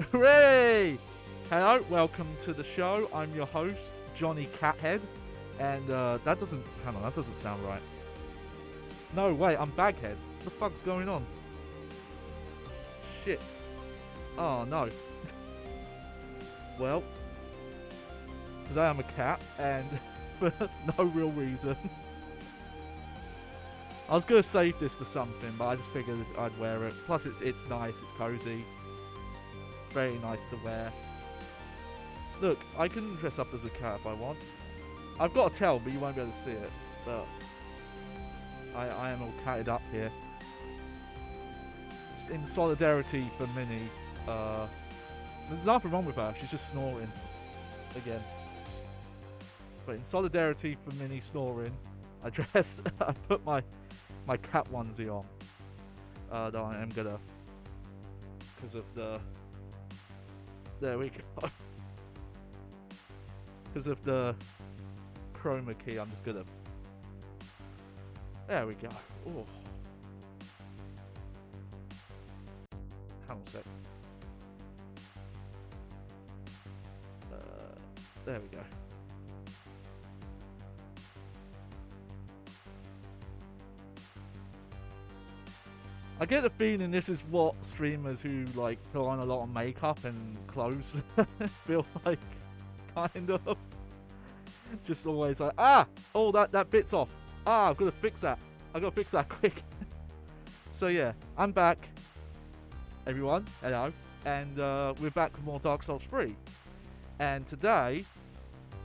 Hooray! Hello, welcome to the show. I'm your host, Johnny Cathead. And that doesn't... Hang on, that doesn't sound right. No, wait, I'm Baghead. What the fuck's going on? Shit. Oh, no. Well, today I'm a cat, and for no real reason. I was going to save this for something, but I just figured I'd wear it. Plus, it's nice, it's cozy. Very nice to wear. Look, I can dress up as a cat if I want. I've got a tail, but you won't be able to see it. But I am all catted up here. In solidarity for Minnie. There's nothing wrong with her, she's just snoring. Again. But in solidarity for Minnie snoring, I put my cat onesie on. Though I am gonna, because of the, there we go. Because of the chroma key, I'm just gonna, there we go. Ooh. Hang on a sec. There we go. I get the feeling this is what streamers who like put on a lot of makeup and clothes feel like, kind of. Just always like, oh that bit's off. I've got to fix that. I've got to fix that quick. So yeah, I'm back, everyone. Hello, and we're back with more Dark Souls 3. And today,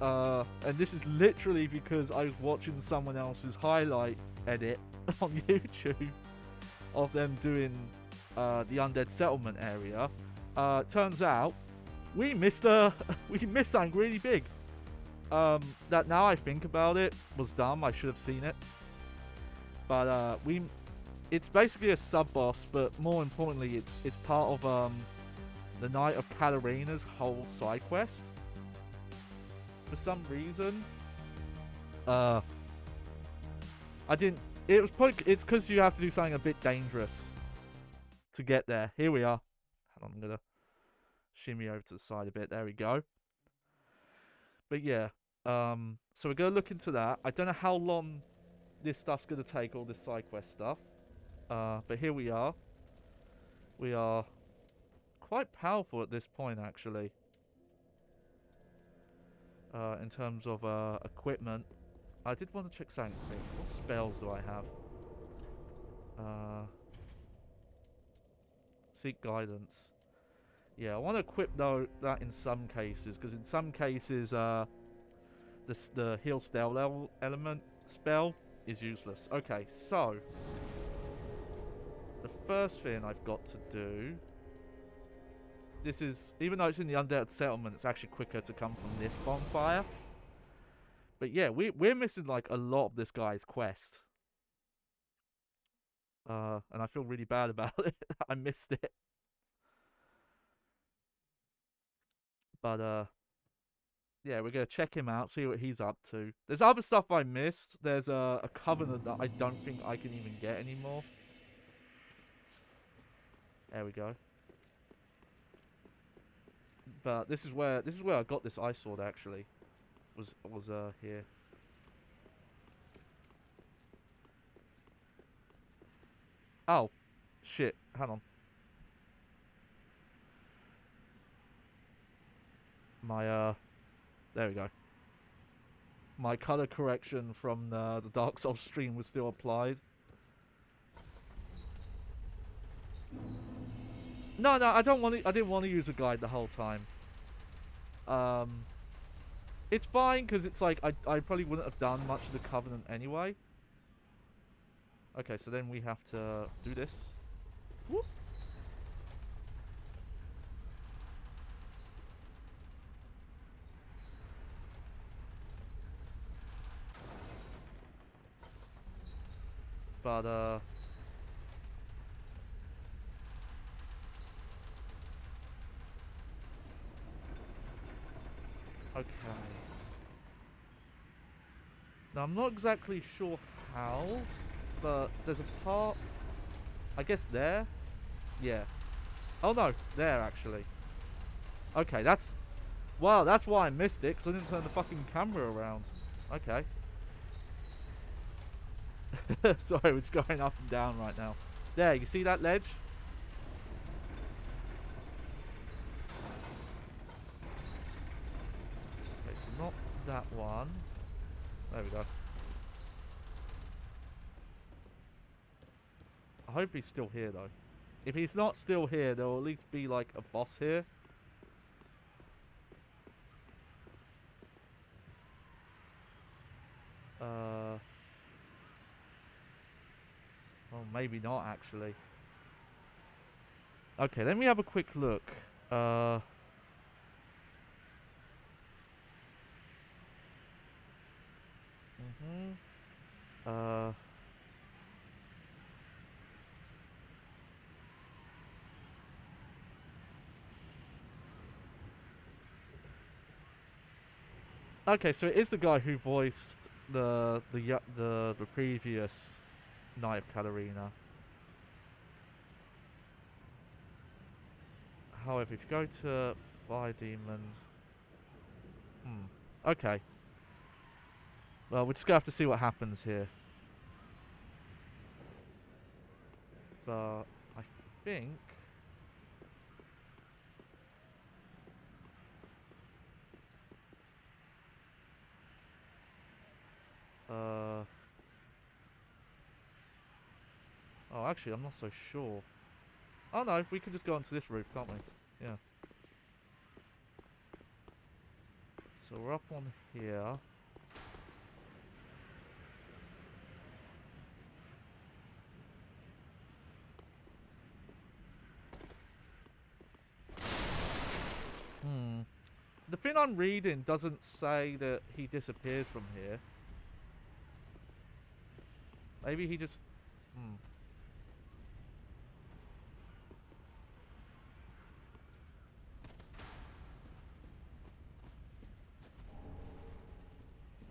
and this is literally because I was watching someone else's highlight edit on YouTube of them doing the Undead Settlement area. Turns out we missed something really big. That now I think about it was dumb. I should have seen it. But it's basically a sub boss, but more importantly, it's part of the Knight of Catarina's whole side quest. For some reason, I didn't. It's because you have to do something a bit dangerous to get there. Here we are. Hang on, I'm gonna shimmy over to the side a bit. There we go. But yeah, so we're gonna look into that. I don't know how long this stuff's gonna take, all this side quest stuff. But here we are. We are quite powerful at this point, actually. In terms of equipment. I did want to check something quick. What spells do I have? Seek guidance. Yeah, I want to equip that in some cases, because in some cases the heal spell element spell is useless. Okay, so the first thing I've got to do. This is, even though it's in the Undead Settlement, it's actually quicker to come from this bonfire. But yeah, we're missing like a lot of this guy's quest. And I feel really bad about it. I missed it. But yeah, we're gonna check him out, see what he's up to. There's other stuff I missed. There's a covenant that I don't think I can even get anymore. There we go. But this is where I got this ice sword, actually. Was here. Oh, shit! Hang on. There we go. My color correction from the Dark Souls stream was still applied. No, I don't want to. I didn't want to use a guide the whole time. It's fine because it's like I probably wouldn't have done much of the Covenant anyway. Okay, so then we have to do this. Whoop. But okay. Now I'm not exactly sure how, but there's a part, I guess there? Yeah. Oh no, there actually. Okay, that's... Wow, that's why I missed it, because I didn't turn the fucking camera around. Okay. Sorry, it's going up and down right now. There, you see that ledge? Okay, so not that one. There we go. I hope he's still here, though. If he's not still here, there'll at least be, like, a boss here. Well, maybe not, actually. Okay, let me have a quick look. Uh... Mhm. Uh... Okay, so it is the guy who voiced the previous Knight of Katarina. However, if you go to Fire Demon... Okay. Well, we're just gonna have to see what happens here. But I think... Oh, actually, I'm not so sure. Oh no, we can just go onto this roof, can't we? Yeah. So we're up on here. The thing I'm reading doesn't say that he disappears from here. Maybe he just...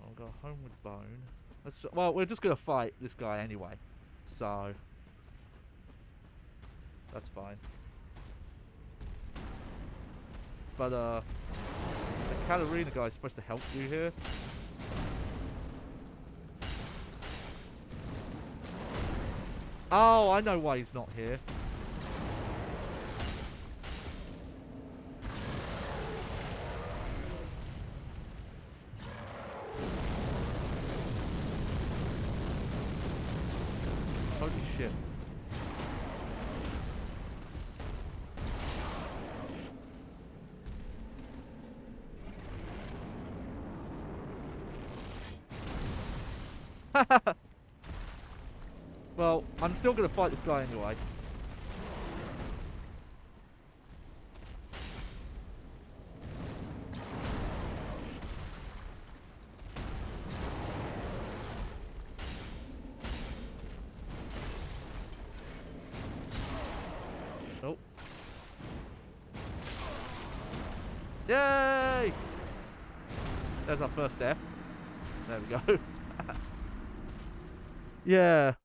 I'll go home with Bone. Well, we're just gonna fight this guy anyway. So... That's fine. But, the Katarina guy is supposed to help you here. Oh, I know why he's not here. Holy shit. Well, I'm still gonna fight this guy anyway. Oh. Yay! There's our first death. There we go. Yeah.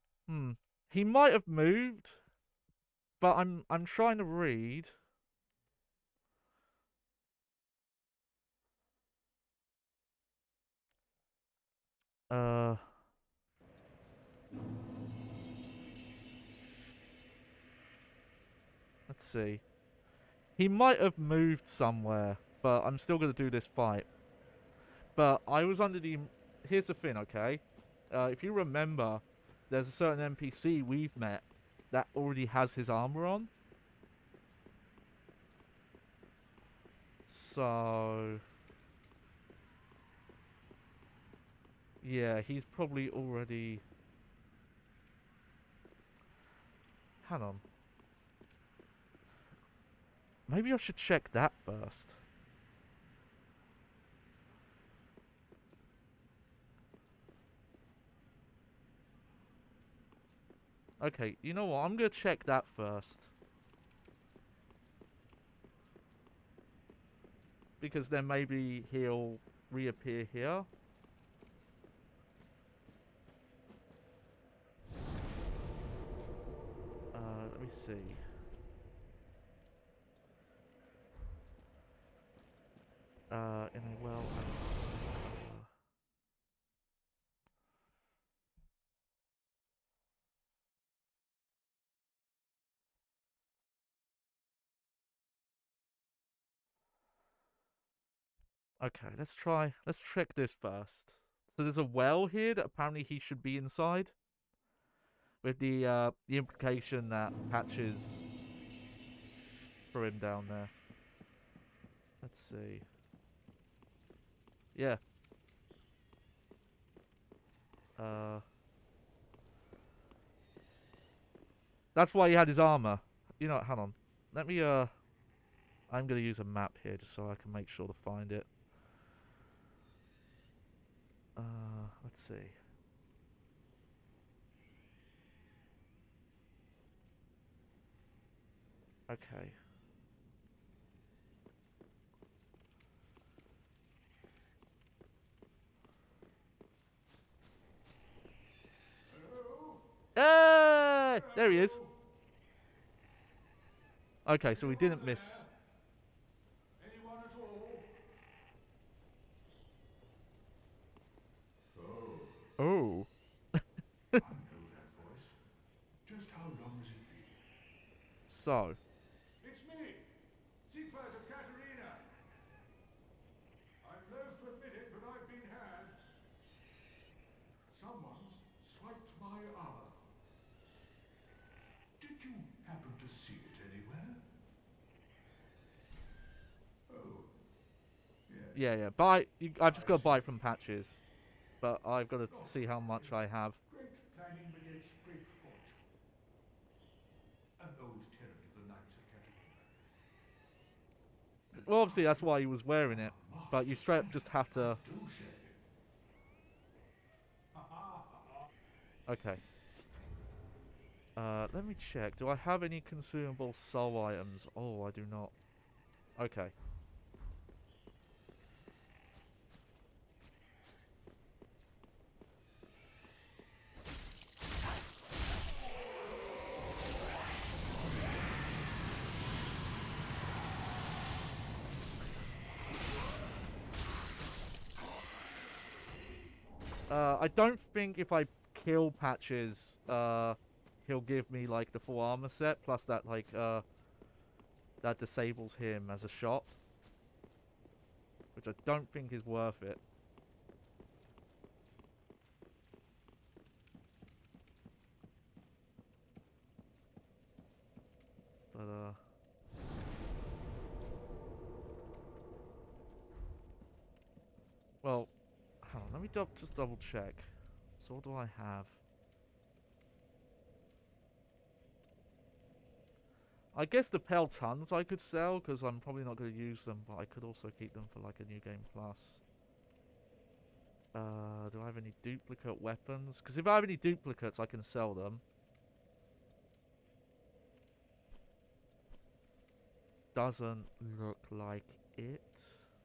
He might have moved, but I'm trying to read. Let's see. He might have moved somewhere, but I'm still gonna do this fight. But I was under the... Here's the thing, okay? If you remember, there's a certain NPC we've met that already has his armor on. So... Yeah, he's probably already... Hang on. Maybe I should check that first. Okay, you know what? I'm gonna check that first. Because then maybe he'll reappear here. Let me see. In a well and okay, let's check this first. So there's a well here that apparently he should be inside, with the implication that Patches threw him down there. Let's see. Yeah. Uh, that's why he had his armor. You know, hang on. Let me I'm gonna use a map here just so I can make sure to find it. Let's see. Okay. Hey! There he is. Okay, so we didn't miss. Anyone at all? Oh, Oh. I know that voice. Just how long has it been? So. It's me, Siegfried of Katerina. I'm loath to admit it, but I've been had. Someone's swiped my armor. Did you happen to see it anywhere? Oh, yes. Yeah, yeah. Buy. I've just I got to see. buy it from Patches. But I've got to Not see to how worry. much I have. Great planning begets great fortune. An old tenant of the Knights of Katerina. And Well, obviously that's I why he was wearing am it. a But you master straight up just planner, have I to. do say. Okay. Let me check. Do I have any consumable soul items? Oh, I do not. Okay. I don't think if I kill Patches, he'll give me like the full armor set plus that that disables him as a shot, which I don't think is worth it. But well, hold on, let me just double check. So what do I have? I guess the Pale Tons I could sell, because I'm probably not going to use them, but I could also keep them for like a New Game Plus. Do I have any duplicate weapons? Because if I have any duplicates, I can sell them. Doesn't look like it.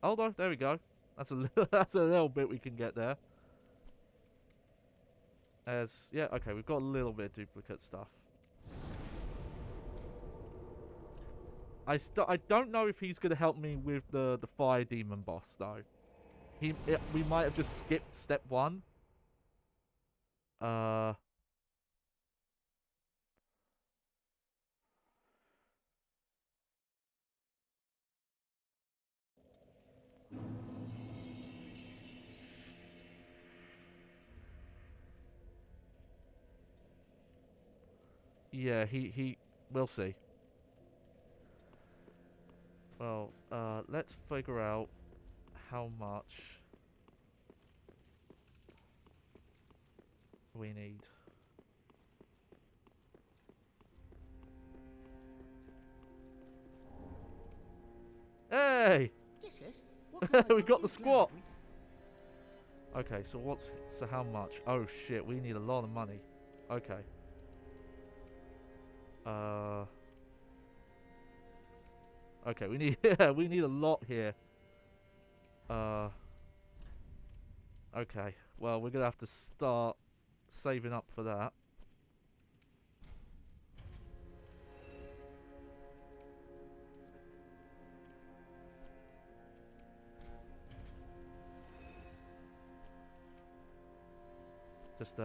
Oh no, there we go. That's a that's a little bit we can get there. As yeah, okay, we've got a little bit of duplicate stuff. I don't know if he's gonna help me with the fire demon boss though. We might have just skipped step one. Uh, yeah, he we'll see. Well, let's figure out how much we need. Hey, Yes, yes. What can I do? we got the You squat. glad Okay, so how much? Oh shit, we need a lot of money. Okay. Uh. Okay, we need yeah, we need a lot here. Uh. Okay. Well, we're gonna have to start saving up for that. Just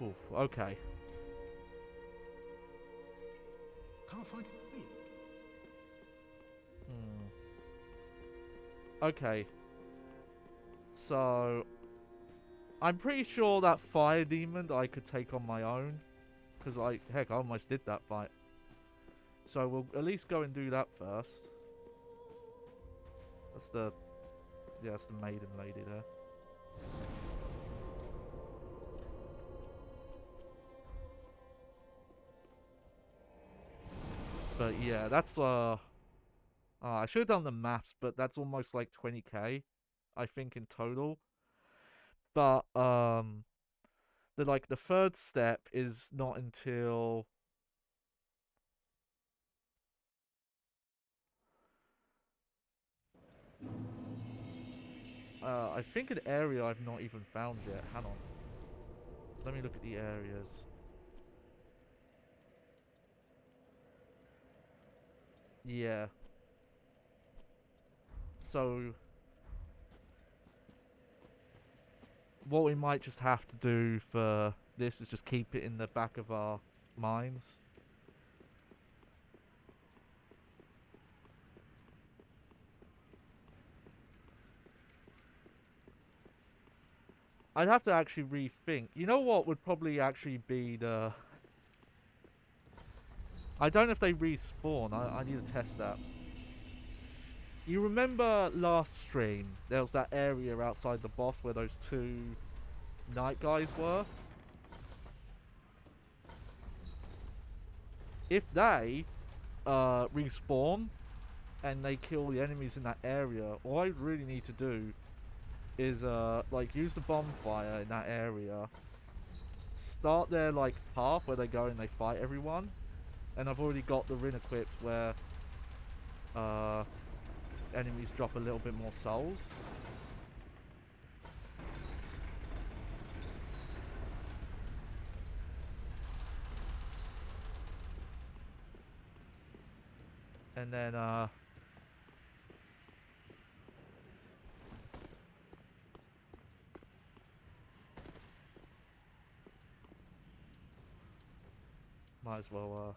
oof, okay. Can't find it. Okay. So I'm pretty sure that fire demon I could take on my own. Because heck, I almost did that fight. So we'll at least go and do that first. That's the maiden lady there. But yeah, that's I should have done the maths, but that's almost like 20k, I think in total. But the third step is not until I think an area I've not even found yet. Hang on. Let me look at the areas. Yeah. So what we might just have to do for this is just keep it in the back of our minds. I'd have to actually rethink. You know what would probably actually be the... I don't know if they respawn. I need to test that. You remember last stream, there was that area outside the boss where those two night guys were? If they respawn and they kill the enemies in that area, all I really need to do is like use the bonfire in that area, start their like path where they go and they fight everyone, and I've already got the Rin equipped where enemies drop a little bit more souls. And then might as well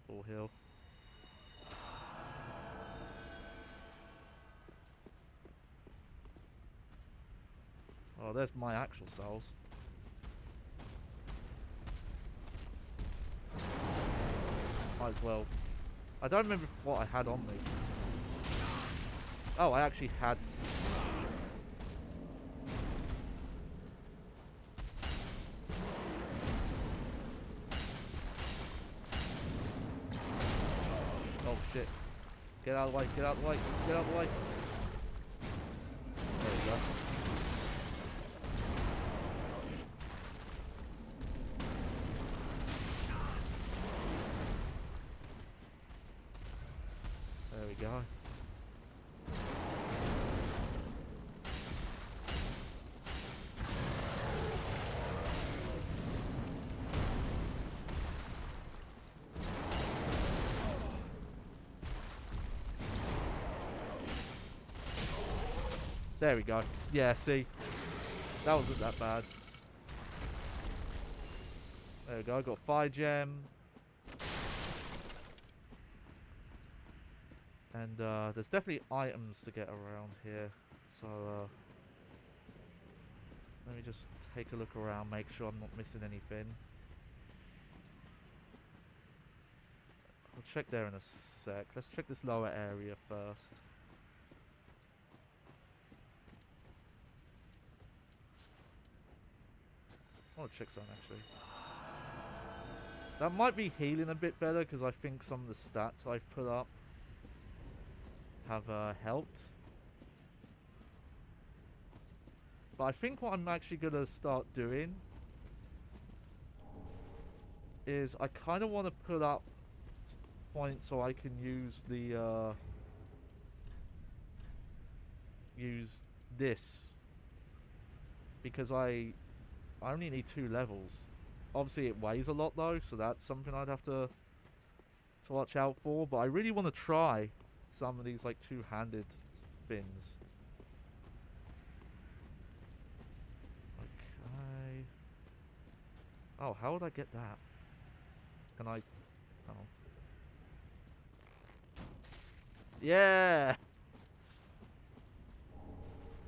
full heal. Oh, there's my actual souls. Might as well. I don't remember what I had on me. Oh, I actually had... Oh shit. Get out of the way, get out of the way, get out of the way. There we go. There we go. There we go. Yeah, see? That wasn't that bad. There we go, I got fire gem. And there's definitely items to get around here. So let me just take a look around, make sure I'm not missing anything. I'll check there in a sec. Let's check this lower area first. I want to check something actually. That might be healing a bit better because I think some of the stats I've put up have helped. But I think what I'm actually going to start doing is I kind of want to put up points so I can use the use this, because I only need 2 levels. Obviously, it weighs a lot though, so that's something I'd have to watch out for. But I really want to try some of these like two-handed fins. Okay. Oh, how would I get that? Can I? Oh. Yeah.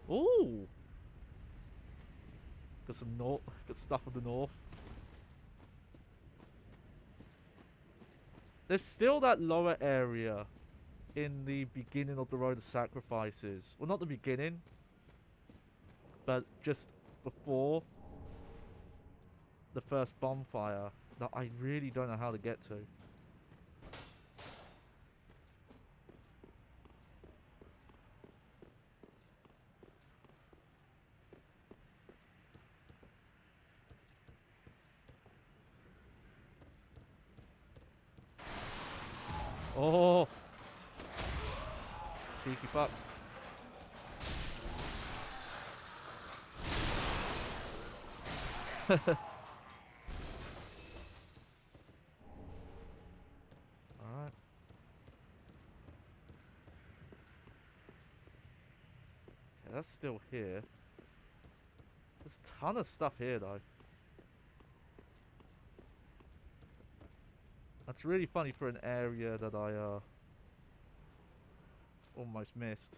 Ooh. Got some got stuff of the north. There's still that lower area in the beginning of the Road of Sacrifices. Well, not the beginning, but just before the first bonfire that I really don't know how to get to. Oh, cheeky fucks. Alright. Okay, that's still here. There's a ton of stuff here, though. That's really funny for an area that I, almost missed.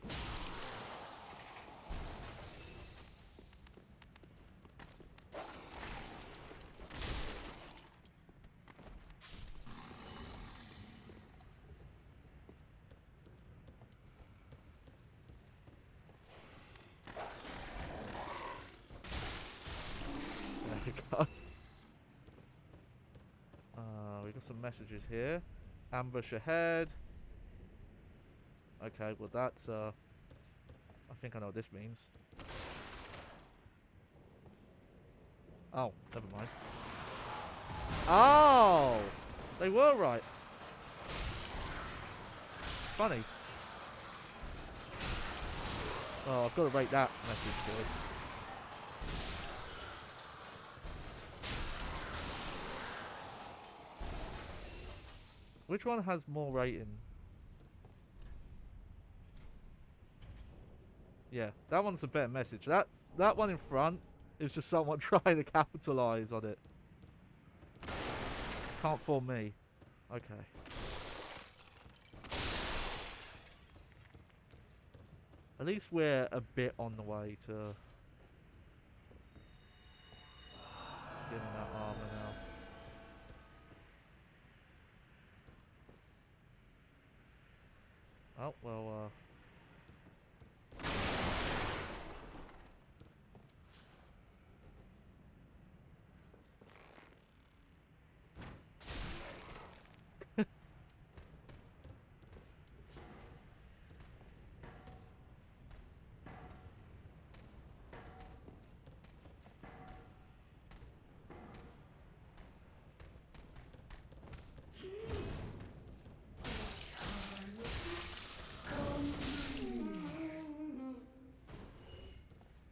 There we go. We got some messages here. Ambush ahead. Okay, well that's, I think I know what this means. Oh, never mind. Oh! They were right. Funny. Oh, I've got to rate that message good. Which one has more rating? Yeah, that one's a better message. That one in front is just someone trying to capitalize on it. Can't fool me. Okay. At least we're a bit on the way to getting that armor now. Oh, well,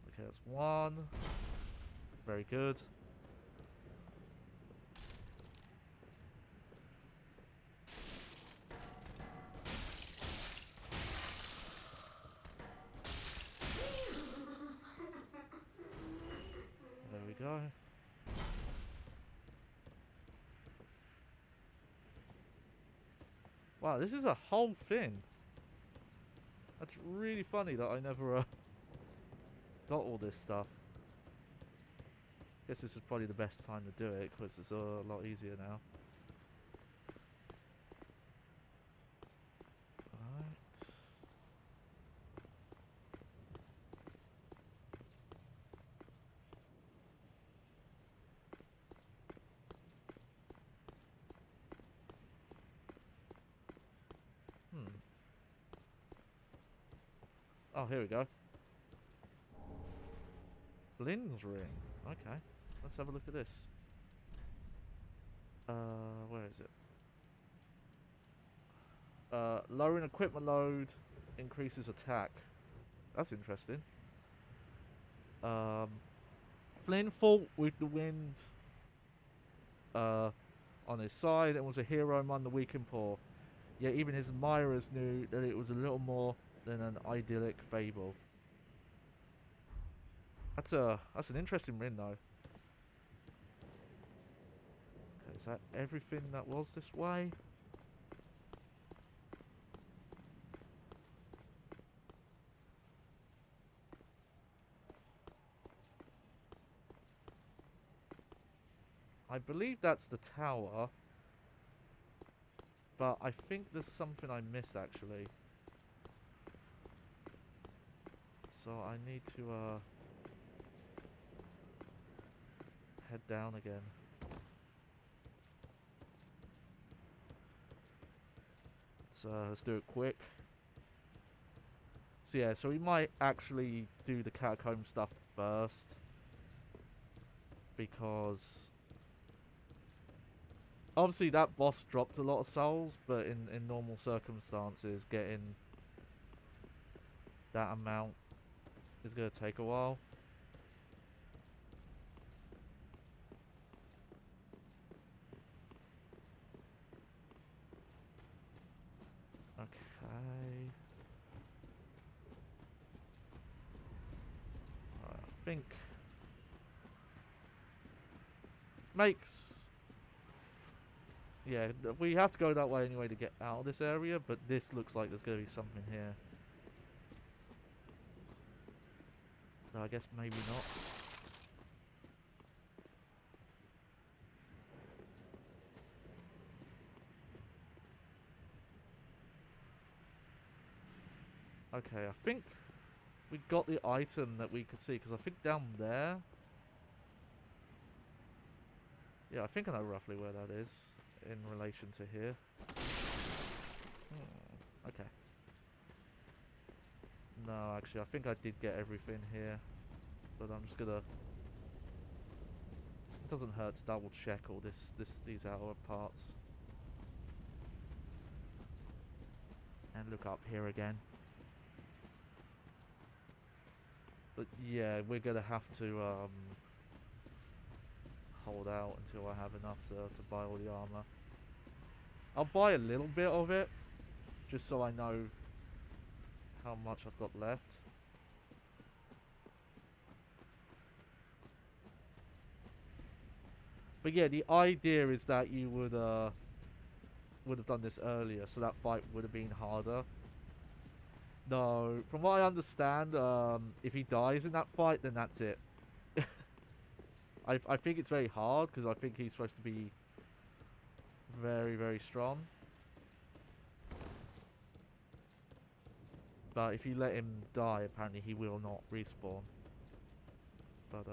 okay, that's one. Very good. There we go. Wow, this is a whole thing. That's really funny that I never got all this stuff. Guess this is probably the best time to do it because it's a lot easier now. Alright. Oh, here we go. Lynn's ring. Okay. Let's have a look at this. Where is it? Lowering equipment load increases attack. That's interesting. Flynn fought with the wind on his side and was a hero among the weak and poor. Yet even his admirers knew that it was a little more than an idyllic fable. That's an interesting ring though. Okay, is that everything that was this way? I believe that's the tower. But I think there's something I missed actually. So I need to head down again. Let's do it quick. So yeah, so we might actually do the catacomb stuff first. Because obviously that boss dropped a lot of souls, but in normal circumstances getting that amount is going to take a while. Okay. Alright, I think makes... Yeah, we have to go that way anyway to get out of this area, but this looks like there's going to be something here. So I guess maybe not. Okay, I think we got the item that we could see, because I think down there... Yeah, I think I know roughly where that is in relation to here. Okay. No, actually, I think I did get everything here, but I'm just gonna... It doesn't hurt to double check all these outer parts. And look up here again. But yeah, we're gonna have to hold out until I have enough to buy all the armor. I'll buy a little bit of it, just so I know how much I've got left. But yeah, the idea is that you would have done this earlier, so that fight would have been harder. No, from what I understand, if he dies in that fight, then that's it. I think it's very hard, because I think he's supposed to be very, very strong. But if you let him die, apparently he will not respawn. But,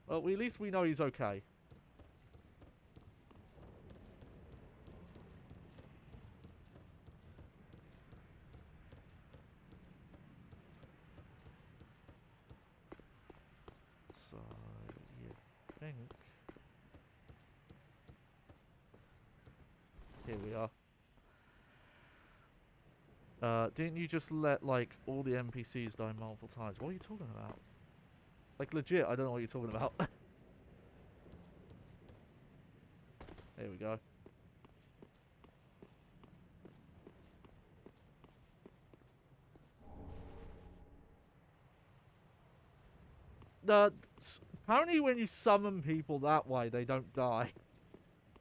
well, at least we know he's okay. So, you think... Here we are. Didn't you just let, like, all the NPCs die multiple times? What are you talking about? Like, legit, I don't know what you're talking about. There we go. Apparently when you summon people that way, they don't die.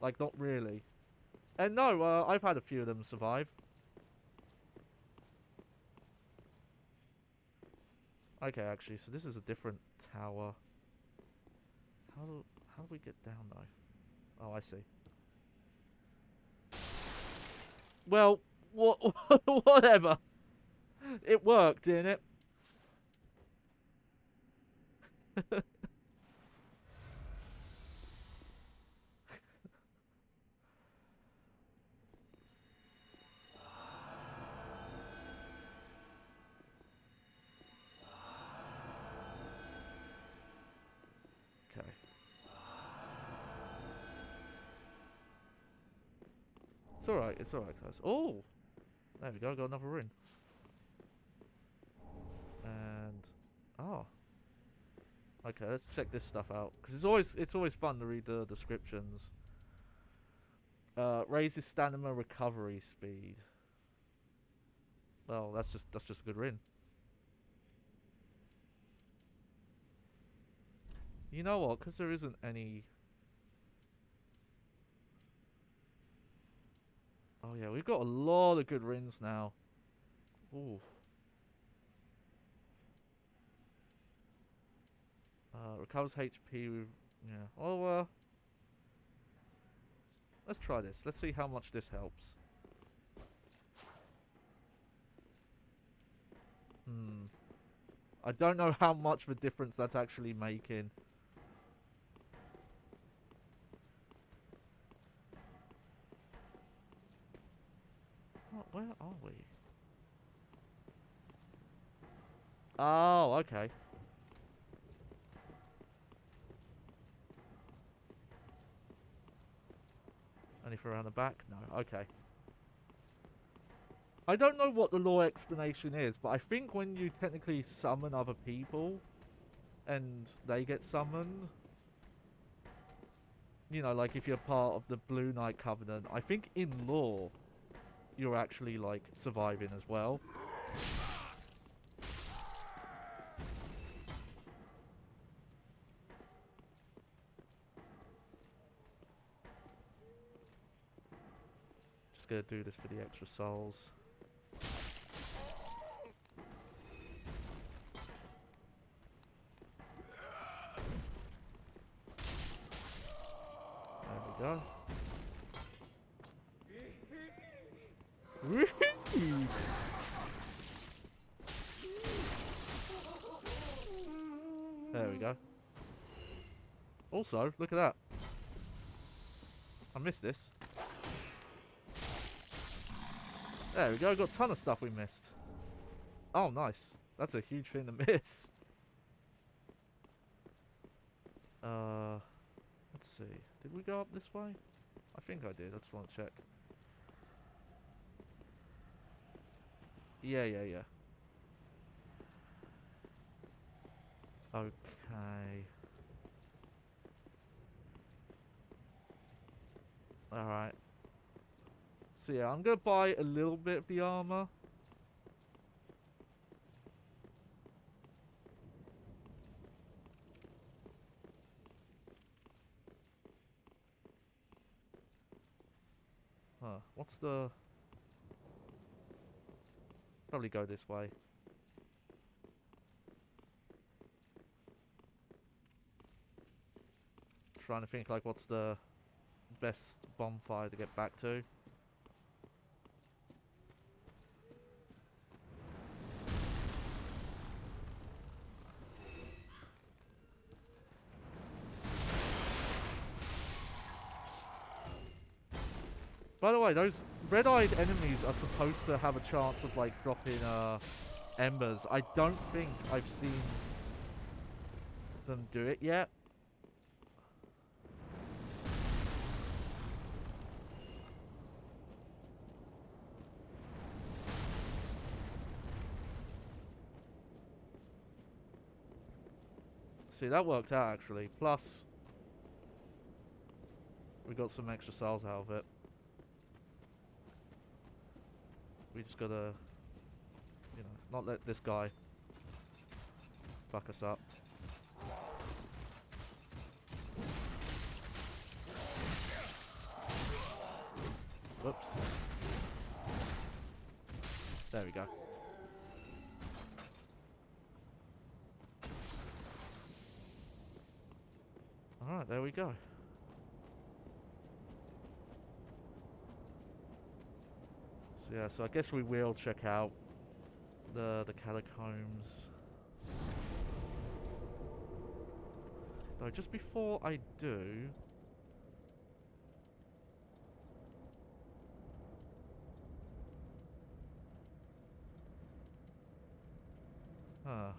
Like, not really. And no, I've had a few of them survive. Okay, actually, so this is a different tower. How do we get down, though? Oh, I see. Well, whatever. It worked, didn't it? Okay. It's alright, guys. Oh! There we go, got another rune. And... Oh. Okay, let's check this stuff out because it's always fun to read the descriptions. Raises stamina recovery speed. Well, that's just a good rin. You know what? Because there isn't any. Oh yeah, we've got a lot of good rins now. Ooh. Recovers HP. Yeah. Oh let's try this. Let's see how much this helps. Hmm. I don't know how much of a difference that's actually making. What, where are we? Oh, okay. Only for around the back? No, okay. I don't know what the lore explanation is, but I think when you technically summon other people and they get summoned, you know, like if you're part of the Blue Knight Covenant, I think in lore you're actually like surviving as well. Just gonna do this for the extra souls. There we go. There we go. Also, look at that. I missed this. There we go. Got a ton of stuff we missed. Oh, nice. That's a huge thing to miss. Let's see. Did we go up this way? I think I did. I just want to check. Yeah. Okay. Alright. So yeah, I'm going to buy a little bit of the armor. Huh. What's the... Probably go this way. Trying to think like what's the best bonfire to get back to. By the way, those red-eyed enemies are supposed to have a chance of like dropping embers. I don't think I've seen them do it yet. See, that worked out actually. Plus, we got some extra souls out of it. We just gotta, you know, not let this guy fuck us up. Whoops. There we go. Alright, there we go. So yeah, so I guess we will check out the catacombs. Though just before I do... Huh.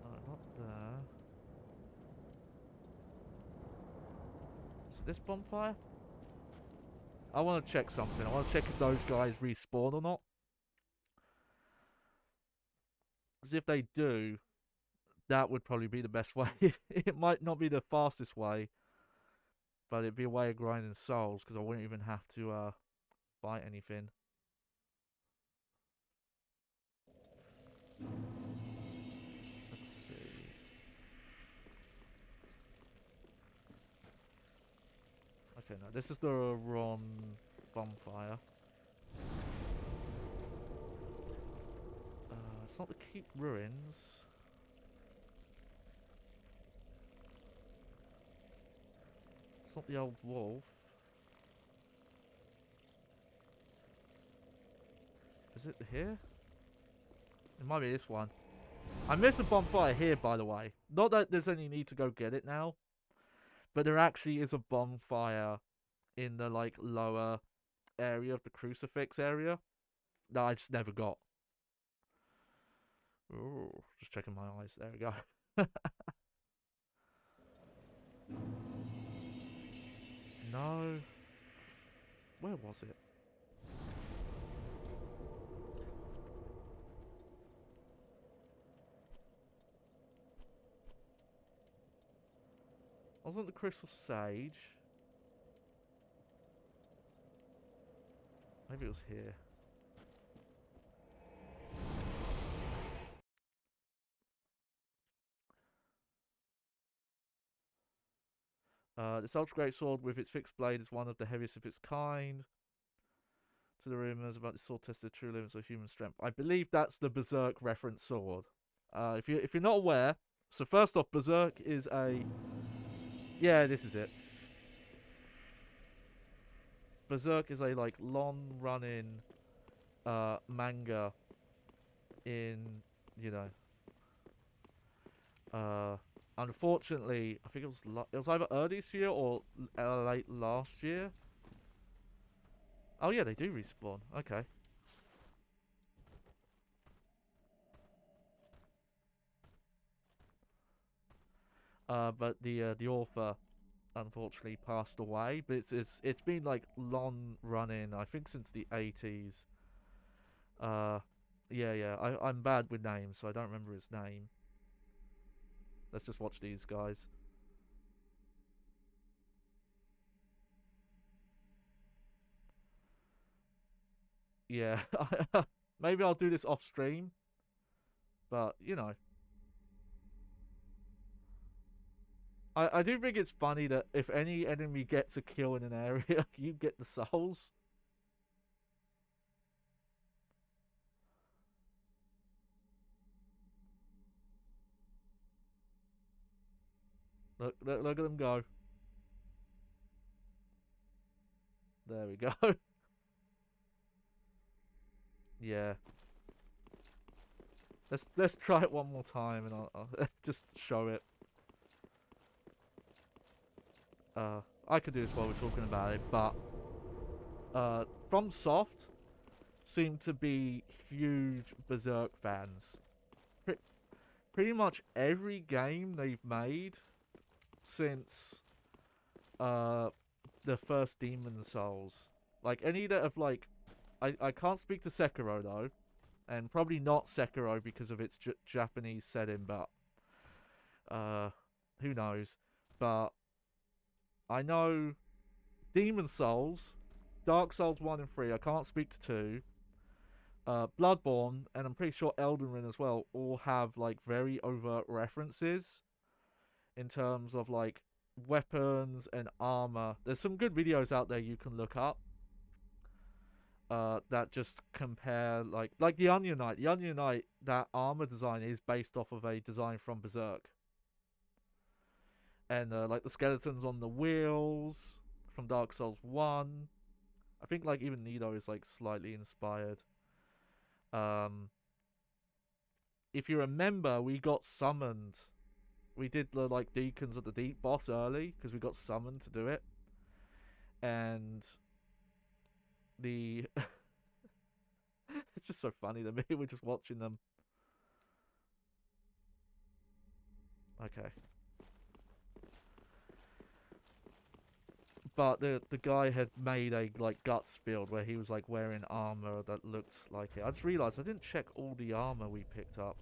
No, not there. Is it this bonfire? I want to check something. I want to check if those guys respawn or not. Because if they do, that would probably be the best way. It might not be the fastest way, but it'd be a way of grinding souls because I wouldn't even have to buy anything. Let's see. Okay, no, this is the wrong bonfire. It's not the Keep Ruins. It's not the Old Wolf. Is it here? It might be this one. I missed a bonfire here, by the way. Not that there's any need to go get it now, but there actually is a bonfire in the like lower area of the crucifix area that I just never got. Ooh, just checking my eyes. There we go. No. Where was it? I was on the Crystal Sage. Maybe it was here. This ultra great sword with its fixed blade is one of the heaviest of its kind. To the rumors about this sword tested the true limits of human strength. I believe that's the Berserk reference sword. If you're not aware, so first off, Berserk is a this is it. Berserk is a like long running manga in you know unfortunately I think it was either early this year or late last year. Oh yeah, they do respawn. Okay. But the author unfortunately passed away. But it's been like long running. I think since the 80s. Uh, yeah. I'm bad with names, so I don't remember his name. Let's just watch these guys. Yeah, maybe I'll do this off stream. But I do think it's funny that if any enemy gets a kill in an area, you get the souls. Look at them go. There we go. Yeah. Let's try it one more time and I'll just show it. I could do this while we're talking about it, but From Soft seem to be huge Berserk fans. Pretty much every game they've made since the first Demon Souls, like any that have like, I can't speak to Sekiro though, and probably not Sekiro because of its Japanese setting, but who knows? But I know Demon Souls, Dark Souls 1 and 3, I can't speak to 2, Bloodborne, and I'm pretty sure Elden Ring as well, all have like very overt references in terms of like weapons and armor. There's some good videos out there you can look up that just compare like the Onion Knight. The Onion Knight, that armor design is based off of a design from Berserk. And like the skeletons on the wheels from Dark Souls 1. I think like even Nido is like slightly inspired. If you remember, we got summoned. We did the like Deacons of the Deep boss early because we got summoned to do it. And the it's just so funny to me. We're just watching them. Okay. But the guy had made a like guts build where he was like wearing armor that looked like it. I just realized I didn't check all the armor we picked up.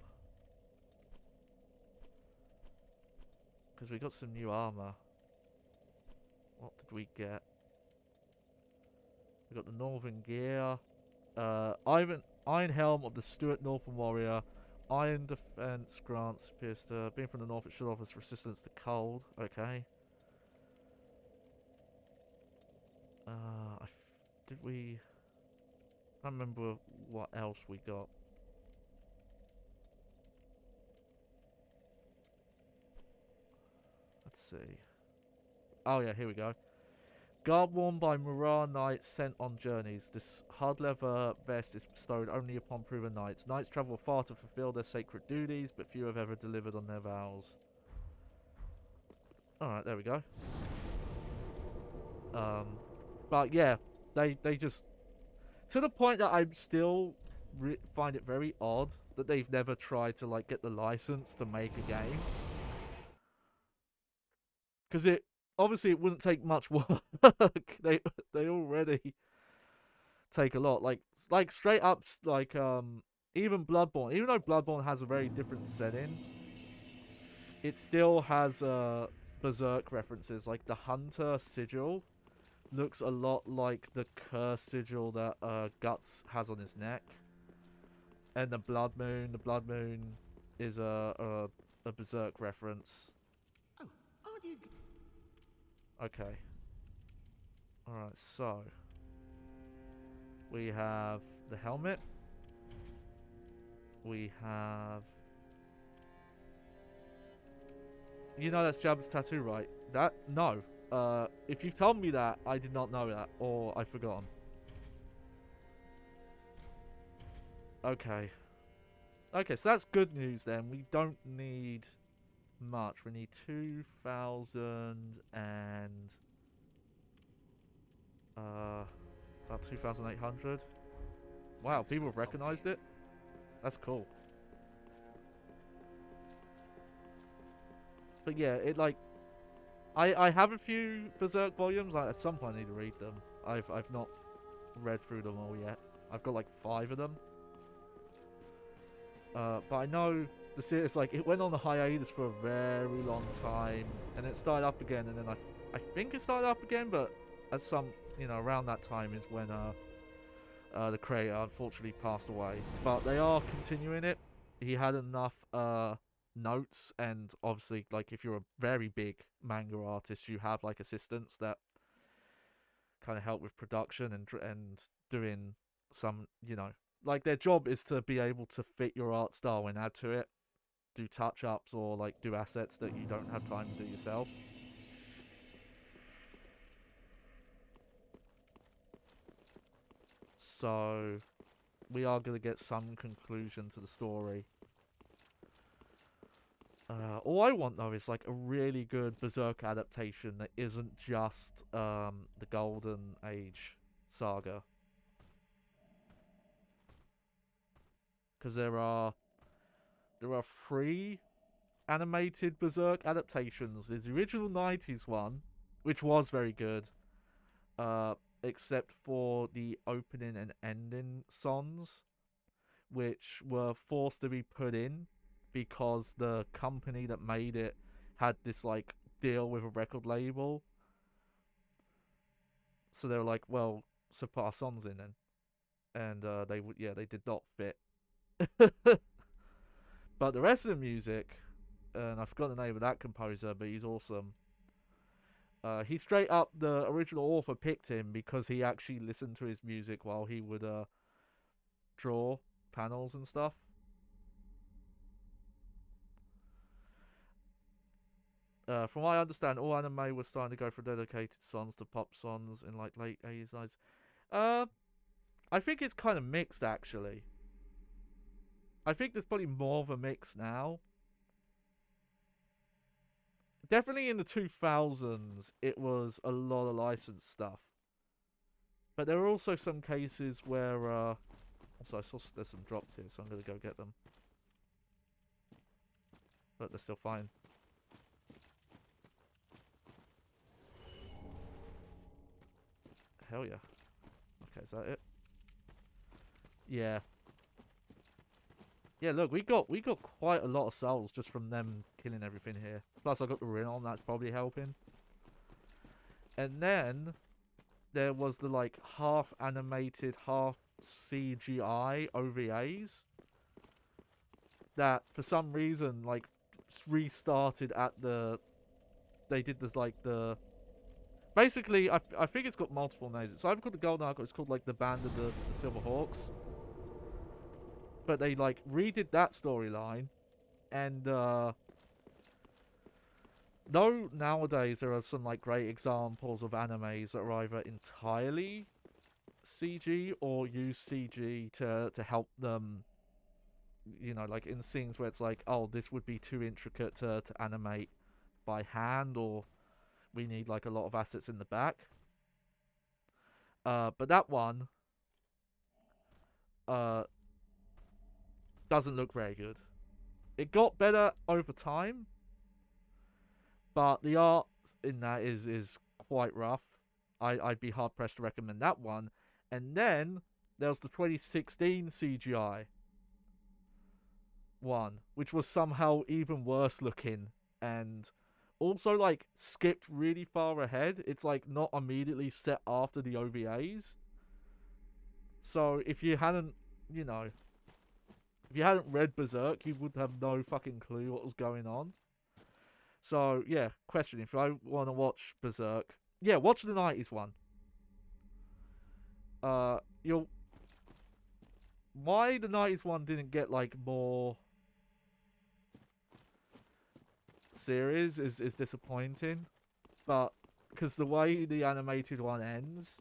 Because we got some new armor. What did we get? We got the Northern Gear. Iron Helm of the Stuart Northern Warrior. Iron Defense grants pierced. Being from the north, it should offer resistance to cold. Okay. Did we? I can't remember what else we got. Let's see. Oh yeah, here we go. Guard worn by Murah Knights sent on journeys. This hard leather vest is bestowed only upon proven knights. Knights travel far to fulfill their sacred duties, but few have ever delivered on their vows. Alright, there we go. But yeah, they just... To the point that I still find it very odd that they've never tried to, like, get the license to make a game. Because it... Obviously, it wouldn't take much work. They already take a lot. Like straight up, like even Bloodborne. Even though Bloodborne has a very different setting, it still has Berserk references. Like the Hunter sigil looks a lot like the curse sigil that Guts has on his neck, and the Blood Moon. The Blood Moon is a Berserk reference. Oh, aren't you? Okay. Alright, so we have the helmet. We have... You know that's Jabba's tattoo, right? That... No. If you've told me that, I did not know that. Or I've forgotten. Okay. Okay, so that's good news then. We don't need much. We need 2,000 and... about 2,800. Wow, people have recognized it. That's cool. But yeah, it like... I have a few Berserk volumes. Like, at some point I need to read them. I've not read through them all yet. I've got like 5 of them. But I know the series, like, it went on a hiatus for a very long time, and it started up again, and then I think it started up again, but at some, you know, around that time is when the creator unfortunately passed away. But they are continuing it. He had enough notes, and obviously, like, if you're a very big manga artist, you have like assistants that kind of help with production and doing some, you know, like, their job is to be able to fit your art style and add to it, do touch-ups, or like do assets that you don't have time to do yourself. So we are going to get some conclusion to the story. All I want though is like a really good Berserk adaptation that isn't just the Golden Age saga. Because there are 3 animated Berserk adaptations. There's the original 90s one, which was very good, except for the opening and ending songs, which were forced to be put in because the company that made it had this like deal with a record label. So they were like, well, so put our songs in then. And they did not fit. But the rest of the music, and I forgot the name of that composer, but he's awesome. He straight up, the original author picked him because he actually listened to his music while he would draw panels and stuff. From what I understand, all anime was starting to go for dedicated songs to pop songs in like late 80s, 90s. I think it's kind of mixed actually. I think there's probably more of a mix now. Definitely in the 2000s, it was a lot of licensed stuff. But there are also some cases where... also, I saw there's some drops here, so I'm going to go get them. But they're still fine. Hell yeah. Okay, is that it? Yeah. Yeah, look, we got quite a lot of souls just from them killing everything here. Plus I got the ring on, that's probably helping. And then there was the like half animated, half CGI OVAs that for some reason like restarted at the. They did this like the. Basically, I think it's got multiple names. It's either called the Golden Ark or it's called like the Band of the Silver Hawks. But they like redid that storyline, and though nowadays there are some like great examples of animes that are either entirely CG or use CG to help them, you know, like in scenes where it's like, oh, this would be too intricate to animate by hand, or we need like a lot of assets in the back. But that one doesn't look very good. It got better over time, but the art in that is quite rough. I'd be hard pressed to recommend that one. And then there was the 2016 CGI one, which was somehow even worse looking and also like skipped really far ahead. It's like not immediately set after the OVAs. So if you hadn't, you know, if you hadn't read Berserk, you would have no fucking clue what was going on. So yeah, question: if I want to watch Berserk, yeah, watch the 90s one. You'll why the 90s one didn't get like more series is disappointing, but because the way the animated one ends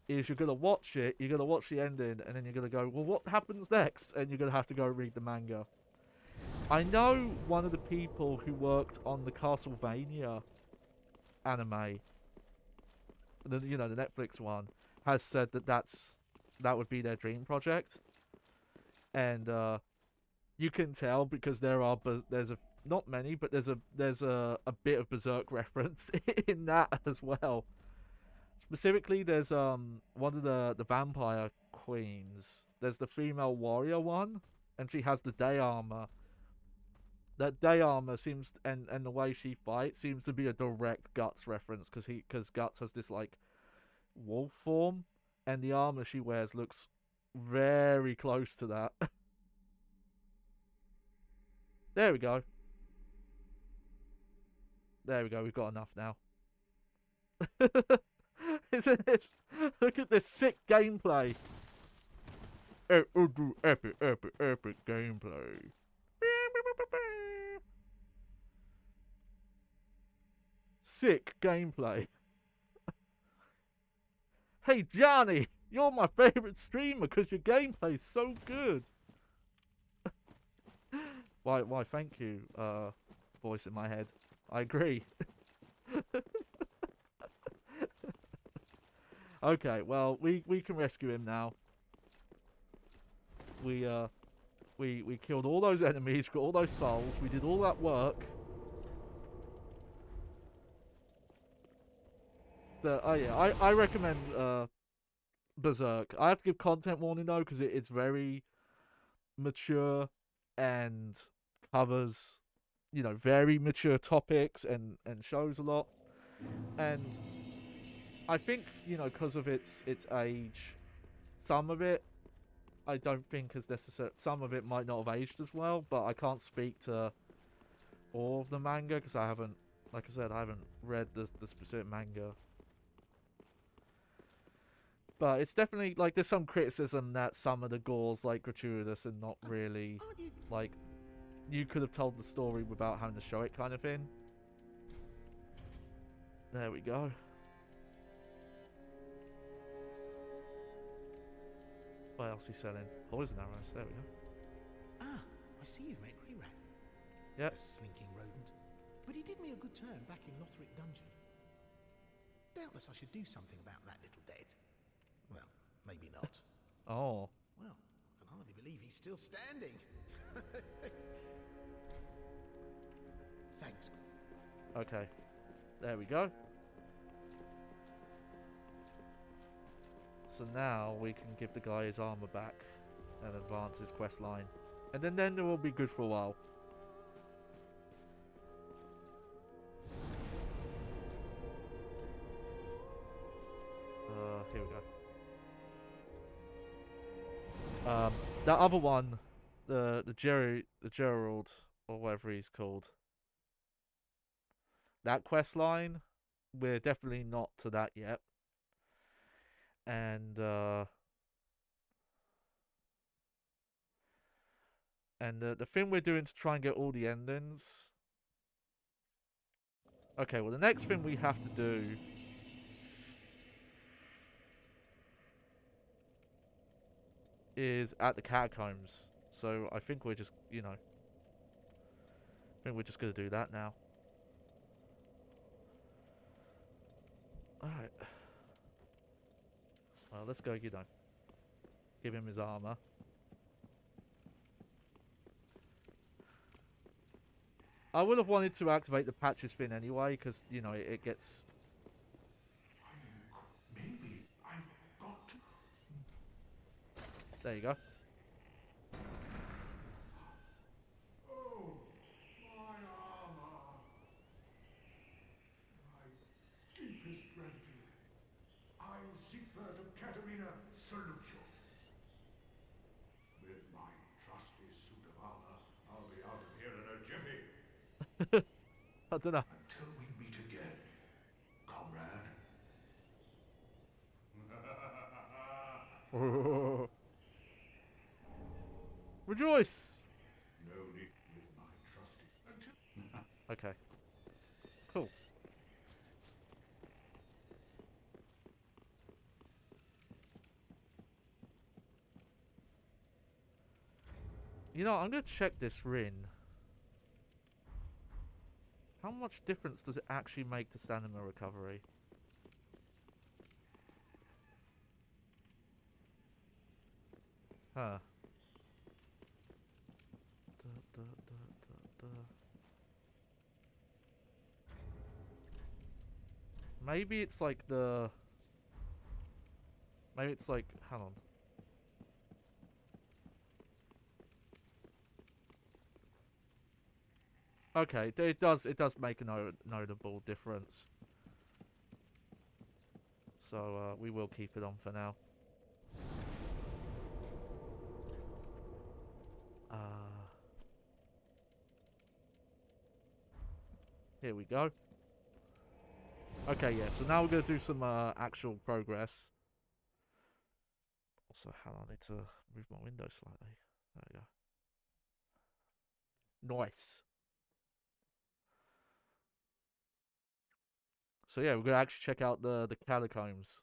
is you're gonna watch it, you're gonna watch the ending, and then you're gonna go, well, what happens next? And you're gonna have to go read the manga. I know one of the people who worked on the Castlevania anime, the Netflix one, has said that would be their dream project, and you can tell because there's a not many, but there's a bit of Berserk reference in that as well. Specifically, there's one of the vampire queens. There's the female warrior one, and she has the day armor. That day armor seems and the way she fights seems to be a direct Guts reference because Guts has this like wolf form, and the armor she wears looks very close to that. There we go. There we go. We've got enough now. Isn't it? Look at this sick gameplay. Epic gameplay. Sick gameplay. Hey Johnny, you're my favorite streamer because your gameplay's so good. Why? Thank you. Voice in my head. I agree. Okay, well, we can rescue him now. We killed all those enemies, got all those souls, we did all that work. I recommend Berserk. I have to give content warning though, because it's very mature and covers, very mature topics and shows a lot. And I think, because of its age, some of it I don't think is necessary. Some of it might not have aged as well, but I can't speak to all of the manga because I haven't, like I said, I haven't read the specific manga. But it's definitely like there's some criticism that some of the gore's like gratuitous and not really like you could have told the story without having to show it kind of thing. There we go. What else is he selling? Poison arrows. There we go. Ah, I see you've met Grey Rat. Yep. A slinking rodent. But he did me a good turn back in Lothric Dungeon. Doubtless I should do something about that little dead. Well, maybe not. Oh. Well, I can hardly believe he's still standing. Thanks. Okay. There we go. So now we can give the guy his armor back and advance his quest line. And then it will be good for a while. Here we go. That other one, the Gerald or whatever he's called. That quest line, we're definitely not to that yet. And the thing we're doing to try and get all the endings. Okay, well the next thing we have to do is at the catacombs. So I think we're just, I think we're just gonna do that now. Alright. Well, let's go, give him his armor. I would have wanted to activate the patches fin anyway, because, it gets... Maybe I've got to. There you go. Oh, my armor. My deepest gratitude. I, Siegfried of Katarina, salute you. With my trusty suit of armor, I'll be out of here in a jiffy. I don't know. Until we meet again, comrade. Rejoice! No need with my trusty. Until. Okay. Cool. I'm gonna check this Rin. How much difference does it actually make to stamina recovery? Huh. Maybe it's like the... Maybe it's like... Hang on. Okay, it does make a notable difference. So we will keep it on for now. Here we go. Okay, yeah, so now we're going to do some actual progress. Also, hang on, I need to move my window slightly. There we go. Nice. So yeah, we're going to actually check out the catacombs.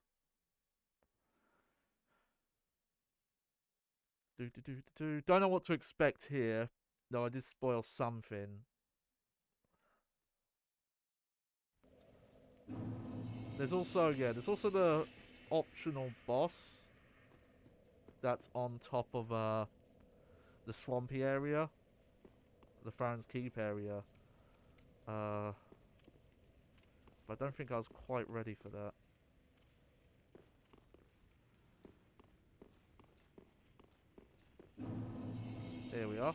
Don't know what to expect here. No, I did spoil something. There's also the optional boss that's on top of the swampy area, the Farron's Keep area. But I don't think I was quite ready for that. Here we are.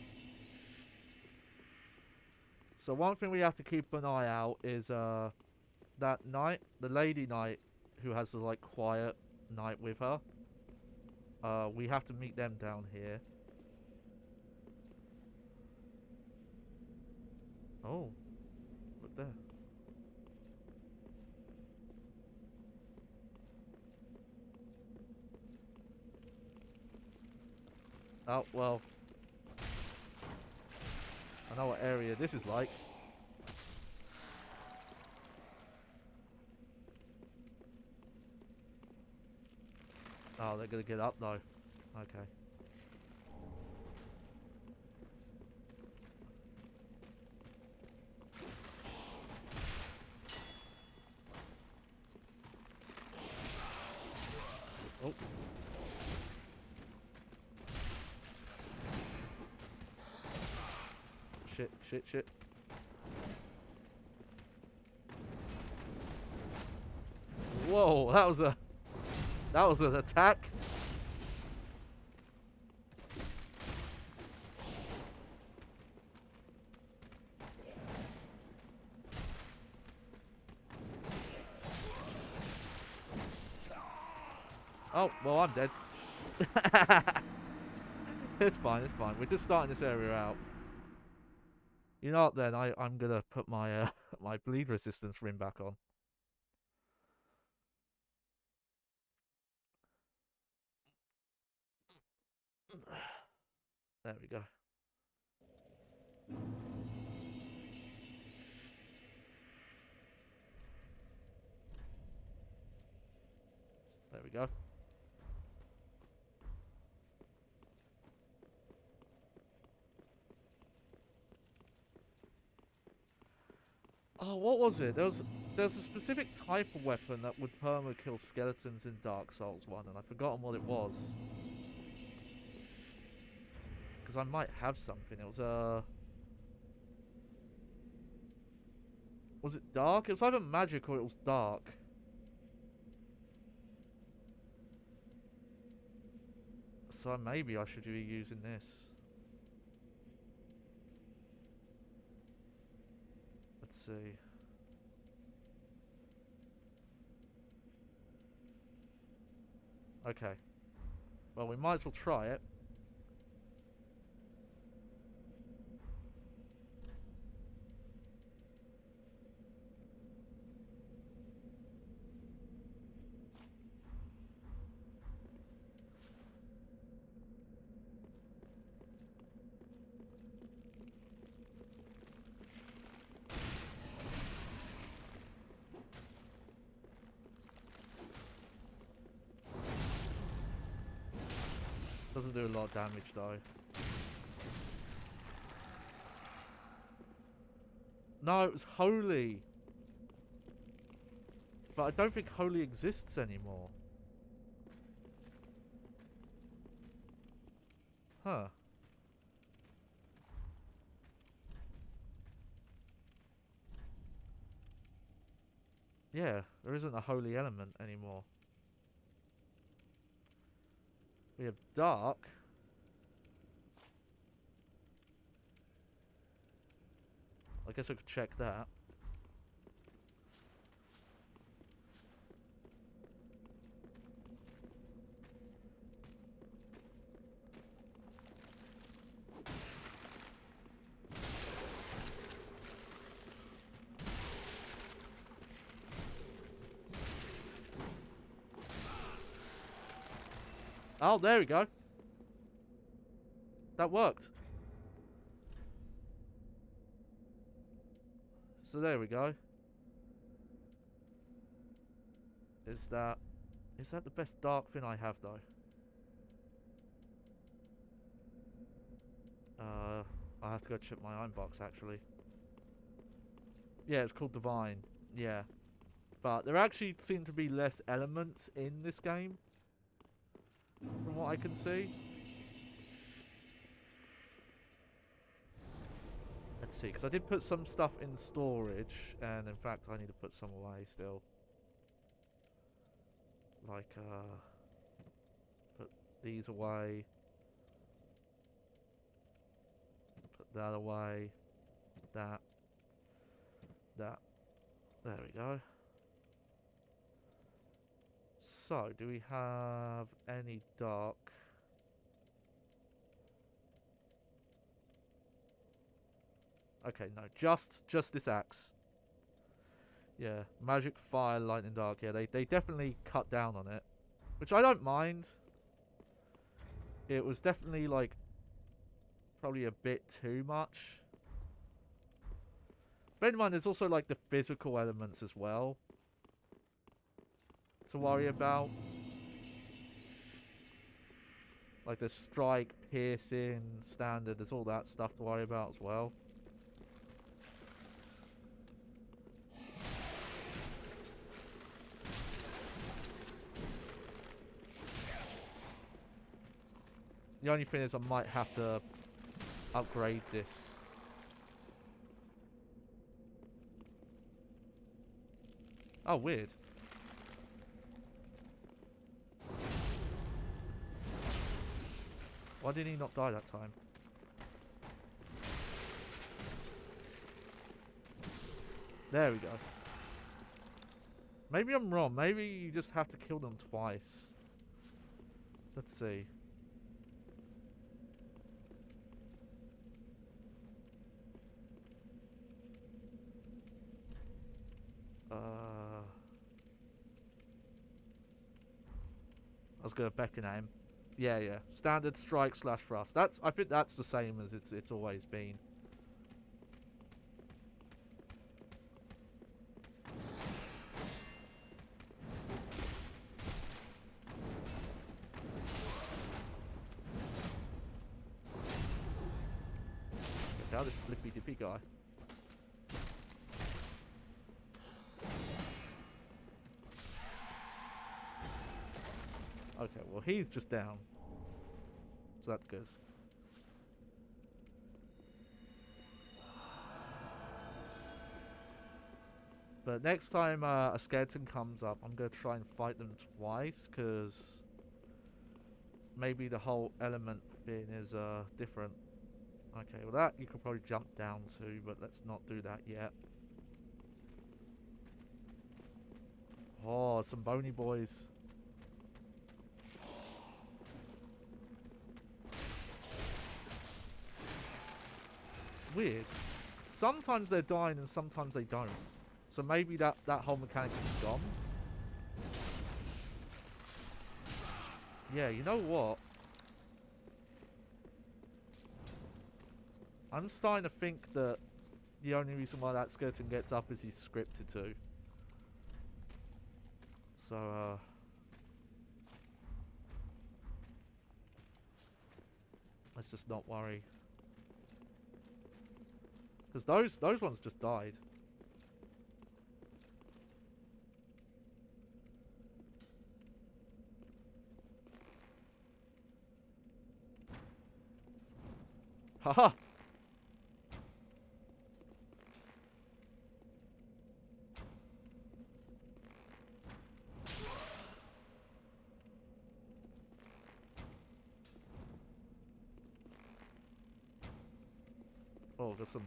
So one thing we have to keep an eye out is that knight, the lady knight, who has the like quiet knight with her. We have to meet them down here. Oh, look there. Oh, well. I know what area this is like. Oh, they're gonna get up though. Okay. Oh. Shit. Whoa, that was an attack. Oh, well, I'm dead. It's fine, it's fine. We're just starting this area out. You know what then, I'm gonna put my my bleed resistance ring back on. There we go. There we go. Oh, what was it? There's a specific type of weapon that would perma kill skeletons in Dark Souls 1, and I've forgotten what it was. Because I might have something. It was was it dark? It was either magic or it was dark. So maybe I should be using this. Let's see. Okay. Well, we might as well try it. Doesn't do a lot of damage though. No, it was holy. But I don't think holy exists anymore. Huh. Yeah, there isn't a holy element anymore. We have dark. I guess I could check that. Oh, there we go. That worked. So there we go. Is that the best dark thing I have though? I have to go check my iron box actually. Yeah, it's called Divine. Yeah. But there actually seem to be less elements in this game. From what I can see. Let's see, because I did put some stuff in storage. And in fact, I need to put some away still. Like, put these away. Put that away. That. That. There we go. So, do we have any dark? Okay, no, just this axe. Yeah, magic, fire, lightning, dark. Yeah, they definitely cut down on it, which I don't mind. It was definitely like probably a bit too much. Bear in mind, there's also like the physical elements as well to worry about. Like the strike, piercing, standard. There's all that stuff to worry about as well. The only thing is I might have to upgrade this. Oh, weird. Why did he not die that time? There we go. Maybe I'm wrong. Maybe you just have to kill them twice. Let's see. I was gonna beckon at him. Yeah, yeah. Standard strike slash thrust. I think that's the same as it's always been. Look out this flippy dippy guy. Okay, well he's just down. So that's good. But next time a skeleton comes up, I'm going to try and fight them twice, because maybe the whole element bin is different. Okay, well that you could probably jump down to, but let's not do that yet. Oh, some bony boys. Weird. Sometimes they're dying and sometimes they don't. So maybe that whole mechanic is gone. Yeah, you know what? I'm starting to think that the only reason why that skeleton gets up is he's scripted to. So, let's just not worry. Because those ones just died. Haha! Oh, there's some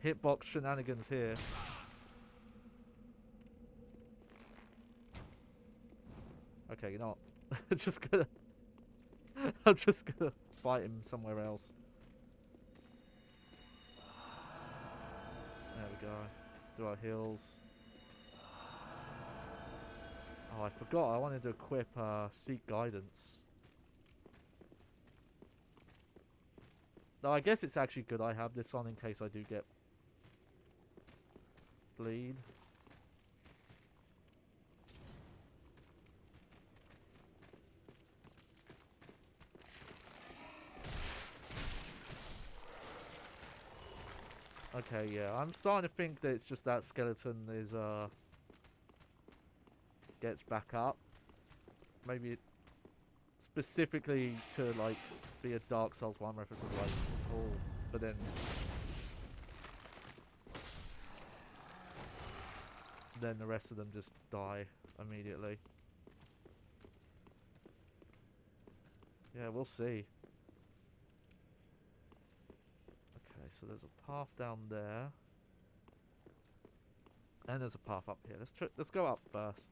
hitbox shenanigans here. Okay, you know what? I'm just gonna fight him somewhere else. There we go. Do our heals. Oh, I forgot. I wanted to equip Seek Guidance. No, I guess it's actually good I have this on in case I do get bleed. Okay, yeah, I'm starting to think that it's just that skeleton is gets back up. Maybe it specifically to like be a Dark Souls 1 reference of like, oh, but then the rest of them just die immediately. Yeah, we'll see. Okay, so there's a path down there. And there's a path up here. Let's go up first.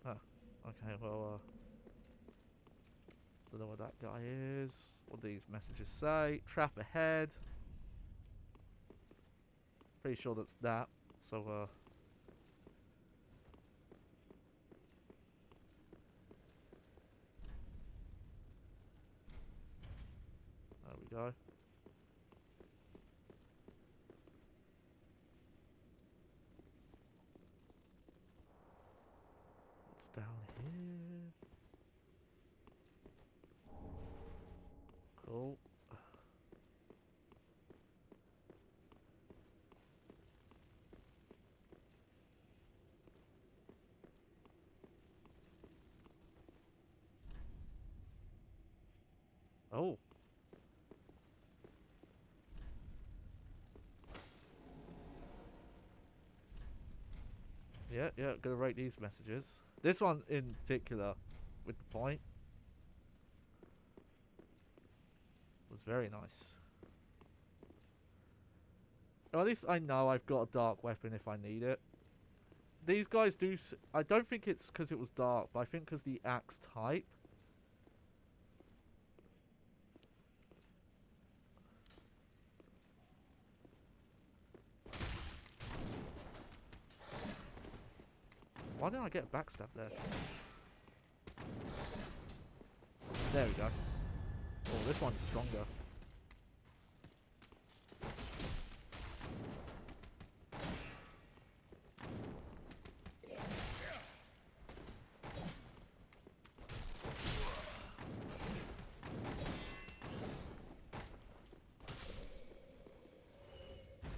Ah, okay, well, don't know what that guy is. What these messages say. Trap ahead. Pretty sure that's that. So, there we go. What's down here? Cool. Oh. Yeah, yeah, gonna rate these messages. This one in particular, with the point, was very nice. Or at least I know I've got a dark weapon if I need it. These guys do... I don't think it's because it was dark, but I think because the axe type. Why didn't I get a backstab there? There we go. Oh, this one's stronger.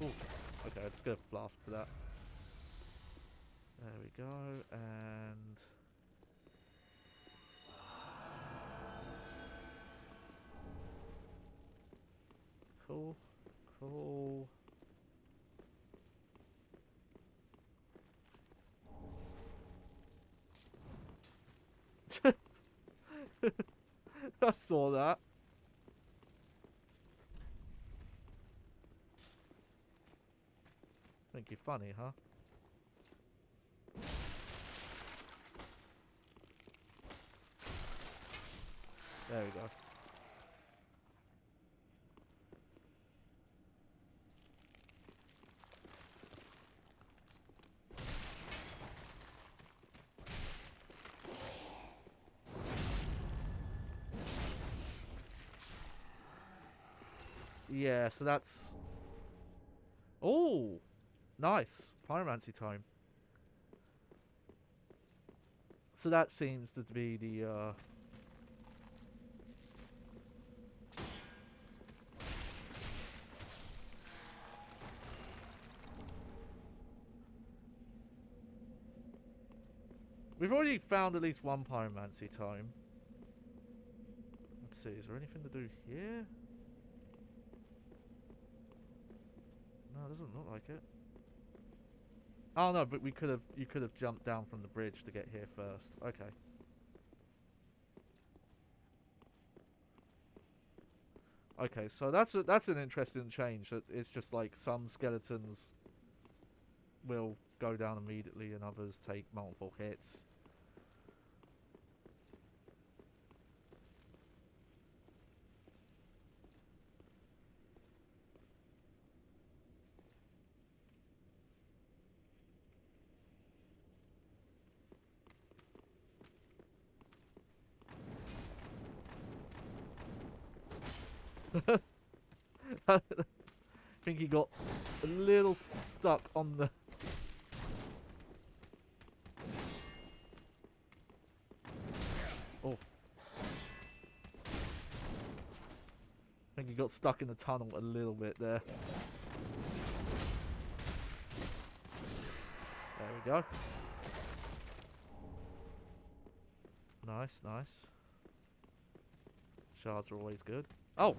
Oof. Okay, let's go blast for that. There we go, and... Cool. Cool. I saw that. Think you're funny, huh? There we go. Yeah, so that's... Oh! Nice. Pyromancy time. So that seems to be the, We've already found at least one pyromancy time. Let's see, is there anything to do here? No, it doesn't look like it. Oh no, but you could have jumped down from the bridge to get here first. Okay. Okay, so that's an interesting change. That it's just like some skeletons will go down immediately and others take multiple hits. I think he got a little stuck on the... Oh. I think he got stuck in the tunnel a little bit there. There we go. Nice, nice. Shards are always good. Oh!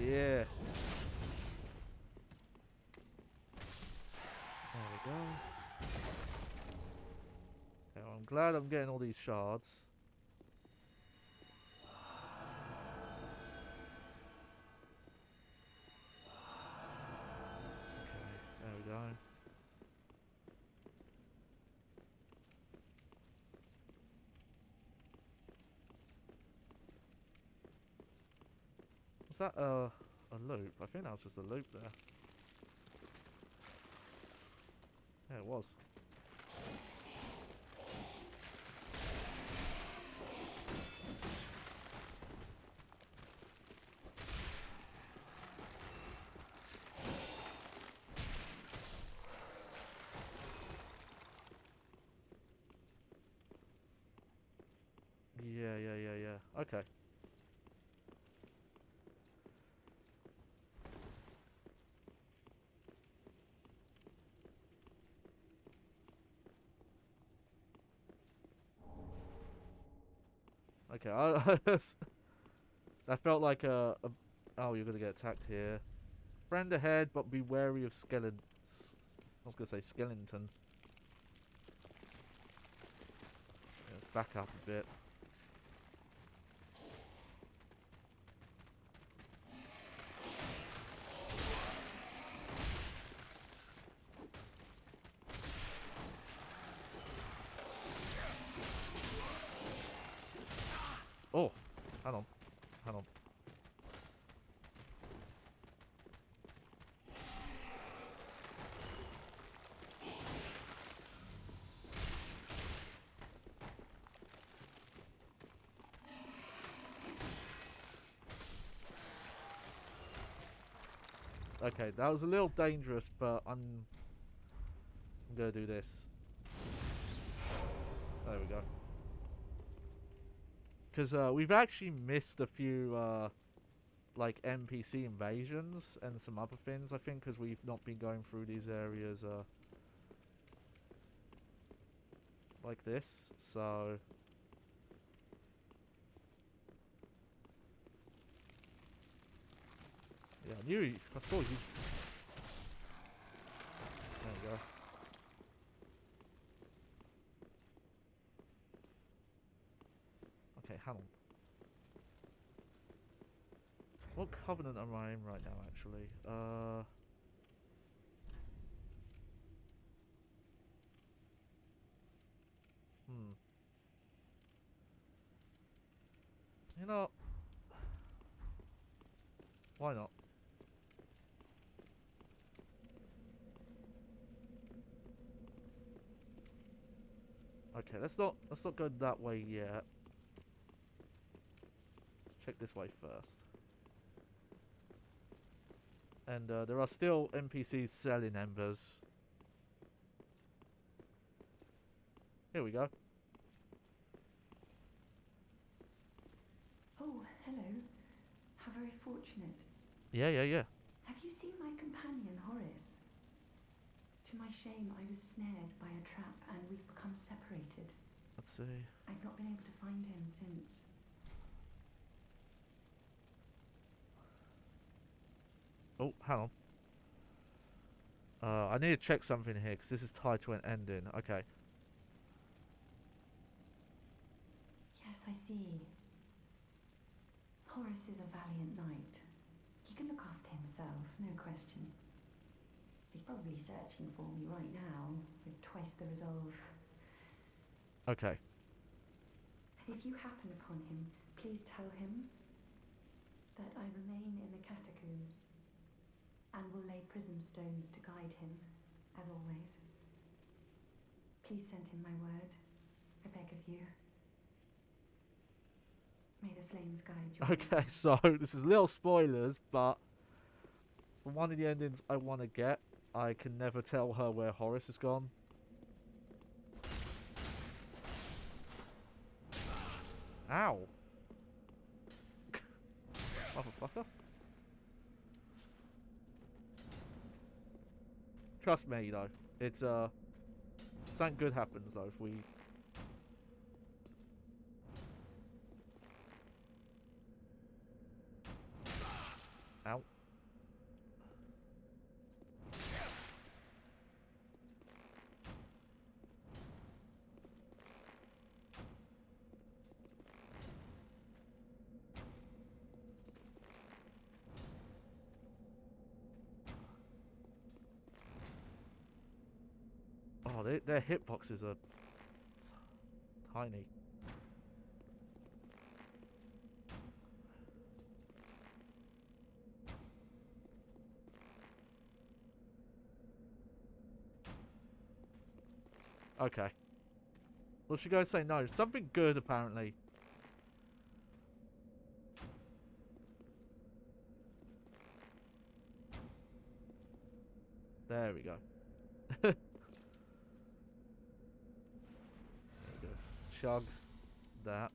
Yeah. There we go. Okay, well, I'm glad I'm getting all these shards. Okay, there we go. Was that a loop? I think that was just a loop there. Yeah, it was. Yeah. Okay. Okay, that felt like a... Oh, you're gonna get attacked here. Friend ahead, but be wary of skeleton. I was gonna say skeleton. Yeah, let's back up a bit. Oh, hang on, hang on. Okay, that was a little dangerous, but I'm gonna do this. There we go. Because we've actually missed a few like NPC invasions and some other things, I think, because we've not been going through these areas like this. So yeah, I knew I saw you. There we go. Okay, hang on. What covenant am I in right now, actually? Hmm. You know, why not? Okay, let's not go that way yet. Let's check this way first. And there are still NPCs selling embers. Here we go. Oh, hello. How very fortunate. Yeah. Have you seen my companion, Horace? To my shame, I was snared by a trap and we've become separated. Let's see. I've not been able to find him since. Oh, hang on. I need to check something here, because this is tied to an ending. Okay. Yes, I see. Horace is a valiant knight. He can look after himself, no question. He's probably searching for me right now, with twice the resolve. Okay. If you happen upon him, please tell him that I remain in the catacombs and will lay prism stones to guide him, as always. Please send him my word, I beg of you. May the flames guide you. Okay, so this is little spoilers, but from one of the endings I want to get, I can never tell her where Horace has gone. Ow. Motherfucker. Trust me, though. It's, something good happens, though, if we... Ow. Oh, their hitboxes are tiny. Okay. Well, she going to say no. Something good, apparently. There we go. There we go. Chug that.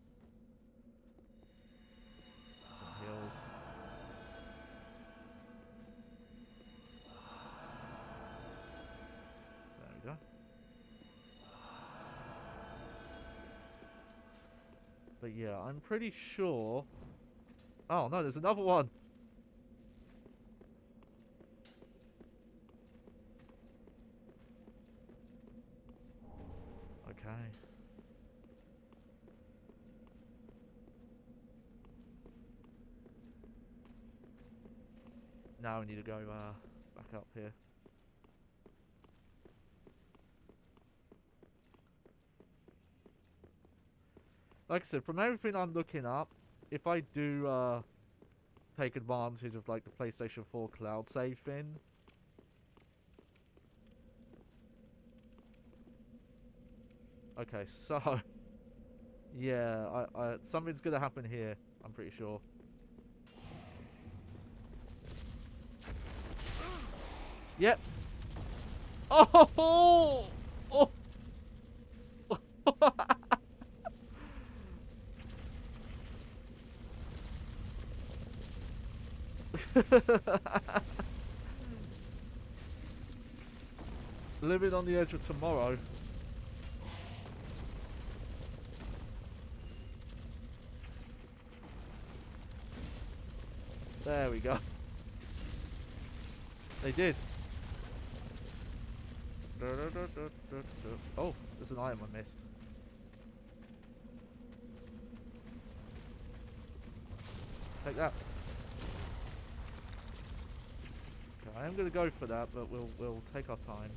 Some heals. There we go. But yeah, I'm pretty sure... Oh no, there's another one! Okay. Now we need to go back up here. Like I said, from everything I'm looking up, if I do take advantage of like the PlayStation 4 cloud save thing, okay, so yeah, I something's gonna happen here. I'm pretty sure. Yep. Oh! Oh! Living on the edge of tomorrow. There we go. They did. Oh, there's an item I missed. Take that. Okay, I am going to go for that, but we'll take our time.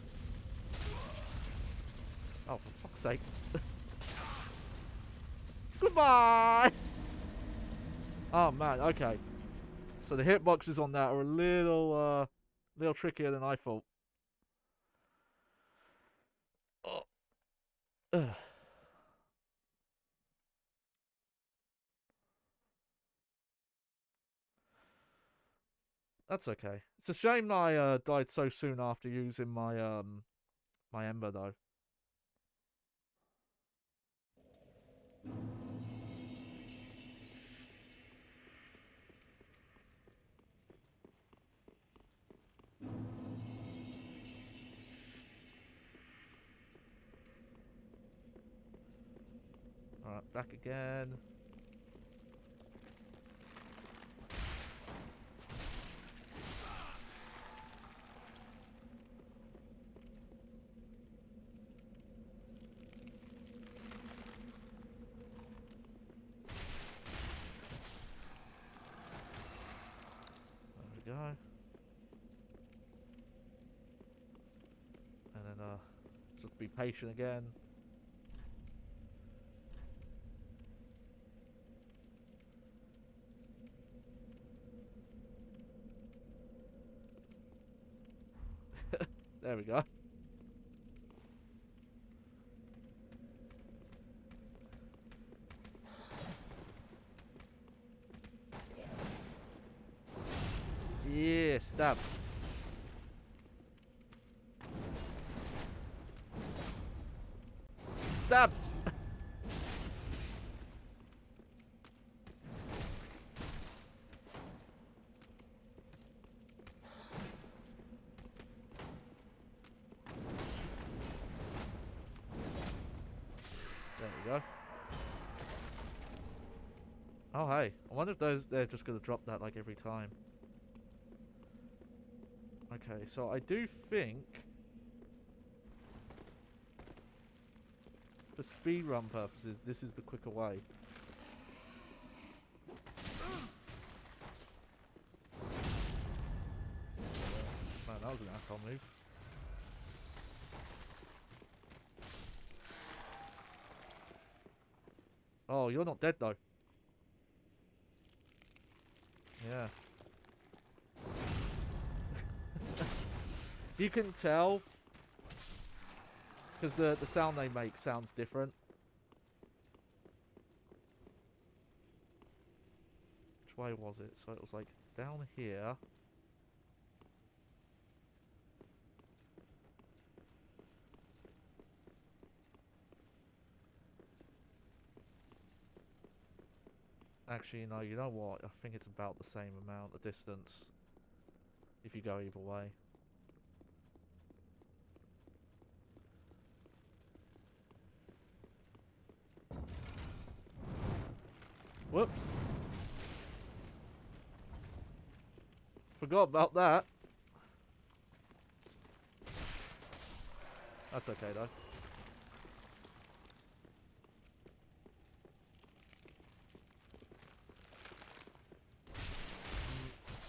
Oh, for fuck's sake. Goodbye! Oh man, okay. So the hitboxes on that are a little trickier than I thought. Oh. Ugh. That's okay. It's a shame I died so soon after using my Ember though. Alright, back again. There we go. And then just be patient again. There we go. Yeah, stab. Stab! There we go. Oh hey, I wonder if they're just gonna drop that like every time. Okay, so I do think for speedrun purposes, this is the quicker way. Man, that was an asshole move. Oh, you're not dead though. Yeah. You can tell because the sound they make sounds different. Which way was it? So it was like down here. Actually, no, you know what? I think it's about the same amount of distance if you go either way. Whoops. Forgot about that. That's okay though.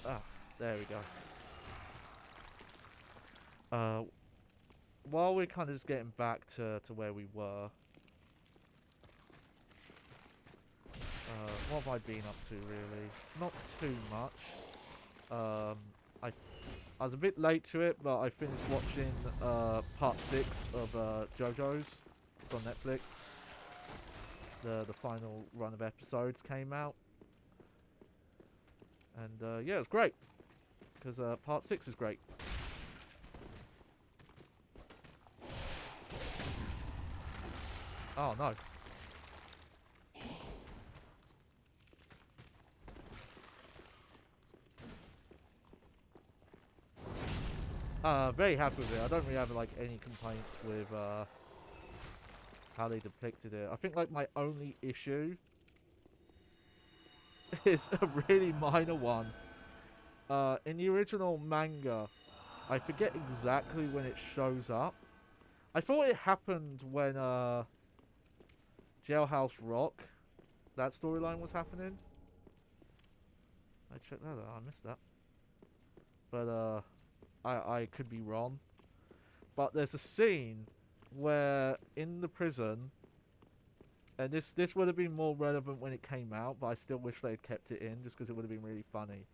Ah, there we go. While we're kind of just getting back to where we were, what have I been up to really? Not too much. I was a bit late to it, but I finished watching part 6 of JoJo's. It's on Netflix. The final run of episodes came out, and yeah, it's great because part 6 is great. Oh no. Very happy with it. I don't really have like any complaints with how they depicted it. I think like my only issue is a really minor one. In the original manga, I forget exactly when it shows up. I thought it happened when Jailhouse Rock, that storyline was happening. I checked that out. I missed that. But I could be wrong. But there's a scene where in the prison, and this would have been more relevant when it came out, but I still wish they had kept it in just because it would have been really funny.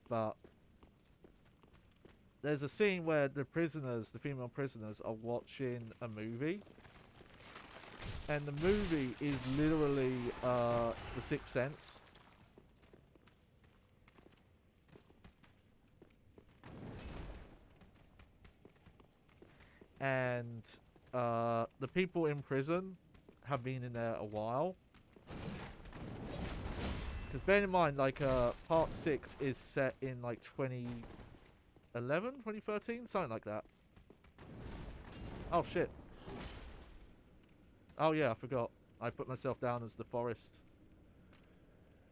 But there's a scene where the prisoners, the female prisoners, are watching a movie. And the movie is literally The Sixth Sense. And the people in prison have been in there a while. Because bear in mind, like, part 6 is set in, like, 2011, 2013? Something like that. Oh, shit. Oh, yeah, I forgot. I put myself down as the forest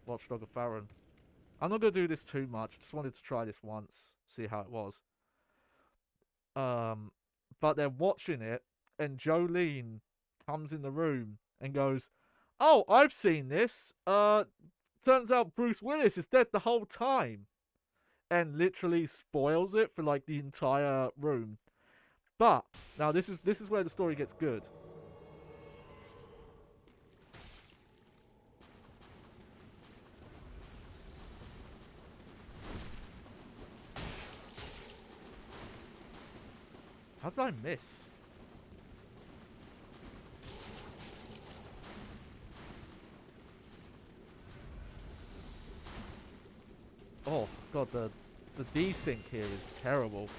watchdog of Farron. I'm not going to do this too much. Just wanted to try this once. See how it was. But they're watching it, and Jolene comes in the room and goes, "Oh, I've seen this. Turns out Bruce Willis is dead the whole time." And literally spoils it for like the entire room. But now this is where the story gets good. How did I miss? Oh god, the desync here is terrible.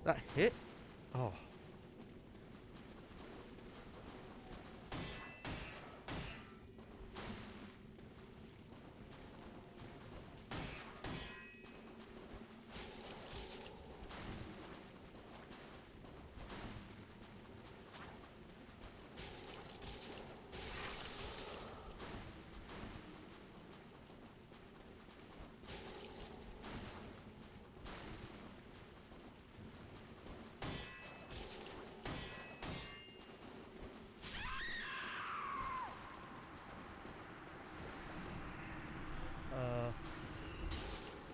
That hit? Oh.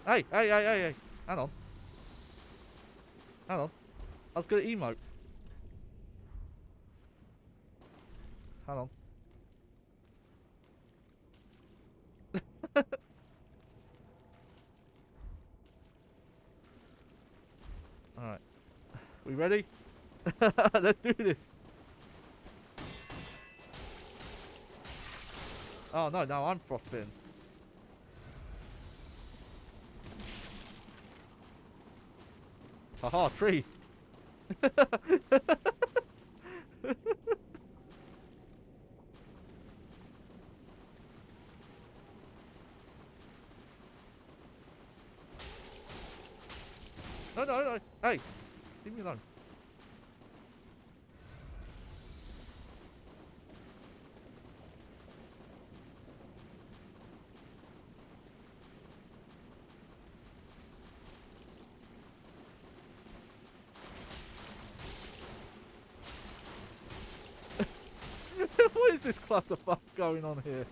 Hey, hey, hey, hey, hey. Hang on. Hang on. I was gonna emote. Hang on. Alright. We ready? Let's do this. Oh no, no, I'm frostbitten. Haha, tree. No, no, no. Hey, leave me alone. What is this clusterfuck going on here?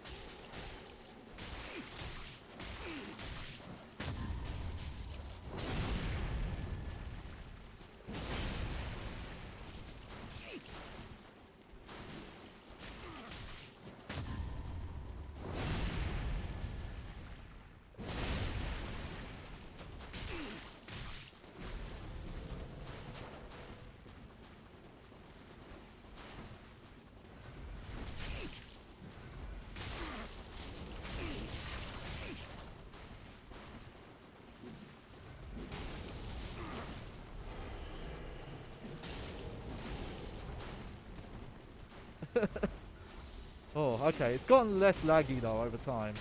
Oh, okay. It's gotten less laggy though over time.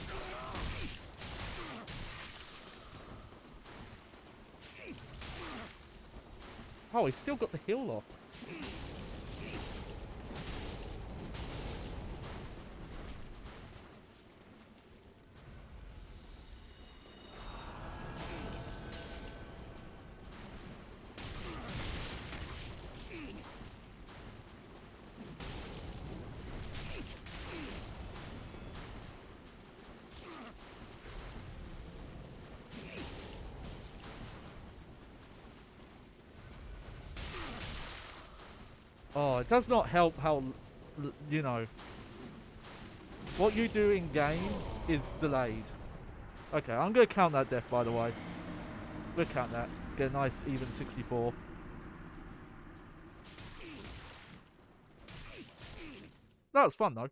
Oh, he's still got the heal off. Oh, it does not help how, you know, what you do in game is delayed. Okay, I'm gonna count that death, by the way. We'll count that. Get a nice even 64. That was fun though.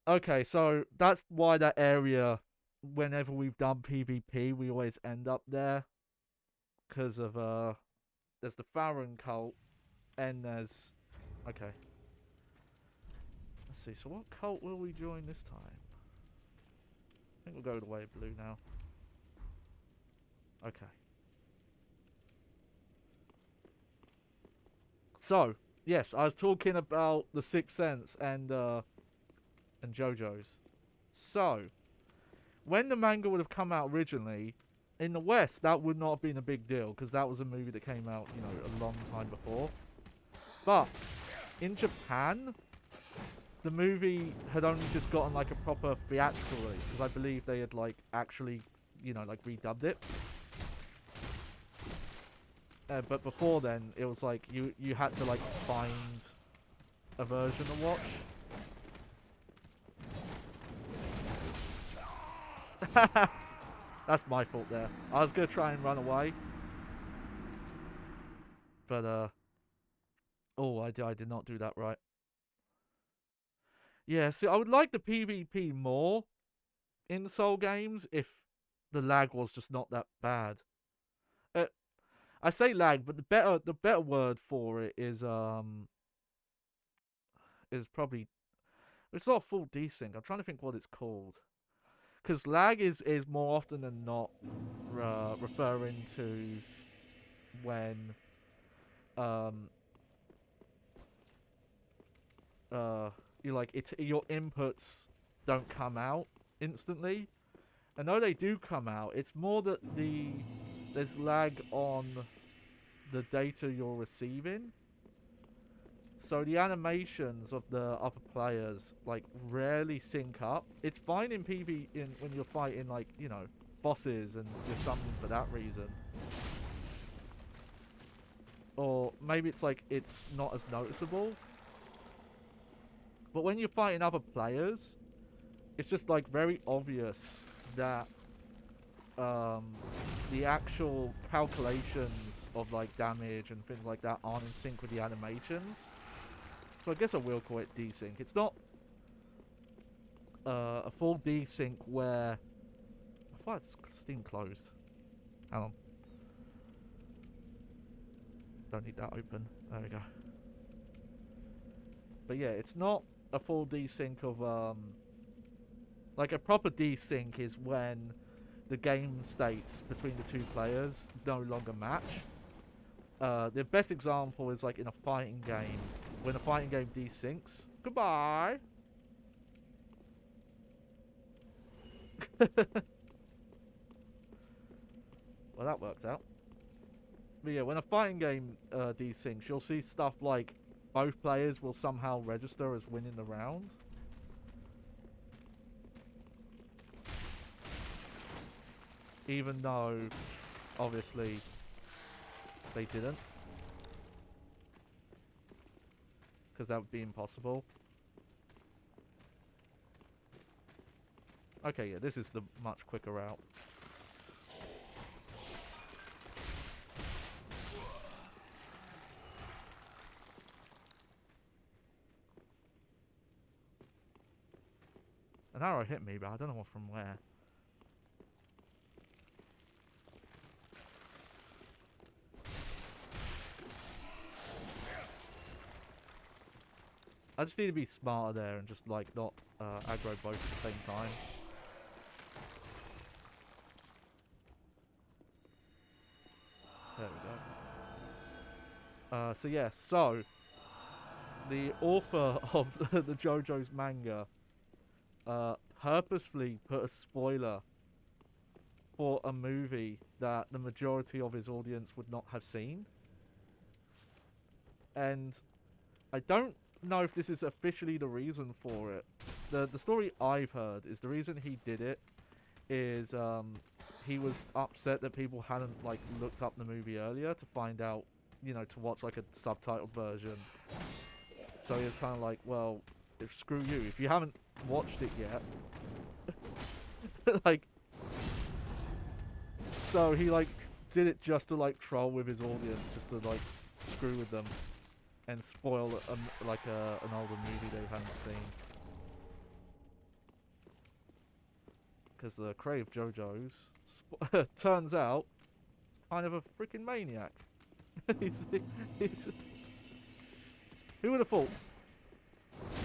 Okay, so that's why that area, whenever we've done PvP, we always end up there. Because of, there's the Farron cult, and there's... Okay. Let's see, so what cult will we join this time? I think we'll go the way of blue now. Okay. So, yes, I was talking about the Sixth Sense and JoJo's. So, when the manga would have come out originally, in the West, that would not have been a big deal, because that was a movie that came out, you know, a long time before. But, in Japan, the movie had only just gotten, like, a proper theatrical release, because I believe they had, like, actually, you know, like, redubbed it. But before then, it was like, you had to, like, find a version to watch. That's my fault there. I was gonna try and run away. But, oh, I did not do that right. Yeah, see, I would like the PvP more in Soul games if the lag was just not that bad. I say lag, but the better word for it is probably, it's not full desync. I'm trying to think what it's called. Because lag is more often than not referring to when um you like it, your inputs don't come out instantly. I know they do come out. It's more that there's lag on the data you're receiving. So the animations of the other players like rarely sync up. It's fine in PV when you're fighting like, you know, bosses and you're summoning for that reason. Or maybe it's like it's not as noticeable. But when you're fighting other players, it's just like very obvious that the actual calculations of like damage and things like that aren't in sync with the animations. So I guess I will call it desync. It's not a full desync where I thought Steam closed. Hang on. Don't need that open. There we go. But yeah, it's not a full desync of like a proper desync is when the game states between the two players no longer match. The best example is like in a fighting game. When a fighting game desyncs. Goodbye! Well, that worked out. But yeah, when a fighting game desyncs, you'll see stuff like both players will somehow register as winning the round. Even though, obviously, they didn't. Because that would be impossible. Okay, yeah, this is the much quicker route. An arrow hit me, but I don't know from where. I just need to be smarter there and just like not aggro both at the same time. There we go. So yeah, so the author of the JoJo's manga purposefully put a spoiler for a movie that the majority of his audience would not have seen. And I don't know if this is officially the reason for it. The story I've heard is the reason he did it is he was upset that people hadn't like looked up the movie earlier to find out, you know, to watch like a subtitled version. So he was kind of like, well, screw you. If you haven't watched it yet, like, so he like did it just to like troll with his audience, just to like screw with them and spoil like an older movie they hadn't seen. Because the Crave JoJo's turns out kind of a freaking maniac. he's who would have thought?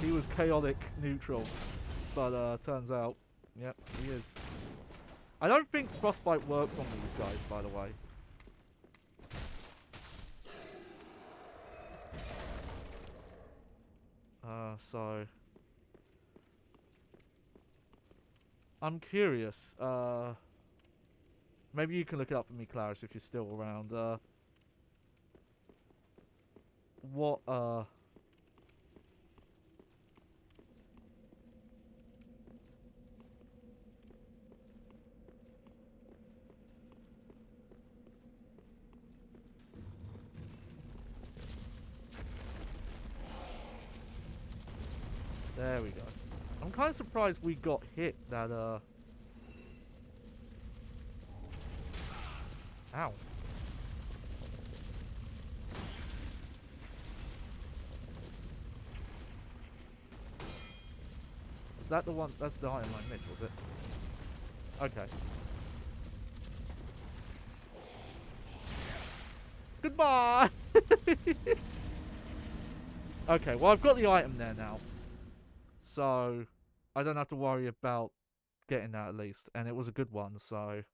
He was chaotic neutral, but turns out, yep, he is. I don't think Frostbite works on these guys, by the way. So I'm curious. Maybe you can look it up for me, Clarice, if you're still around. What There we go. I'm kind of surprised we got hit that, Ow. Is that the one? That's the item I missed, was it? Okay. Goodbye! Okay, well I've got the item there now. So, I don't have to worry about getting that at least. And it was a good one, so...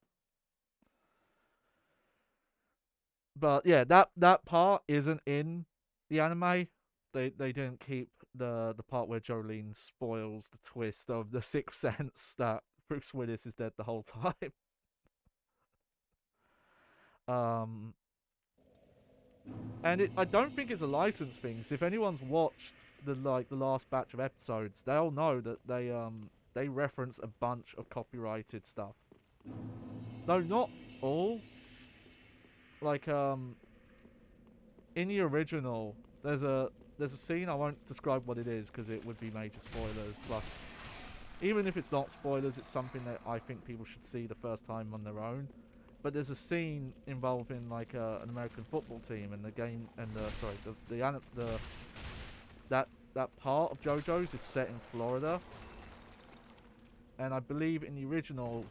But yeah, that part isn't in the anime. They didn't keep the part where Jolene spoils the twist of the sixth sense that Bruce Willis is dead the whole time. And I don't think it's a license thing. So if anyone's watched the last batch of episodes, they'll know that they reference a bunch of copyrighted stuff. Though not all. Like in the original, there's a scene. I won't describe what it is because it would be major spoilers. Plus, even if it's not spoilers, it's something that I think people should see the first time on their own. But there's a scene involving like an American football team, and the game, and that part of JoJo's is set in Florida. And I believe in the original,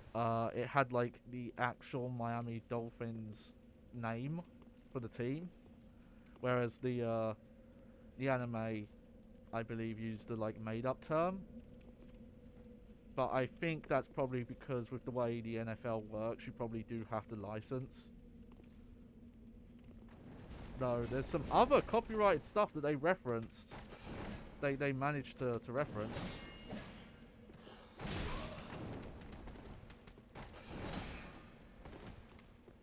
it had like the actual Miami Dolphins name for the team, whereas the anime, I believe, used the like made-up term. But I think that's probably because with the way the NFL works, you probably do have to license. Though there's some other copyrighted stuff that they referenced. They managed to reference.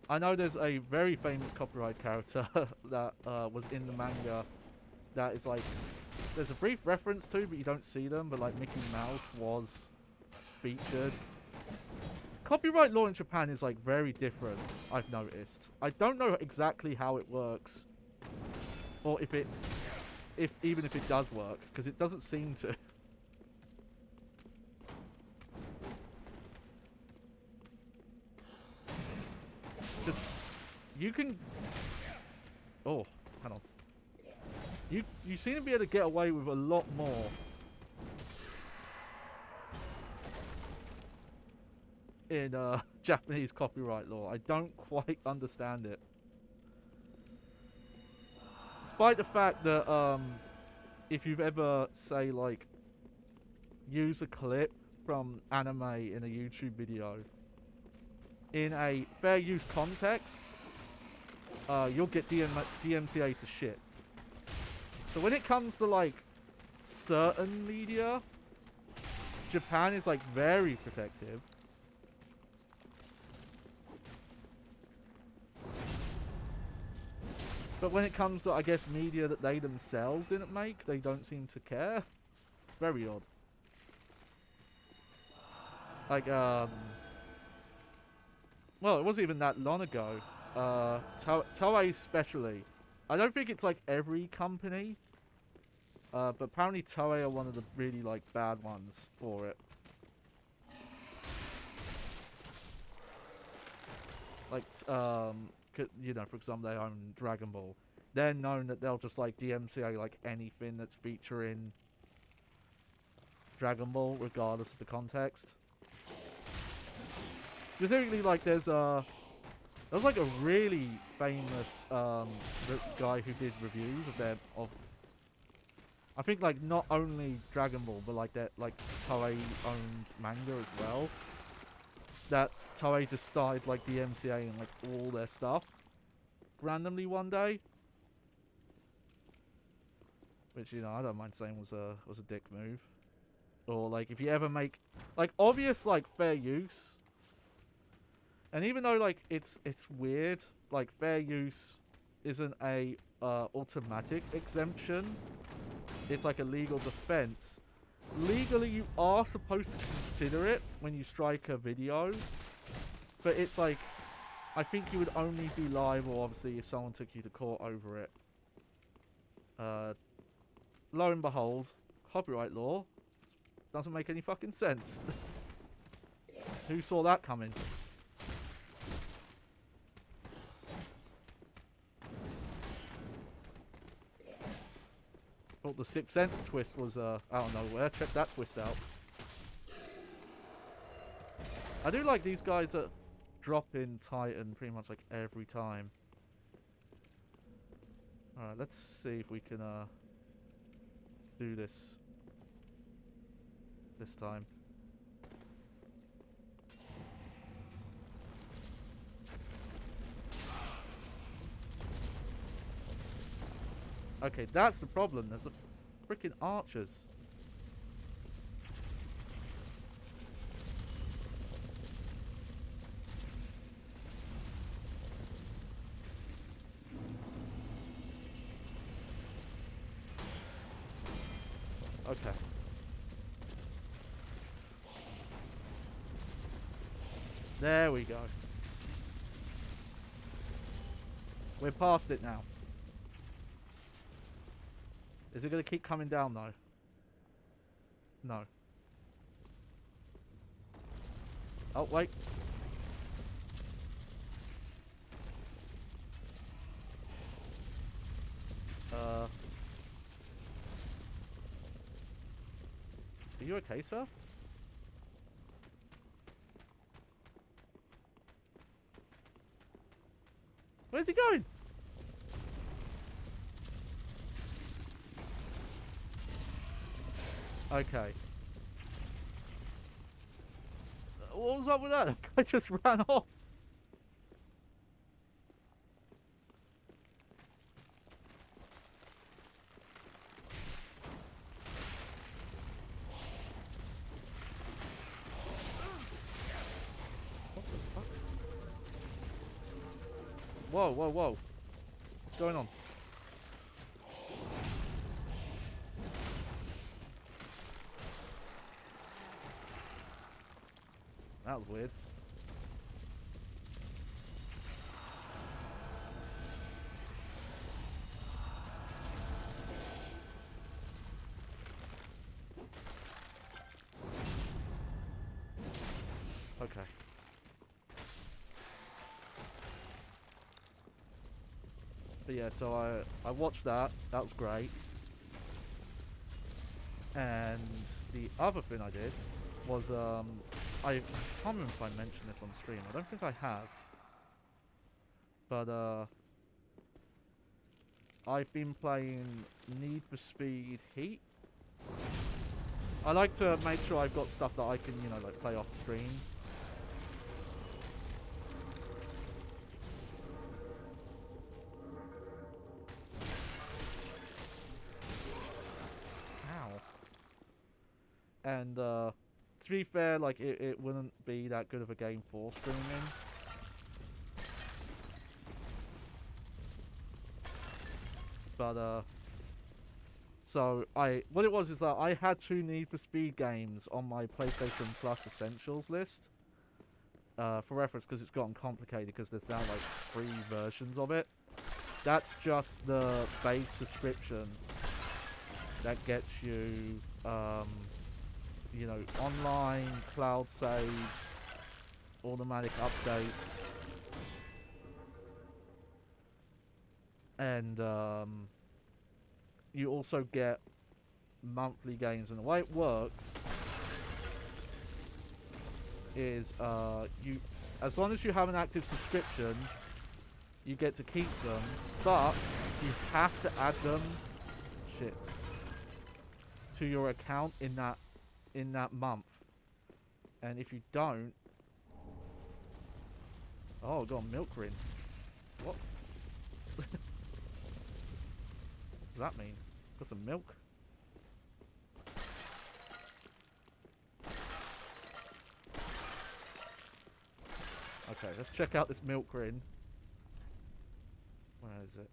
I know there's a very famous copyright character that was in the manga that is like, there's a brief reference to, but you don't see them, but like Mickey Mouse was featured. Copyright law in Japan is like very different, I've noticed. I don't know exactly how it works, or even if it does work, because it doesn't seem to. Just, you can... Oh, hang on. You seem to be able to get away with a lot more in Japanese copyright law. I don't quite understand it. Despite the fact that if you've ever, say, like, use a clip from anime in a YouTube video in a fair use context, you'll get DMCA to shit. So when it comes to like certain media, Japan is like very protective. But when it comes to, I guess, media that they themselves didn't make, they don't seem to care. It's very odd. Like, well, it wasn't even that long ago. Toei especially. I don't think it's like every company. But apparently Toei are one of the really like bad ones for it. Like, you know, for example, they own Dragon Ball. They're known that they'll just like DMCA like anything that's featuring Dragon Ball, regardless of the context. Specifically, like there's like a really famous guy who did reviews of I think like not only Dragon Ball, but like that like Toei owned manga as well. That Toei just started like DMCAing like all their stuff randomly one day, which, you know, I don't mind saying was a dick move. Or like if you ever make like obvious like fair use, and even though like it's weird, like fair use isn't a automatic exemption, it's like a legal defense. Legally, you are supposed to consider it when you strike a video, but it's like, I think you would only be liable, obviously, if someone took you to court over it. Lo and behold, copyright law doesn't make any fucking sense. Who saw that coming? Thought the Sixth Sense twist was out of nowhere. Check that twist out. I do like these guys that drop in Titan pretty much like every time. Alright, let's see if we can do this time. Okay, that's the problem. There's the freaking archers. Okay. There we go. We're past it now. Is it going to keep coming down though? No. Oh, wait. Are you okay, sir? Where's he going? Okay. What was up with that? That guy just ran off. What the fuck? Whoa, whoa, whoa. What's going on? That was weird. Okay. But yeah, so I watched that. That was great. And the other thing I did was I can't remember if I mentioned this on stream. I don't think I have. But I've been playing Need for Speed Heat. I like to make sure I've got stuff that I can, you know, like play off stream. Ow. And to be fair, like it wouldn't be that good of a game for streaming. But so what it was is that I had 2 Need for Speed games on my PlayStation Plus Essentials list. For reference, because it's gotten complicated because there's now like 3 versions of it. That's just the base subscription that gets you, you know, online, cloud saves, automatic updates, and you also get monthly games. And the way it works is you, as long as you have an active subscription, you get to keep them, but you have to add them to your account in that month. And if you don't, oh, I got a milk ring. What? What does that mean? Got some milk? Okay, let's check out this milk ring. Where is it?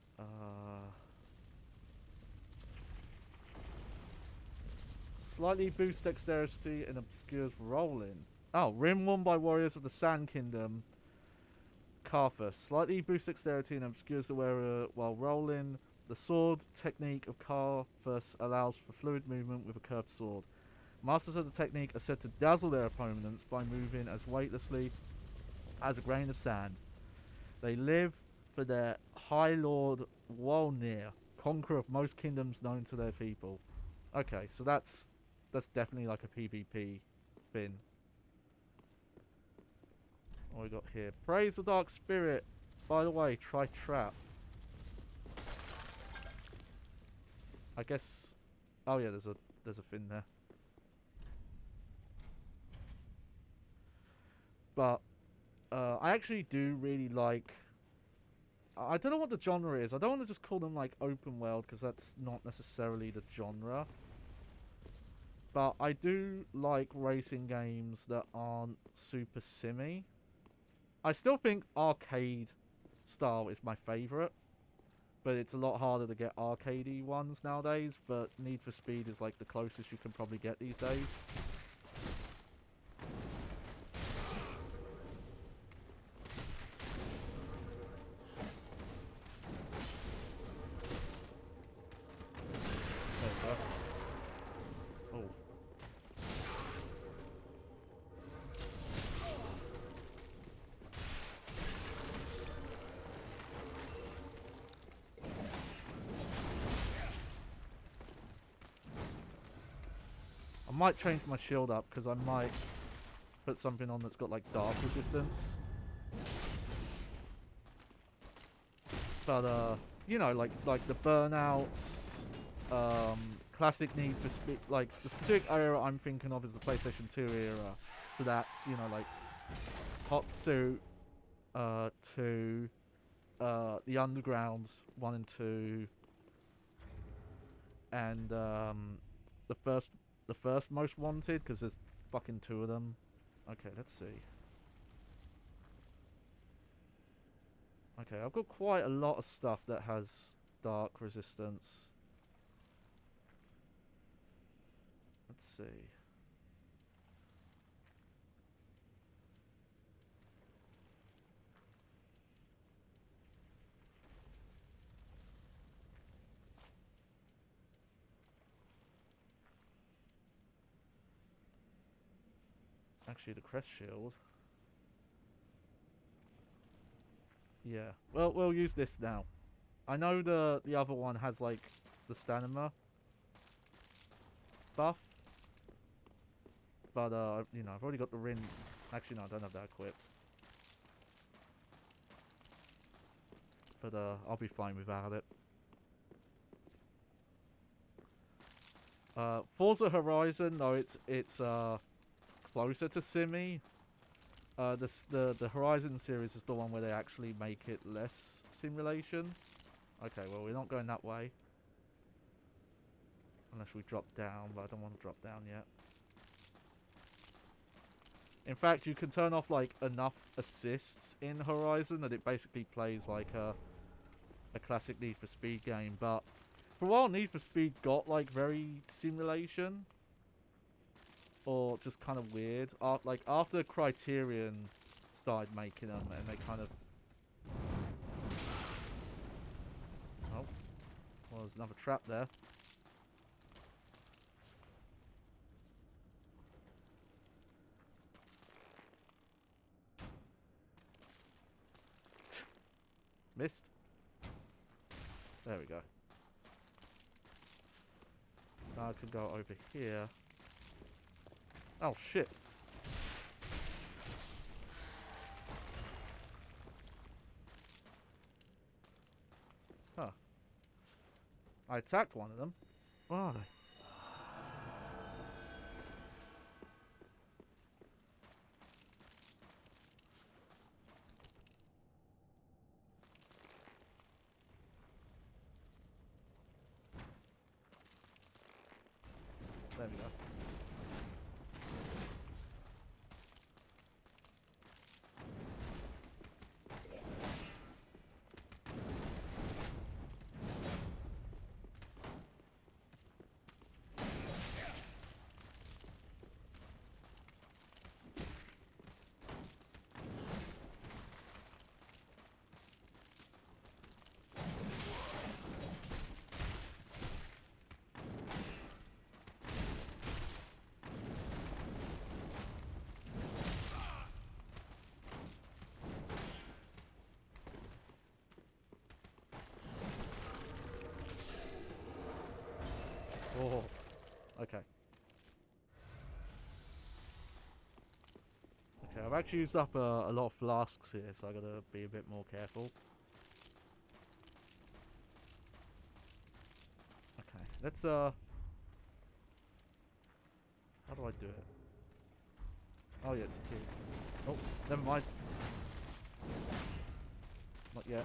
Slightly boosts dexterity and obscures rolling. Oh, rim won by warriors of the Sand Kingdom. Karthus. Slightly boosts dexterity and obscures the wearer while rolling. The sword technique of Karthus allows for fluid movement with a curved sword. Masters of the technique are said to dazzle their opponents by moving as weightlessly as a grain of sand. They live for their High Lord Wolnir, conqueror of most kingdoms known to their people. Okay, so that's definitely like a PvP thing. What we got here? Praise the Dark Spirit. By the way, try Trap. I guess. Oh yeah, there's a thing there. But I actually do really like. I don't know what the genre is. I don't want to just call them like open world because that's not necessarily the genre. But I do like racing games that aren't super simmy. I still think arcade style is my favourite. but it's a lot harder to get arcadey ones nowadays. But Need for Speed is like the closest you can probably get these days. There we go. Oh. I might change my shield up because I might put something on that's got like dark resistance. But you know, like the burnouts, classic Need for Speed, like the specific era I'm thinking of is the PlayStation 2 era. So that's, you know, like Hot Suit 2, the Undergrounds 1 and 2, and the first Most Wanted, because there's fucking 2 of them. Okay, let's see. Okay, I've got quite a lot of stuff that has dark resistance. Let's see. Actually, the crest shield. Yeah. Well, we'll use this now. I know the other one has like the stamina buff, but you know, I've already got the ring. Actually, no, I don't have that equipped. But I'll be fine without it. Forza Horizon, though, it's closer to Simi. The Horizon series is the one where they actually make it less simulation. Okay, well, we're not going that way. Unless we drop down, but I don't want to drop down yet. In fact, you can turn off, like, enough assists in Horizon that it basically plays like a classic Need for Speed game. But for a while, Need for Speed got, like, very simulation. Or just kind of weird. Like, after Criterion started making them, and they kind of... Oh. Well, there's another trap there. Missed. There we go. Now I can go over here. Oh, shit. Huh. I attacked one of them. Why? There we go. Oh, okay. Okay, I've actually used up a lot of flasks here, so I gotta be a bit more careful. Okay, let's how do I do it? Oh yeah, it's a key. Oh, never mind. Not yet.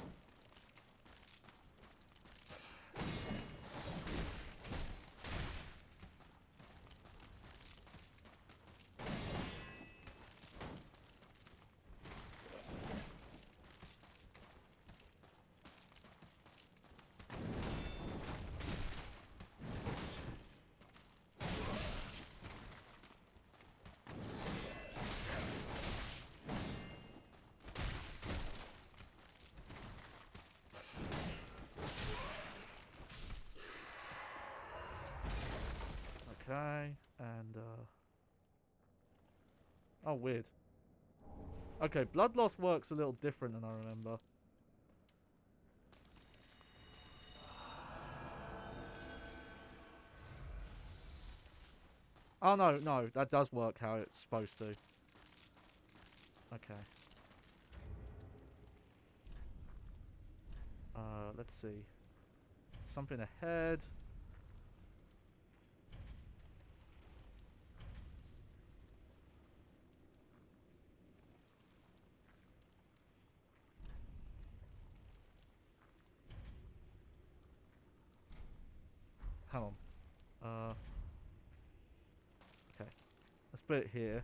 Oh, weird. Okay, blood loss works a little different than I remember. Oh, no, no. That does work how it's supposed to. Okay. Let's see. Something ahead. Hang on. Okay. Let's put it here.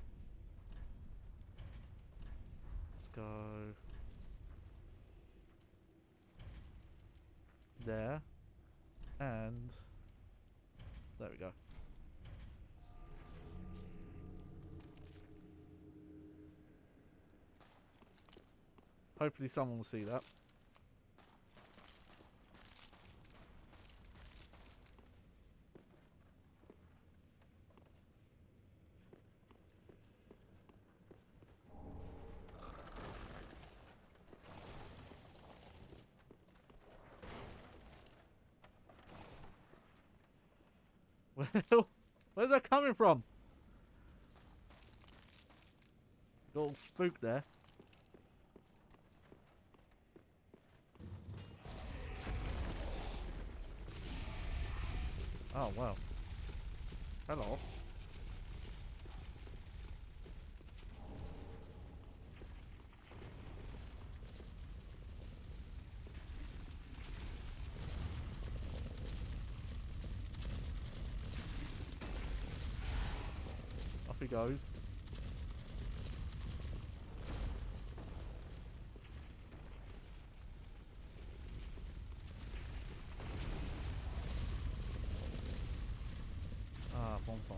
Let's go there. And there we go. Hopefully someone will see that. Well, where's that coming from? Got all spooked there. Oh, wow. Hello. Off he goes. Ah, bonfire.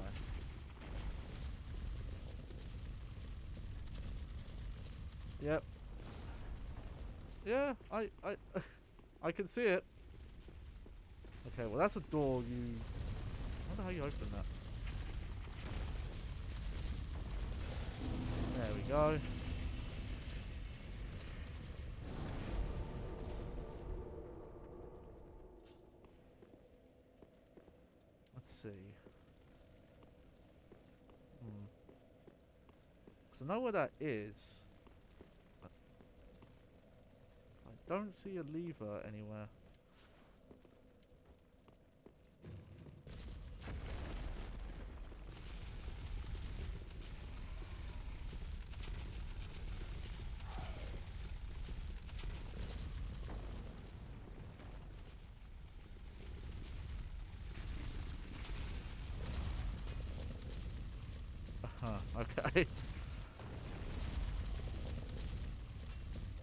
Yep. Yeah, I can see it. Okay, well that's a door you... I wonder how you open that. There we go. Let's see. So I know where that is. But I don't see a lever anywhere. Okay.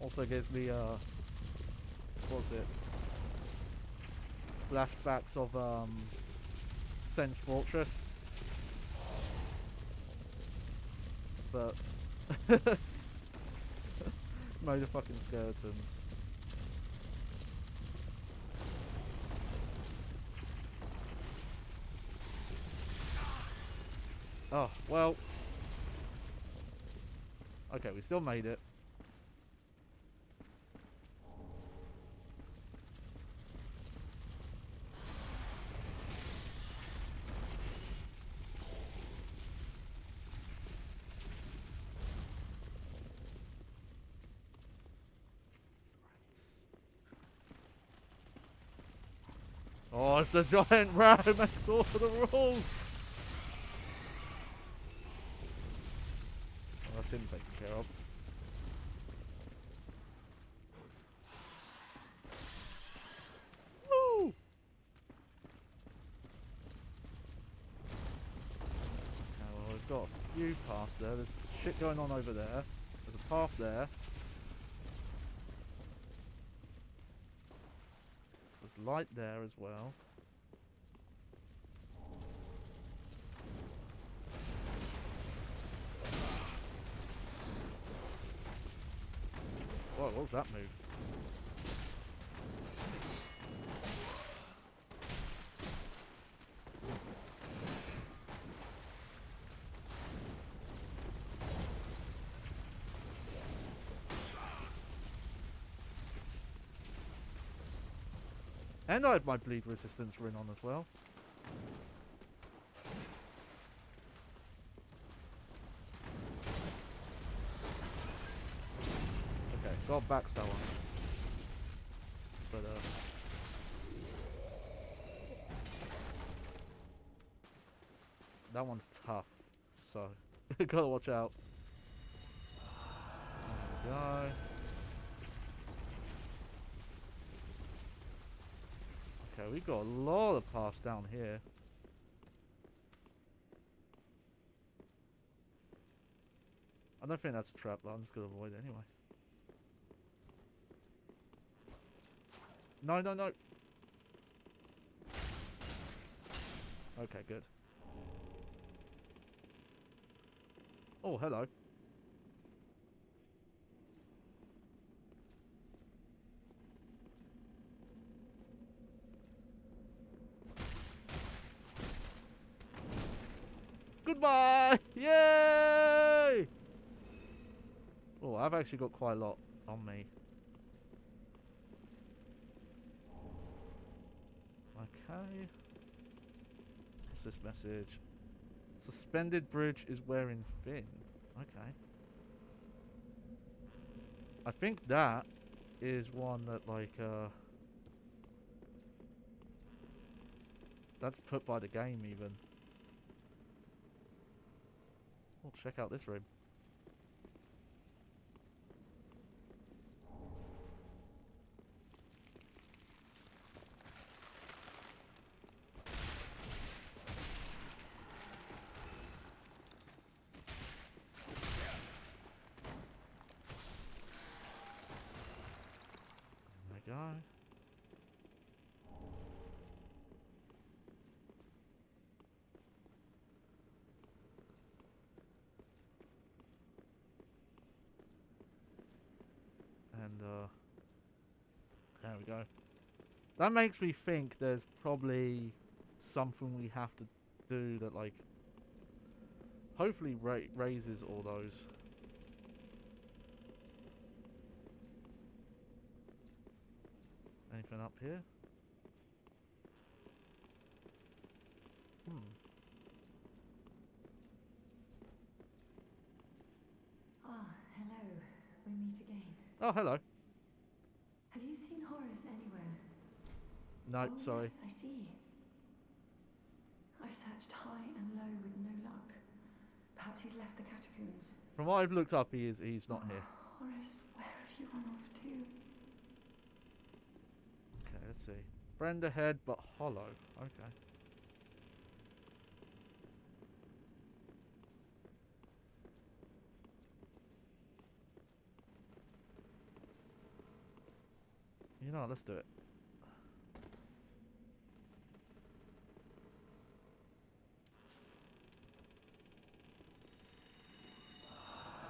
Also gives me what's it? Flashbacks of Sen's Fortress. But motherfucking skeletons. Oh, well. Okay, we still made it. Oh, it's the giant ram makes all of the rules. Oh, that's him taken care of. Woo! Okay, well, we've got a few paths there. There's shit going on over there. There's a path there. There's light there as well. Whoa, what was that move? And I had my bleed resistance ring on as well. Okay, got backstab on it. But that one's tough, so gotta watch out. There we go. Okay, we got a lot of paths down here. I don't think that's a trap, but I'm just gonna avoid it anyway. No, no, no. Okay, good. Oh, hello. Goodbye! Yay! Oh, I've actually got quite a lot on me. Okay. What's this message? Suspended bridge is wearing thin. Okay. I think that is one that, like, that's put by the game, even. Oh, check out this room. There we go. And, there we go. That makes me think there's probably something we have to do that, like, hopefully raises all those. Anything up here? Ah, hello. We meet again. Oh, hello. Have you seen Horace anywhere? No, Oh, sorry. Yes, I see. I've searched high and low with no luck. Perhaps he's left the catacombs. From what I've looked up, he's not here. Horace, where have you run off to? Okay, let's see. Friend ahead, but hollow. Okay. You know what, let's do it.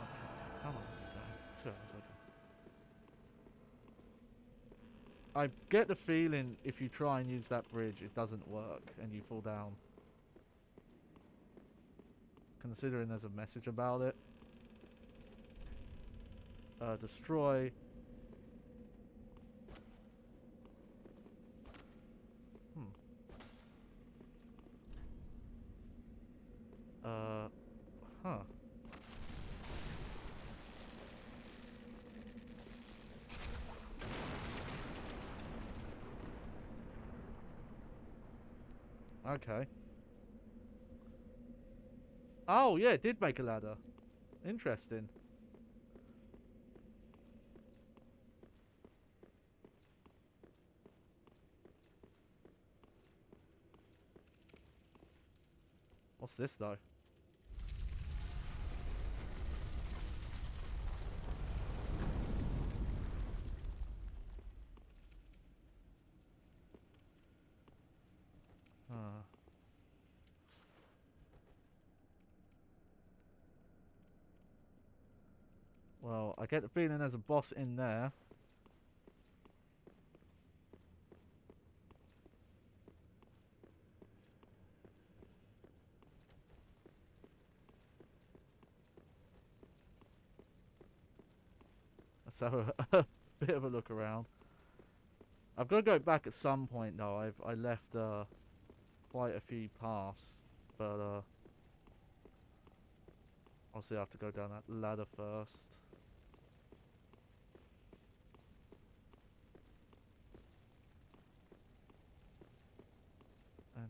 Okay, come on. Okay. Sure, it's okay. I get the feeling if you try and use that bridge, it doesn't work and you fall down. Considering there's a message about it. Destroy. Huh. Okay. Oh, yeah, it did make a ladder. Interesting. What's this, though? Well, I get the feeling there's a boss in there. Let's have a bit of a look around. I've got to go back at some point though. I left quite a few paths, but obviously I have to go down that ladder first.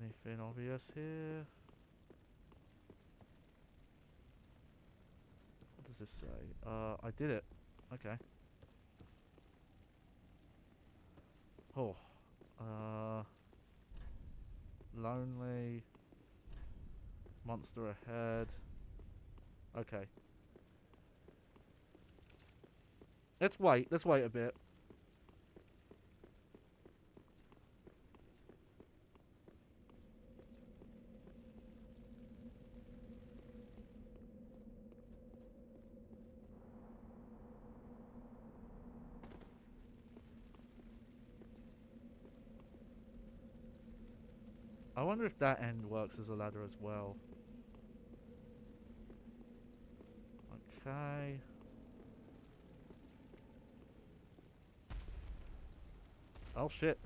Anything obvious here? What does this say? I did it. Okay. Oh. Lonely. Monster ahead. Okay. Let's wait. Let's wait a bit. I wonder if that end works as a ladder as well. Okay. Oh shit.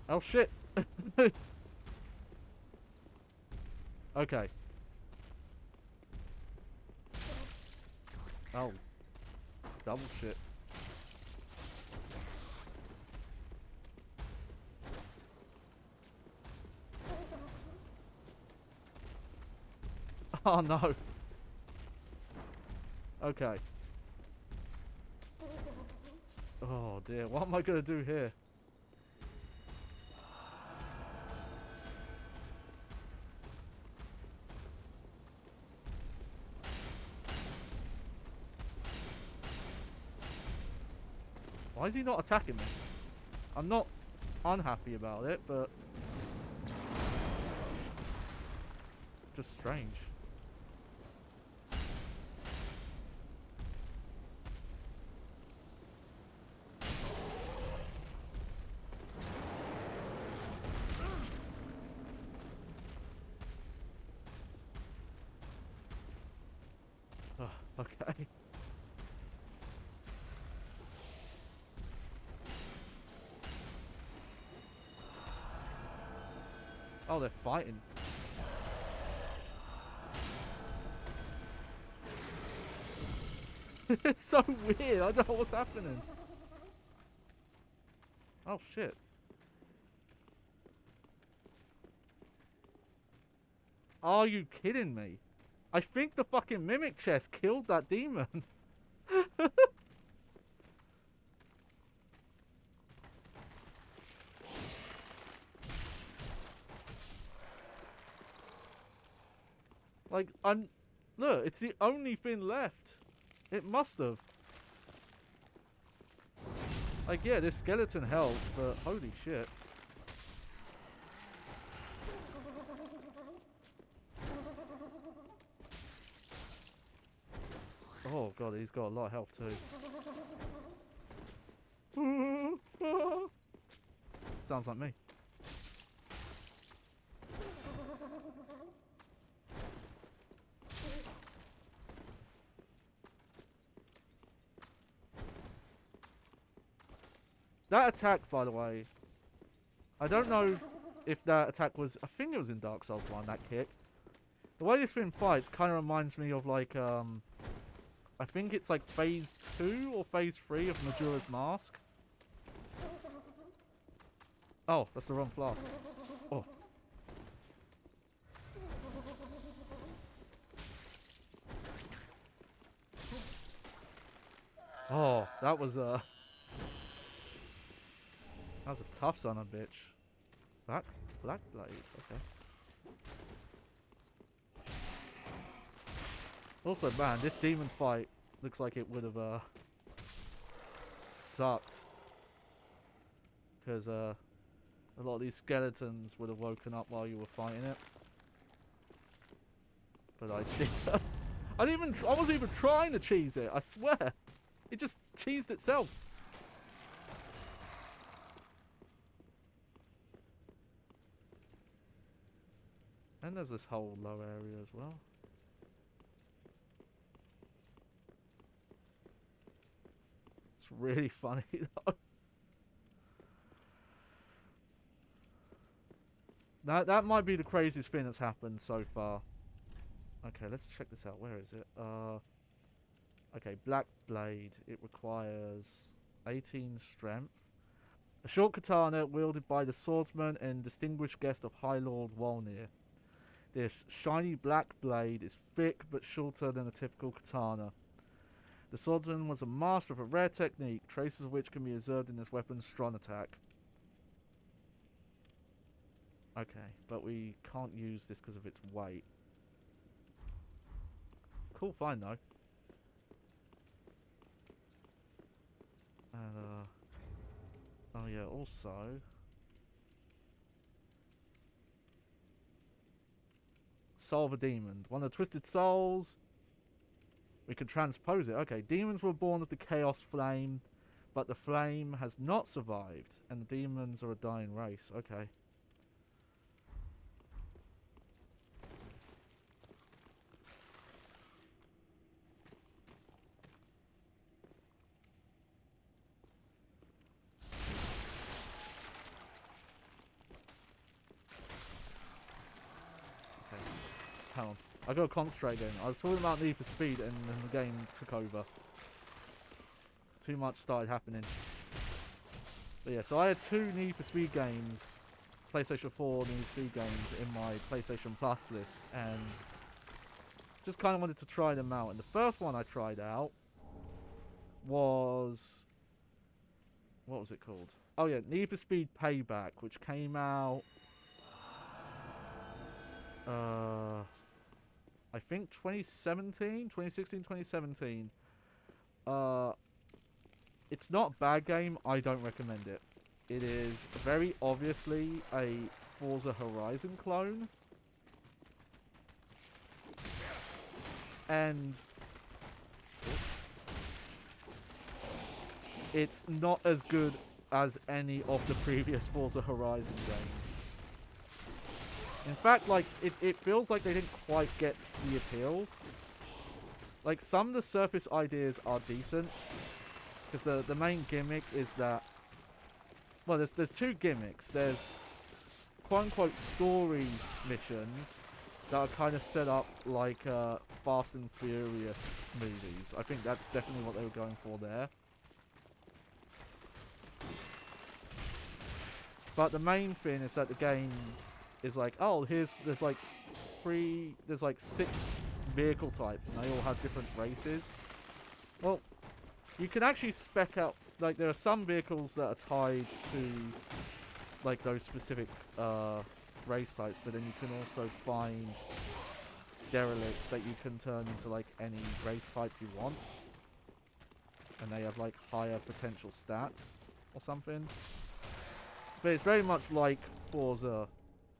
Oh shit. Okay. Oh. Double shit. Oh no. Okay. Oh dear, what am I gonna do here? Why is he not attacking me? I'm not unhappy about it, but just strange. Oh, okay. Oh, they're fighting. It's so weird. I don't know what's happening. Oh shit. Are you kidding me? I think the fucking mimic chest killed that demon. Like, look, it's the only thing left. It must have. Like, yeah, this skeleton helps, but holy shit. Oh god, he's got a lot of health too. Sounds like me. That attack, by the way, I don't know if that attack was... I think it was in Dark Souls 1, that kick. The way this thing fights kind of reminds me of, like, I think it's, like, Phase 2 or Phase 3 of Majora's Mask. Oh, that's the wrong flask. Oh. Oh, that was a tough son of a bitch. Black blade, okay. Also, man, this demon fight looks like it would have sucked. Because a lot of these skeletons would have woken up while you were fighting it. But I wasn't even trying to cheese it, I swear. It just cheesed itself. And there's this whole low area as well. It's really funny though. That might be the craziest thing that's happened so far. Okay, let's check this out. Where is it? Okay, Black Blade. It requires 18 strength. A short katana wielded by the swordsman and distinguished guest of High Lord Walnir. This shiny black blade is thick but shorter than a typical katana. The swordsman was a master of a rare technique, traces of which can be observed in this weapon's strong attack. Okay, but we can't use this because of its weight. Cool, fine though. And oh yeah, also Soul of a Demon. One of the twisted souls. We can transpose it. Okay, demons were born of the chaos flame, but the flame has not survived, and the demons are a dying race. Okay. Hang on. I gotta concentrate again. I was talking about Need for Speed and then the game took over. Too much started happening. But yeah, so I had 2 Need for Speed games, PlayStation 4 Need for Speed games in my PlayStation Plus list, and just kind of wanted to try them out. And the first one I tried out was... what was it called? Oh yeah, Need for Speed Payback, which came out... I think 2016, 2017. It's not a bad game. I don't recommend it. It is very obviously a Forza Horizon clone. And it's not as good as any of the previous Forza Horizon games. In fact, like, it feels like they didn't quite get the appeal. Like, some of the surface ideas are decent. Because the main gimmick is that... well, there's 2 gimmicks. There's quote-unquote story missions that are kind of set up like Fast and Furious movies. I think that's definitely what they were going for there. But the main thing is that the game... is like, oh, there's like 6 vehicle types and they all have different races. Well, you can actually spec out, like, there are some vehicles that are tied to like those specific race types, but then you can also find derelicts that you can turn into like any race type you want, and they have like higher potential stats or something. But it's very much like Forza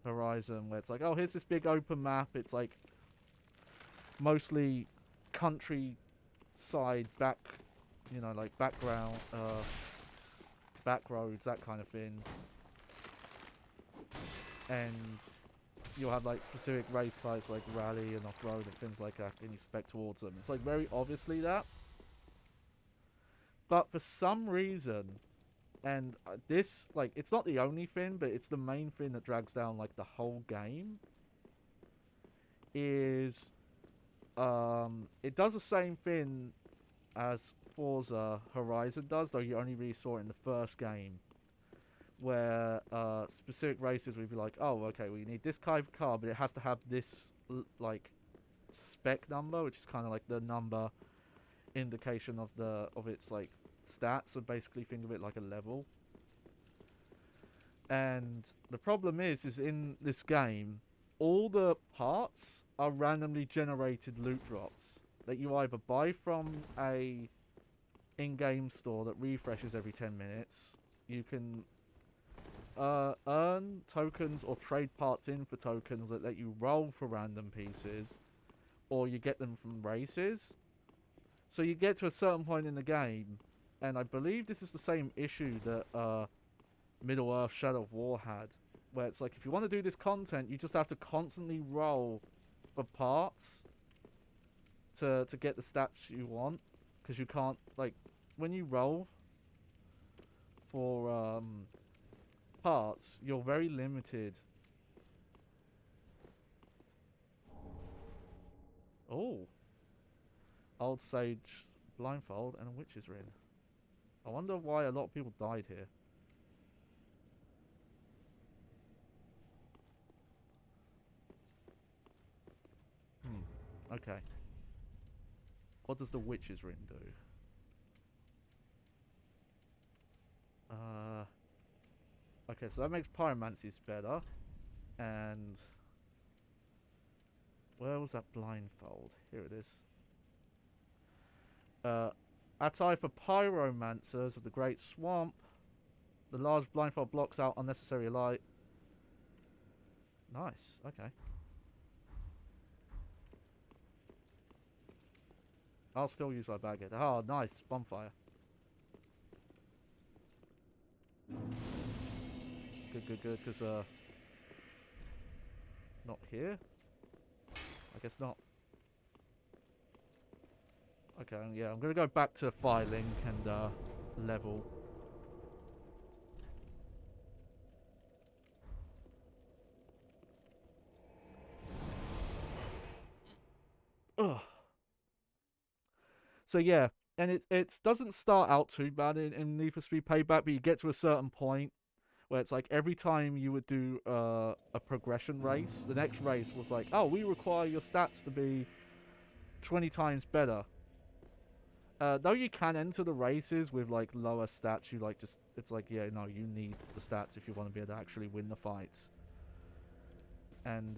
Horizon, where it's like, oh, here's this big open map. It's like mostly countryside back, you know, like background, back roads, that kind of thing. And you'll have like specific race types like rally and off-road and things like that, and you spec towards them. It's like very obviously that. But for some reason, and this, like, it's not the only thing, but it's the main thing that drags down like the whole game, is it does the same thing as Forza Horizon does, though you only really saw it in the first game, where specific races would be like, oh, okay, well, you need this kind of car, but it has to have this like spec number, which is kind of like the number indication of its like stats. So basically think of it like a level. And the problem is in this game, all the parts are randomly generated loot drops that you either buy from a in-game store that refreshes every 10 minutes. You can earn tokens or trade parts in for tokens that let you roll for random pieces, or you get them from races. So you get to a certain point in the game, and I believe this is the same issue that Middle-earth Shadow of War had, where it's like if you want to do this content, you just have to constantly roll for parts to get the stats you want, because you can't, like, when you roll for parts, you're very limited. Oh, old sage blindfold and a witch's ring. I wonder why a lot of people died here. Okay. What does the witch's ring do? Okay, so that makes pyromancies better. And where was that blindfold? Here it is. Attire for pyromancers of the Great Swamp. The large blindfold blocks out unnecessary light. Nice, okay. I'll still use my baguette. Oh, nice, bonfire. Good, because, not here? I guess not. Okay, yeah, I'm gonna go back to filing and, level. Ugh. So yeah, and it doesn't start out too bad in Need for Speed Payback, but you get to a certain point where it's like every time you would do a progression race, the next race was like, oh, we require your stats to be 20 times better. Though you can enter the races with like lower stats, you like just, it's like, yeah, no, you need the stats if you want to be able to actually win the fights. And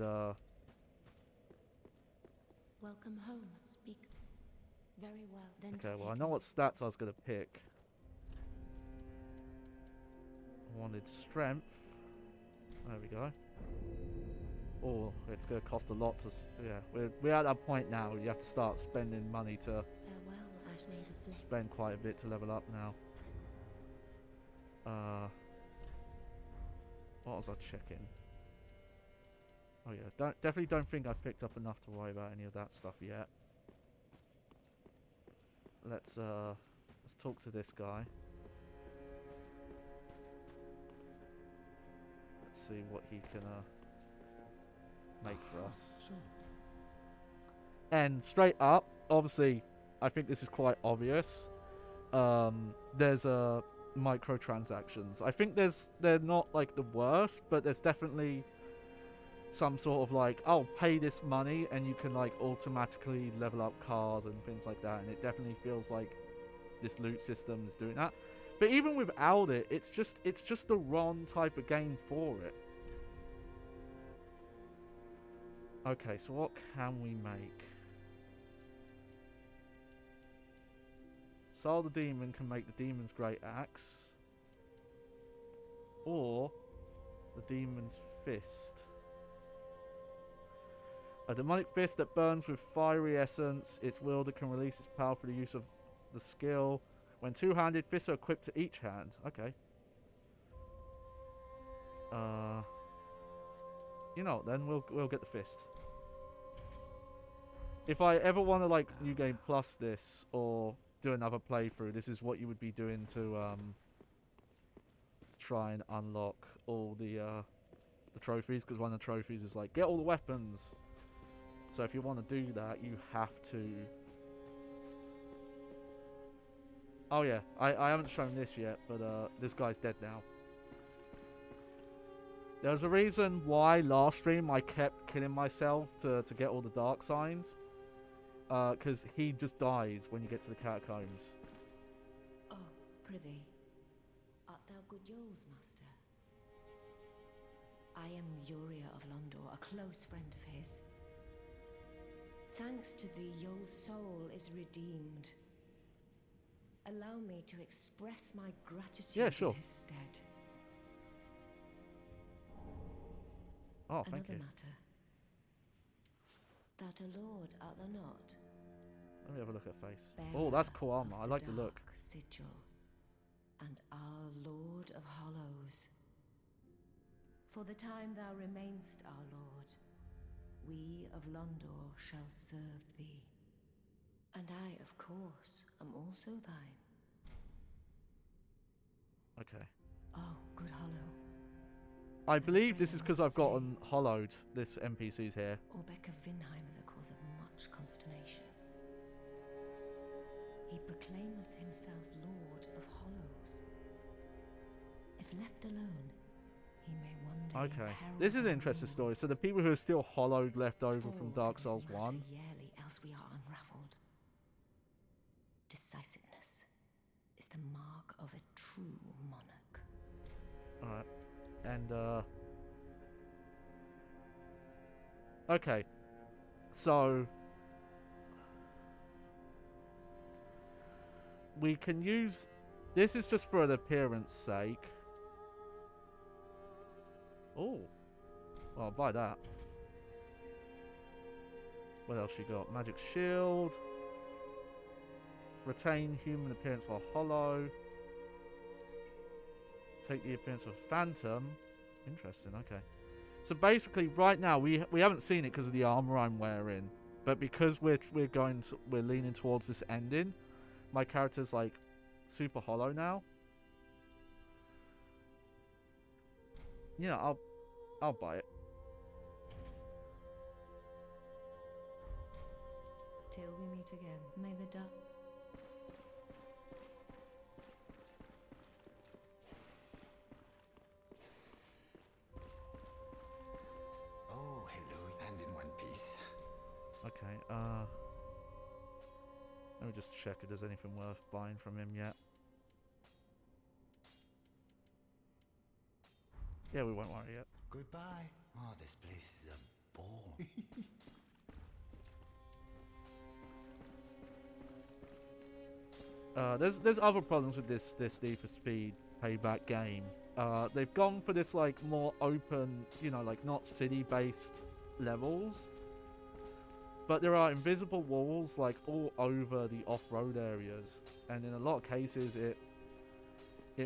Welcome home. Speak. Very well. Then okay, well, I know what stats I was gonna pick. I wanted strength. There we go. Oh, it's gonna cost a lot to. Yeah, we're at that point now. You have to start spending money to spend quite a bit to level up now. What was I checking? Oh yeah, definitely don't think I've picked up enough to worry about any of that stuff yet. Let's talk to this guy. Let's see what he can make for us. Sure. And straight up, obviously, I think this is quite obvious. There's microtransactions. I think they're not like the worst, but there's definitely some sort of like, oh, pay this money and you can like automatically level up cars and things like that, and it definitely feels like this loot system is doing that. But even without it, it's just the wrong type of game for it. Okay, so what can we make? Soul the Demon can make the Demon's Great Axe, or the Demon's Fist. A demonic fist that burns with fiery essence. Its wielder can release its power through the use of the skill. When two-handed, fists are equipped to each hand. Okay. You know, then we'll get the fist. If I ever want to like New Game Plus this or do another playthrough, this is what you would be doing to try and unlock all the trophies, because one of the trophies is like get all the weapons. So if you want to do that, you have to. Oh yeah, I haven't shown this yet, but this guy's dead now. There's a reason why last stream I kept killing myself to get all the dark signs. Because he just dies when you get to the catacombs. Oh, prithee, art thou good Yoel's master? I am Uria of Londor, a close friend of his. Thanks to thee, Yoel's soul is redeemed. Allow me to express my gratitude in his stead. Oh, thank you. Another matter. Thou'rt a lord, art thou not? Let me have a look at her face. Bearer Oh, that's cool armor. I of like the look. dark sigil, and our Lord of Hollows. For the time thou remainst our lord, we of Londor shall serve thee. And I, of course, am also thine. Okay. Oh, good Hollow. I believe this is because I've gotten hollowed, this NPCs here. Orbeck of Vinheim is a cause of much consternation. He proclaimeth himself Lord of Hollows. If left alone, he may one day Okay. imperil This is an our interesting rule. story. So the people who are still hollowed left over from Fall Dark to Souls this matter 1. yearly, else we are unraveled. Decisiveness is the mark of a true monarch. Alright. And, okay. So... we can use... This is just for an appearance sake. Oh. Well, I'll buy that. What else you got? Magic shield. Retain human appearance while hollow. Take the appearance of phantom. Interesting, okay. So basically, right now we haven't seen it because of the armor I'm wearing, but because we're leaning towards this ending, my character's like super hollow now. Yeah, I'll buy it. Till we meet again, may the dark... Oh, hello, and in one piece. Okay, let me just check if there's anything worth buying from him yet. Yeah, we won't worry yet. Goodbye. Oh, this place is a bore. There's other problems with this Need for Speed Payback game. They've gone for this like more open, you know, like not city-based levels, but there are invisible walls like all over the off-road areas, and in a lot of cases it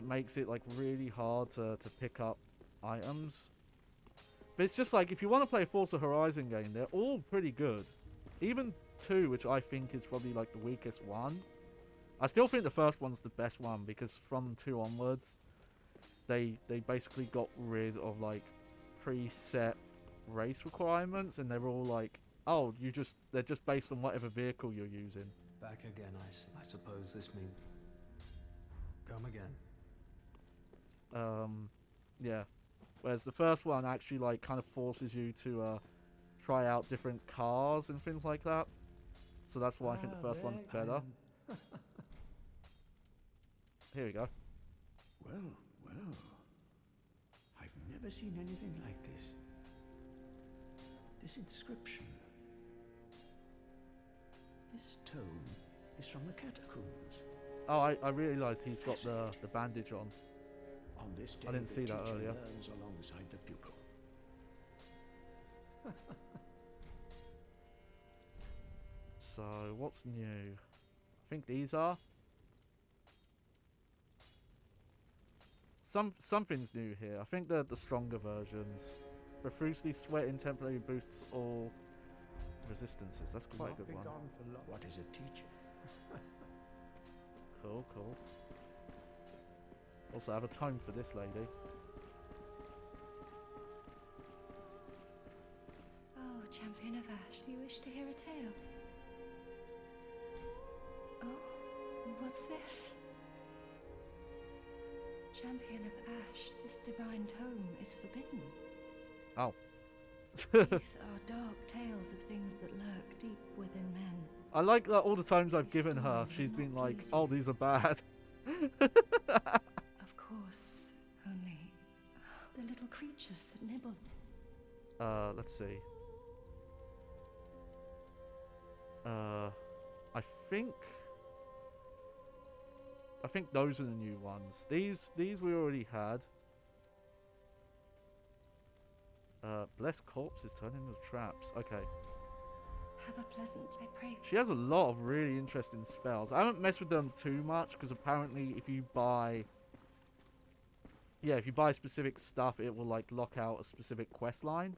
makes it like really hard to pick up items. But it's just like if you want to play a Forza Horizon game, they're all pretty good. Even 2, which I think is probably like the weakest one. I still think the first one's the best one because from 2 onwards, they basically got rid of like preset race requirements, and they're all like, oh, they're just based on whatever vehicle you're using. Back again, I suppose this means... Come again. Yeah. Whereas the first one actually like kind of forces you to try out different cars and things like that. So that's why I think the first one's better. Here we go. Well, well. I've never seen anything like this. This inscription. This tome is from the catacombs. Oh, I realised he's got the bandage on. On this day, I didn't see the that teacher earlier. learns alongside the pupil. So, what's new? I think these are. Something's new here. I think they're the stronger versions. Profusely sweating temporarily boosts all resistances. That's quite a good one. What is a teacher? Cool, cool. Also, I have a tome for this lady. Oh, Champion of Ash, do you wish to hear a tale? Oh, what's this? Champion of Ash, this divine tome is forbidden. Oh. These are dark tales of things that lurk deep within men. I like that all the times I've given her, she's been like, oh, these are bad. Of course, only the little creatures that nibble. Let's see. I think those are the new ones. These we already had. Blessed corpses turn into traps. Okay. Have a pleasant, I pray. She has a lot of really interesting spells. I haven't messed with them too much because apparently if you buy yeah, if you buy specific stuff, it will like lock out a specific quest line.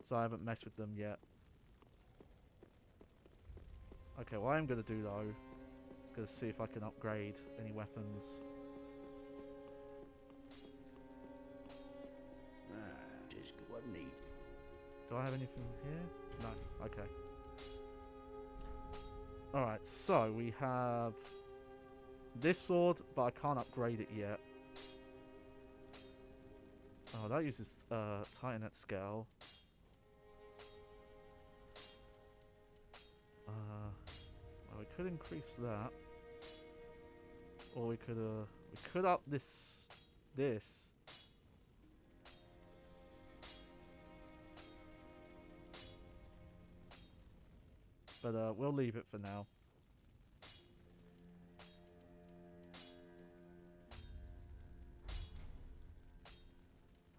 So I haven't messed with them yet. Okay, what I'm gonna do though is gonna see if I can upgrade any weapons. Just what I need. Do I have anything here? No. Okay. Alright, so we have this sword, but I can't upgrade it yet. Oh, that uses Titanite scale. Well, we could increase that, or we could up this. But we'll leave it for now.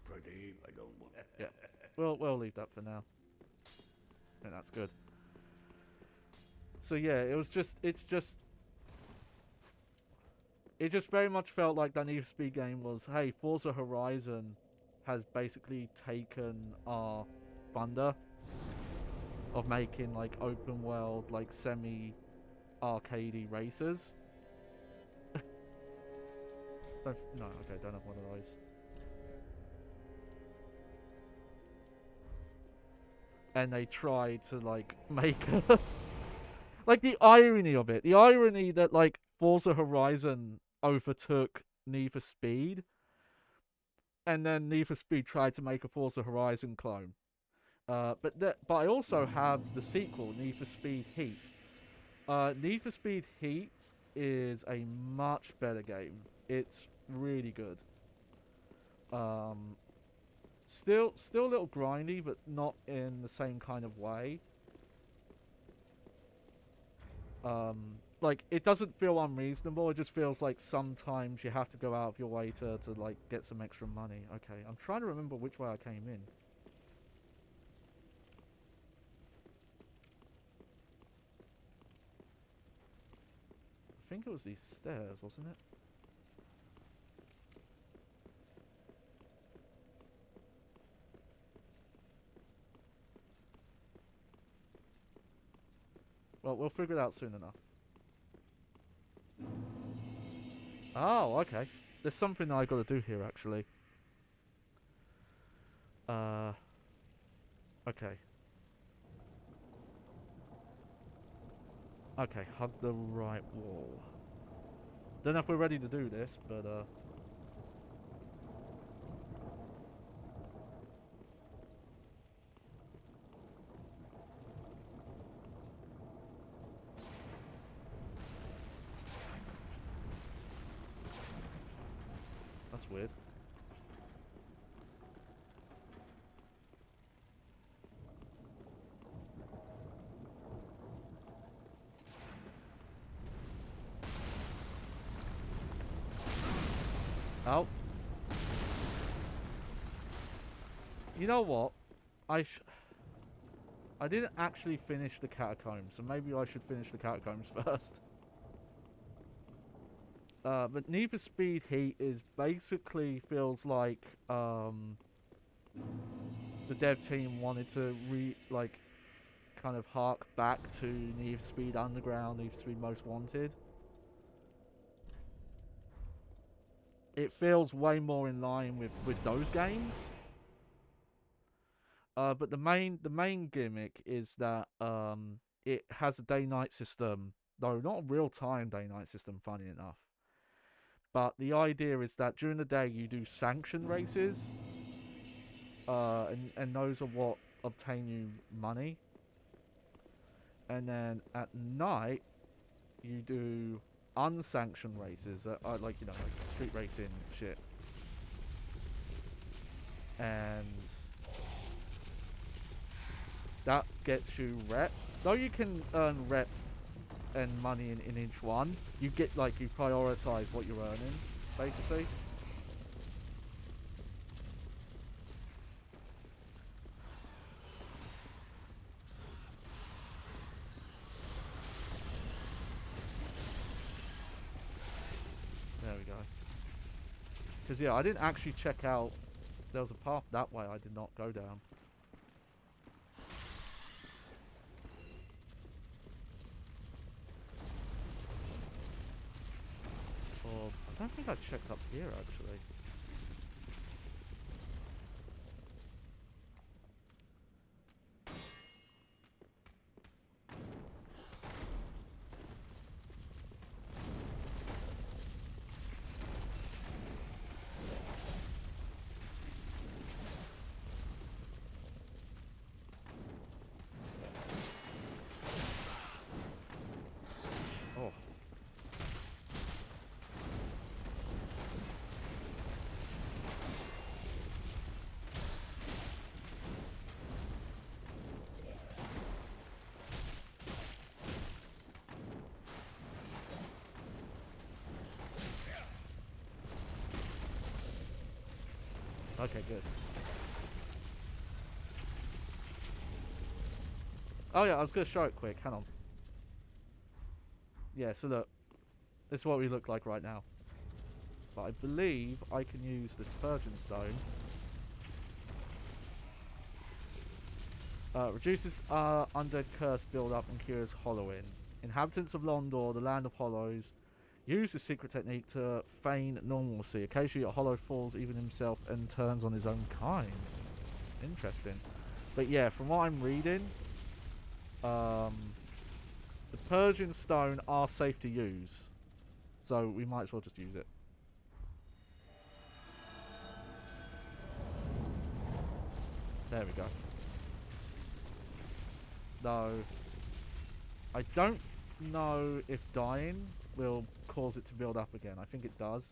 Pretty, I don't want. Yeah, we'll leave that for now. I think that's good. So yeah, it just very much felt like that Need for Speed game was, hey, Forza Horizon has basically taken our thunder of making like open world, like semi arcadey races. No, okay, don't have one of those. And they tried to like make like the irony of it. The irony that like Forza Horizon overtook Need for Speed, and then Need for Speed tried to make a Forza Horizon clone. But I also have the sequel, Need for Speed Heat. Need for Speed Heat is a much better game. It's really good. Still a little grindy, but not in the same kind of way. Like, it doesn't feel unreasonable. It just feels like sometimes you have to go out of your way to like get some extra money. Okay, I'm trying to remember which way I came in. I think it was these stairs, wasn't it? Well, we'll figure it out soon enough. Oh, okay. There's something I gotta do here, actually. Okay. Okay, hug the right wall. Don't know if we're ready to do this, but that's weird. Oh. You know what? I didn't actually finish the catacombs, so maybe I should finish the catacombs first. But Need for Speed Heat is basically feels like the dev team wanted to kind of hark back to Need for Speed Underground, Need for Speed Most Wanted. It feels way more in line with those games. But the main gimmick is that it has a day-night system, though not a real-time day-night system, funny enough. But the idea is that during the day you do sanction races, and those are what obtain you money. And then at night you do unsanctioned races that are like, like street racing shit. And that gets you rep. Though you can earn rep and money in each one, you get like, you prioritize what you're earning, basically. There we go. Because, yeah, I didn't actually check out... There was a path that way I did not go down. Or... I don't think I checked up here, actually. Oh. Okay, good. Oh yeah, I was going to show it quick. Hang on. Yeah, so look. This is what we look like right now. But I believe I can use this Purging Stone. Reduces undead curse build-up and cures hollowing. Inhabitants of Londor, the land of hollows, use the secret technique to feign normalcy. Occasionally a hollow falls even himself and turns on his own kind. Interesting. But yeah, from what I'm reading, the Purging Stone are safe to use. So we might as well just use it. There we go. No. I don't know if dying will cause it to build up again. I think it does.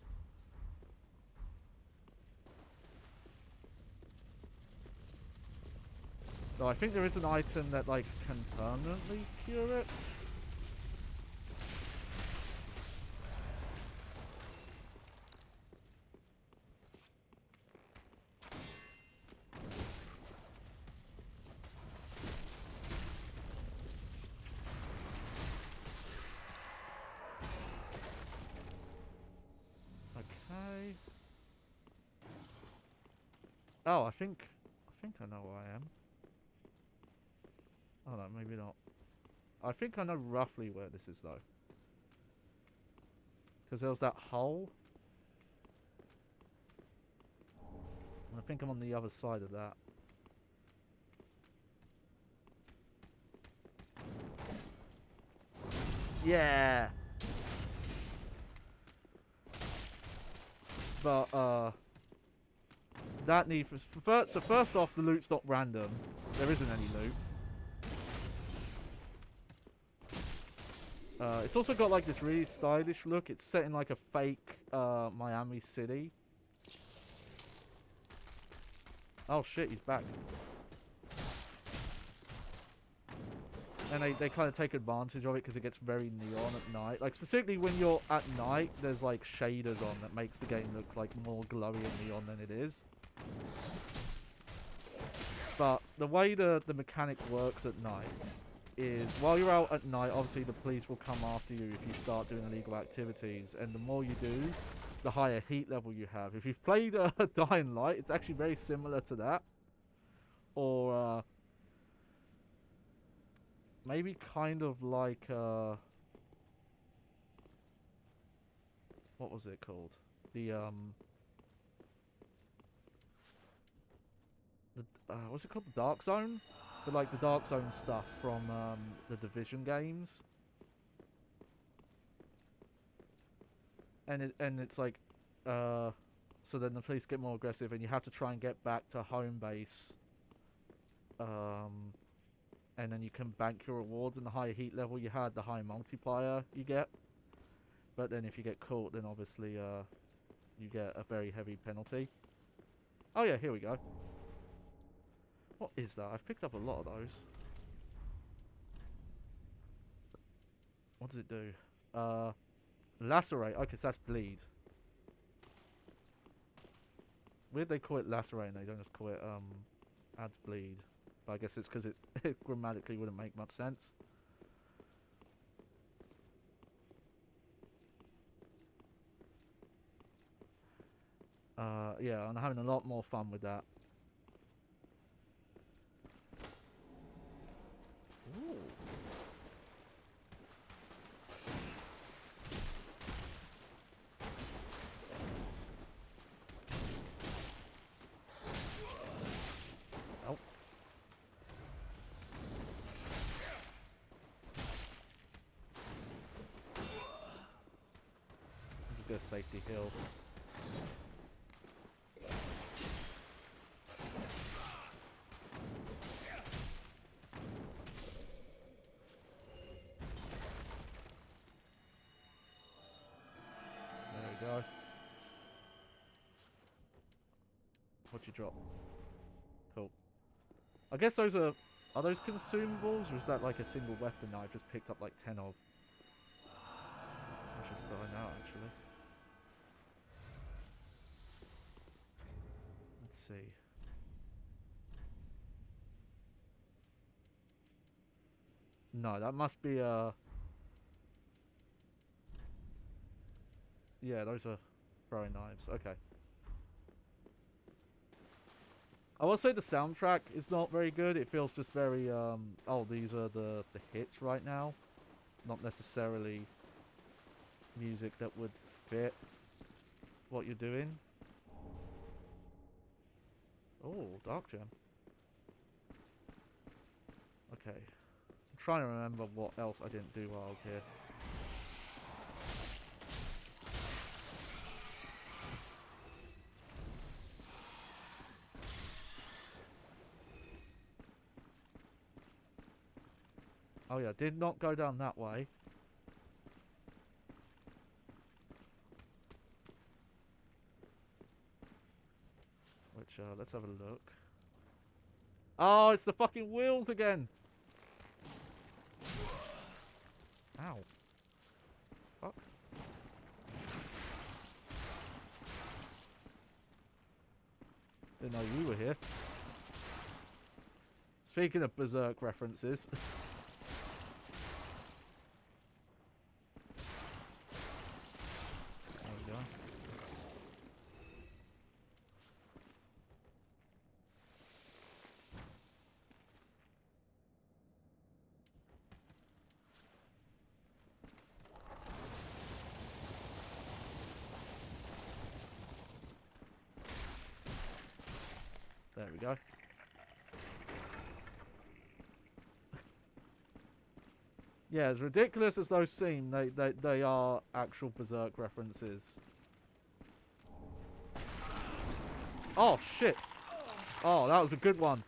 Though I think there is an item that like can permanently cure it. Okay. Oh, I think I know where I am. Oh no, maybe not. I think I know roughly where this is though. Because there was that hole. And I think I'm on the other side of that. Yeah. But that needs so first off, the loot's not random. There isn't any loot. It's also got like this really stylish look. It's set in like a fake Miami city. Oh shit, he's back. And they kind of take advantage of it because it gets very neon at night. Like specifically when you're at night, there's like shaders on that makes the game look like more glowy and neon than it is. But the way the mechanic works at night is while you're out at night, obviously the police will come after you if you start doing illegal activities. And the more you do, the higher heat level you have. If you've played Dying Light, it's actually very similar to that. Or maybe kind of like what was it called? The what's it called? The Dark Zone? But like the Dark Zone stuff from the Division games. And it's like so then the police get more aggressive and you have to try and get back to home base. And then you can bank your rewards, and the higher heat level you had, the higher multiplier you get. But then if you get caught, then obviously you get a very heavy penalty. Oh yeah, here we go. What is that? I've picked up a lot of those. What does it do? Lacerate. Okay, so that's bleed. Weird they call it lacerate and they don't just call it adds bleed. But I guess it's because it grammatically wouldn't make much sense. Yeah, I'm having a lot more fun with that. Ooh. Oh. I'm just gonna safety heal. There we go. What'd you drop? Cool. I guess those are those consumables, or is that like a single weapon that I've just picked up like 10 of? I should find out actually. Let's see. No, that must be yeah, those are throwing knives. Okay. I will say the soundtrack is not very good. It feels just very oh, these are the hits right now. Not necessarily music that would fit what you're doing. Oh, Dark Gem. Okay. I'm trying to remember what else I didn't do while I was here. Oh yeah, did not go down that way. Which, let's have a look. Oh, it's the fucking wheels again! Ow. Fuck. Didn't know you were here. Speaking of Berserk references. There we go. There we go. Yeah, as ridiculous as those seem, they are actual Berserk references. Oh, shit. Oh, that was a good one.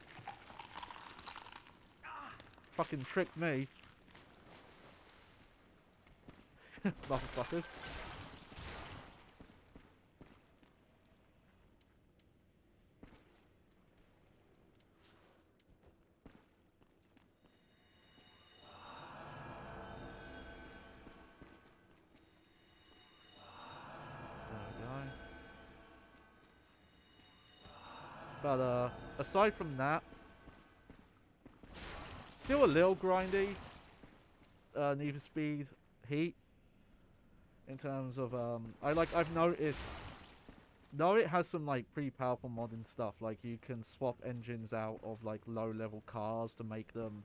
Fucking tricked me. Motherfuckers. But aside from that, still a little grindy. Need for Speed Heat. In terms of I've noticed. No, it has some like pretty powerful modern stuff. Like you can swap engines out of like low-level cars to make them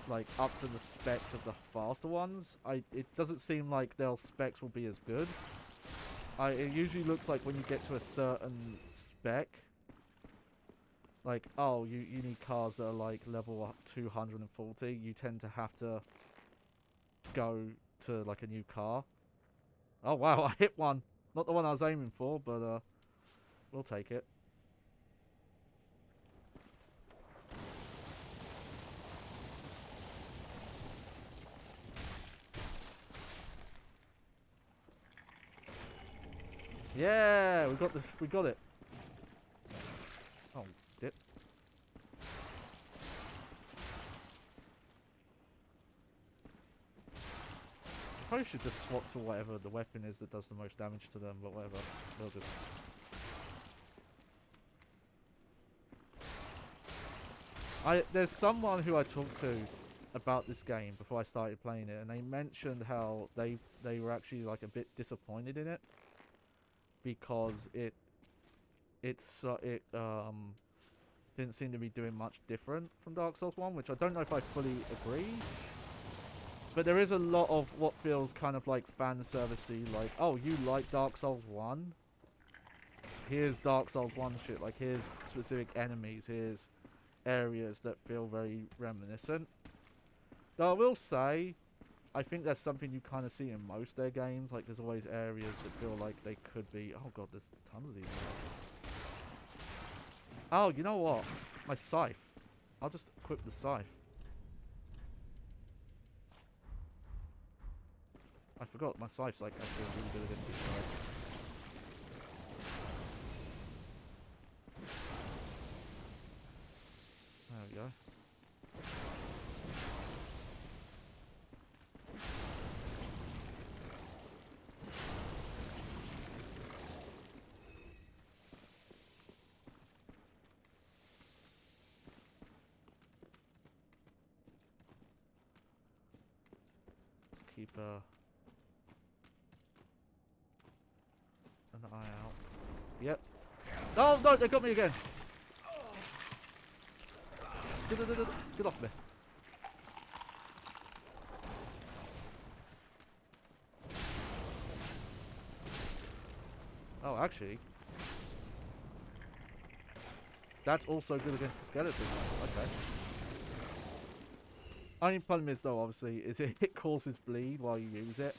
like up to the specs of the faster ones. It doesn't seem like their specs will be as good. It usually looks like when you get to a certain spec, like, oh, you need cars that are like level up 240, you tend to have to go to like a new car. Oh wow, I hit one. Not the one I was aiming for, but we'll take it. Yeah, we got this. We got it. Oh, dip. I probably should just swap to whatever the weapon is that does the most damage to them, but whatever. They'll just... There's someone who I talked to about this game before I started playing it, and they mentioned how they were actually like a bit disappointed in it because it it didn't seem to be doing much different from Dark Souls 1, which I don't know if I fully agree. But there is a lot of what feels kind of like fan servicey, like, oh, you like Dark Souls 1? Here's Dark Souls 1 shit, like here's specific enemies, here's areas that feel very reminiscent. Though I will say, I think that's something you kind of see in most of their games, like there's always areas that feel like they could be, oh god, there's tons of these guys. Oh, you know what? My scythe. I'll just equip the scythe. I forgot my scythe's like actually really good against these guys. There we go. Let's keep an eye out. Yep. Oh no, they got me again. Get off me. Oh, actually, that's also good against the skeletons. Okay. Only problem is though, obviously, is it causes bleed while you use it.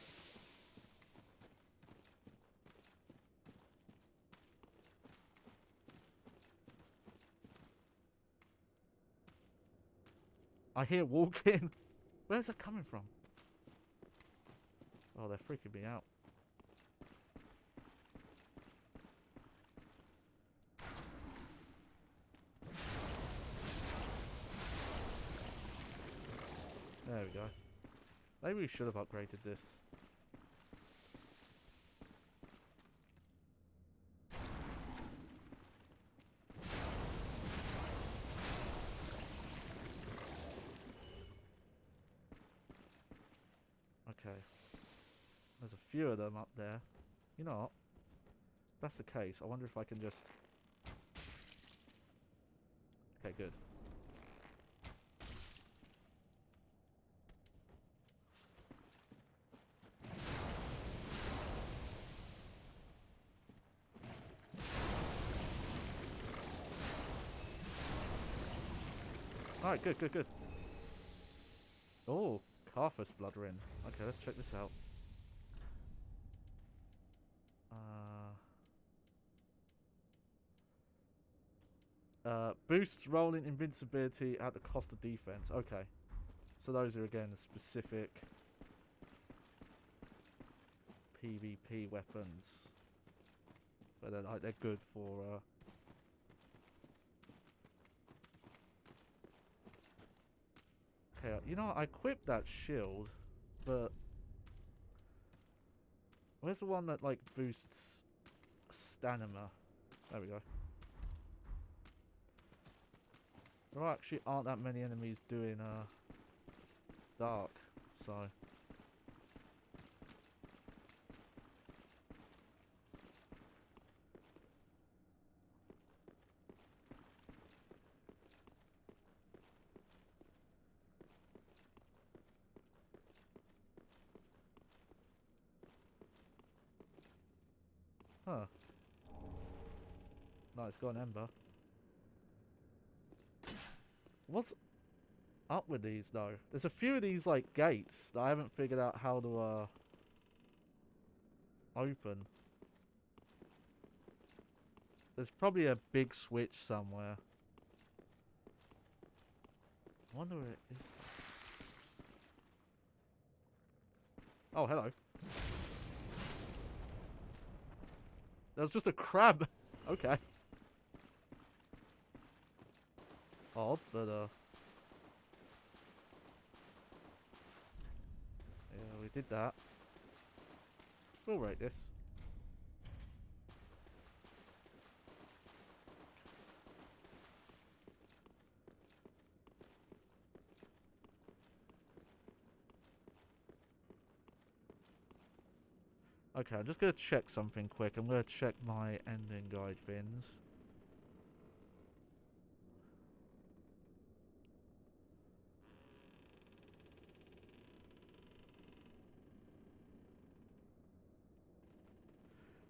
I hear walking. Where's that coming from? Oh, they're freaking me out. There we go. Maybe we should have upgraded this. Okay. There's a few of them up there. You know what? If that's the case, I wonder if I can just... Okay, good. Alright, good, good, good. Oh, Carthus blood ring. Okay, let's check this out. Boosts rolling invincibility at the cost of defense. Okay. So those are again specific PvP weapons. But they're good for Okay, you know what? I equipped that shield, but where's the one that like boosts stamina? There we go. There actually aren't that many enemies doing dark, so huh. No, it's got an ember. What's up with these though? There's a few of these like gates that I haven't figured out how to open. There's probably a big switch somewhere. I wonder where it is. Oh, hello. There's just a crab. Okay. Odd, but yeah, we did that. We'll rate this. Okay, I'm just going to check something quick. I'm going to check my ending guide bins.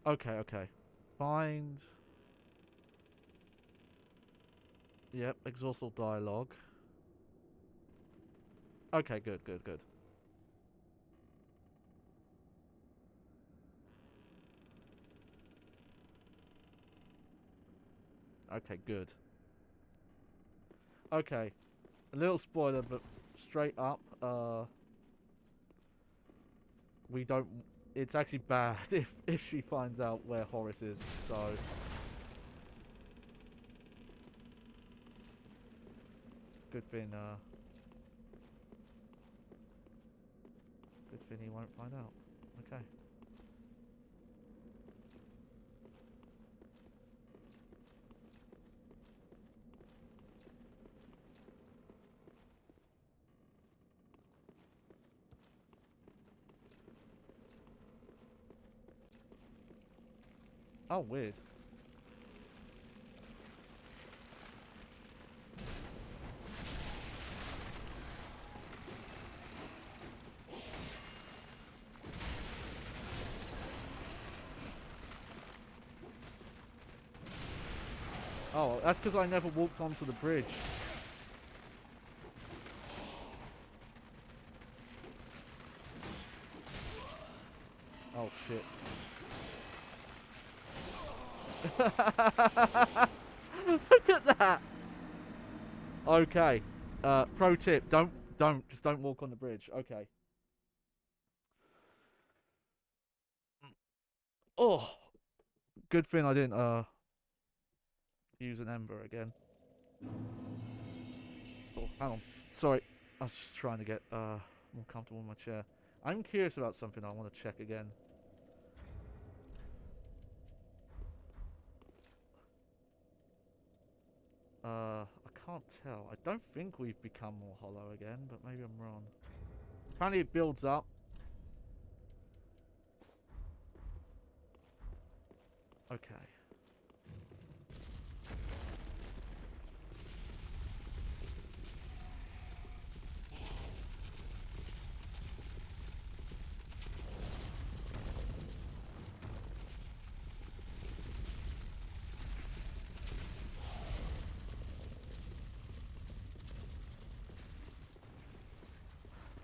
Okay, okay. Find... Yep, exhaust all dialogue. Okay, good, good, good. Okay, good. Okay. A little spoiler, but straight up, we don't... It's actually bad if she finds out where Horace is, so... Good thing, good thing he won't find out. Okay. Oh, weird. Oh, that's because I never walked onto the bridge. Oh, shit. Look at that! Okay. Pro tip, just don't walk on the bridge. Okay. Oh! Good thing I didn't, use an ember again. Oh, hang on. Sorry. I was just trying to get, more comfortable in my chair. I'm curious about something I want to check again. I can't tell. I don't think we've become more hollow again, but maybe I'm wrong. Apparently it builds up. Okay.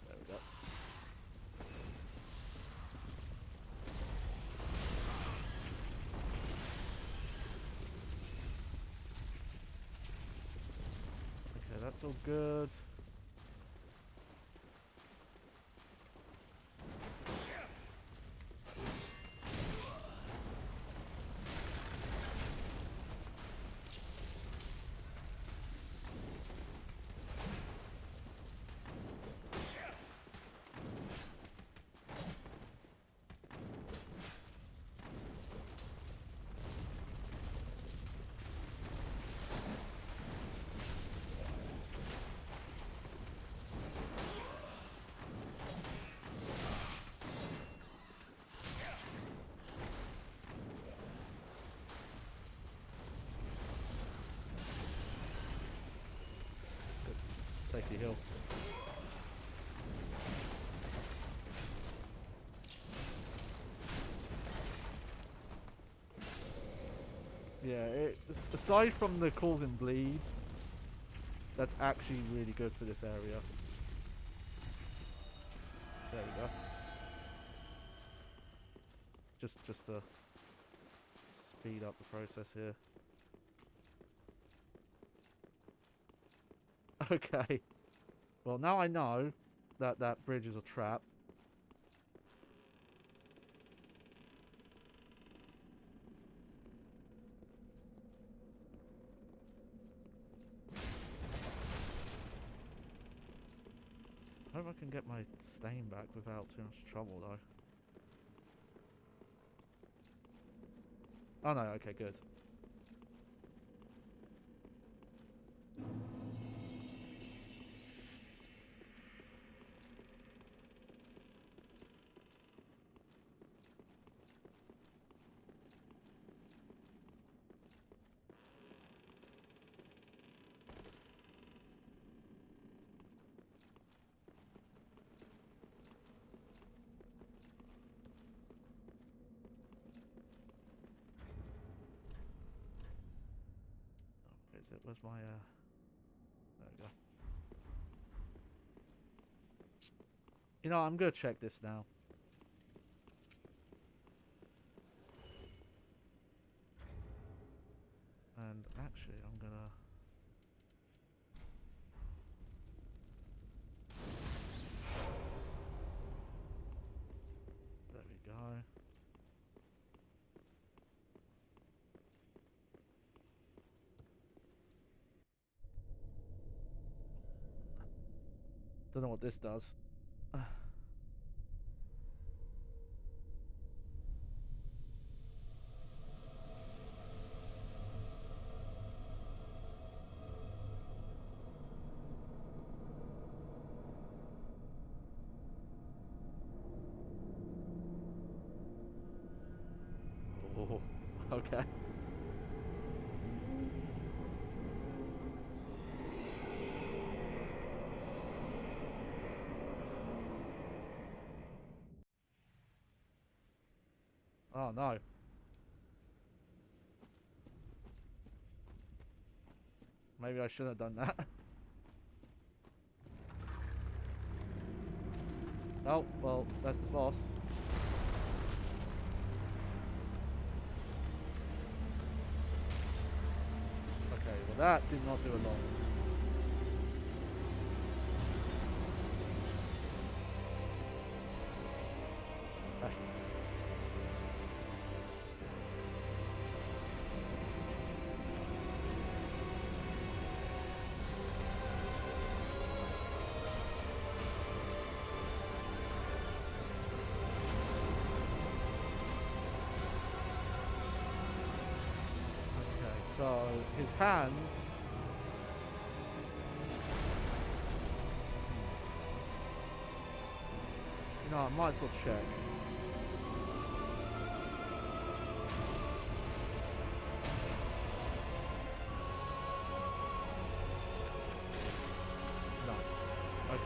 There we go. Okay, that's all good. Safety hill. Yeah, aside from the causing bleed, that's actually really good for this area. There we go. Just to speed up the process here. Okay. Well, now I know that that bridge is a trap. I hope I can get my stain back without too much trouble, though. Oh no, okay, good. is it? Where's my there we go. You know, I'm gonna check this now. And actually, I'm gonna... There we go. Don't know what this does. Oh, okay. Oh no. Maybe I shouldn't have done that. Oh, well, that's the boss. Okay, well that did not do a lot. Ah. Okay, so his hands... You know, I might as well check. No. Okay.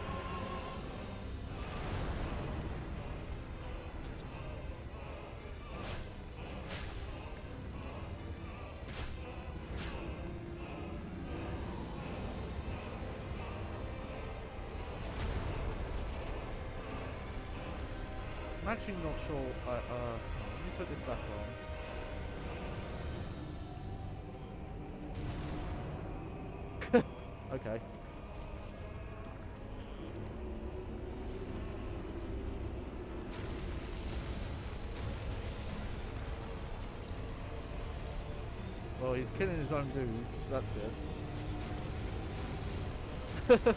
I'm actually not sure. Let me put this back on. Okay. Well, he's killing his own dudes. That's good.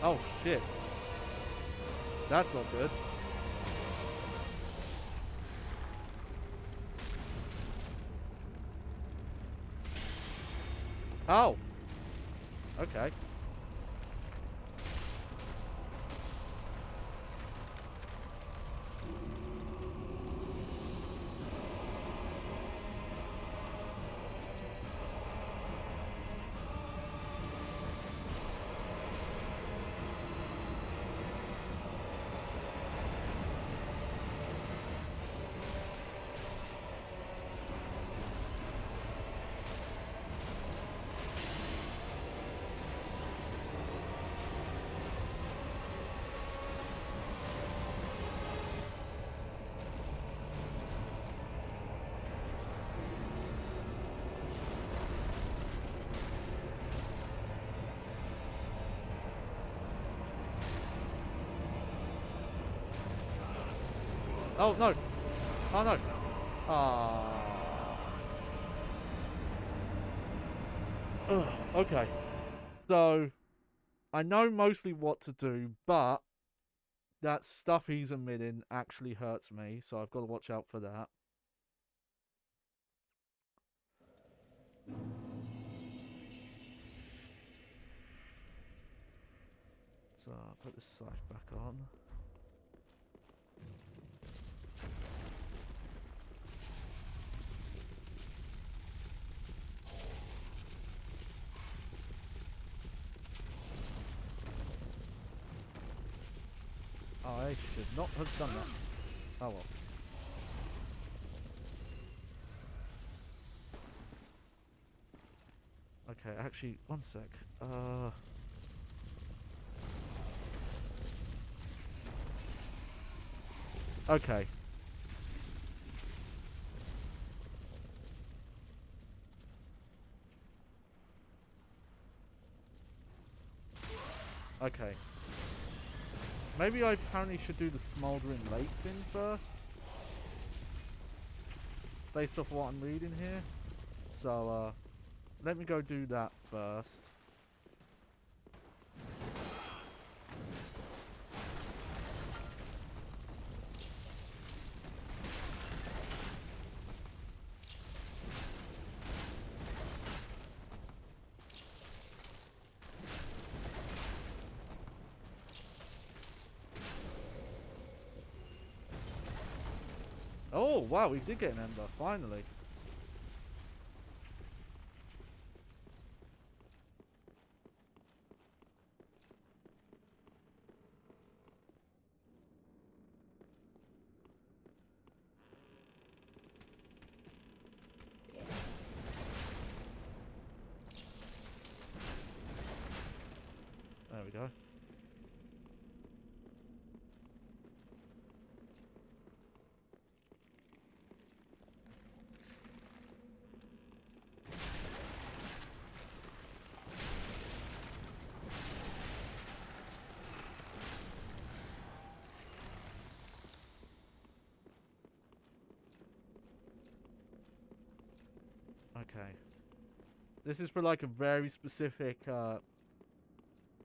Oh shit. That's not good. Oh. Okay. Oh no! Oh no! Ah. Okay. So, I know mostly what to do, but that stuff he's emitting actually hurts me, so I've got to watch out for that. So, I'll put the scythe back on. I should not have done that. Oh well. Okay, actually, one sec. Okay. Okay. Maybe I apparently should do the Smouldering Lake thing first. Based off what I'm reading here. So, let me go do that first. Oh, wow, we did get an Ember, finally. There we go. Okay. This is for like a very specific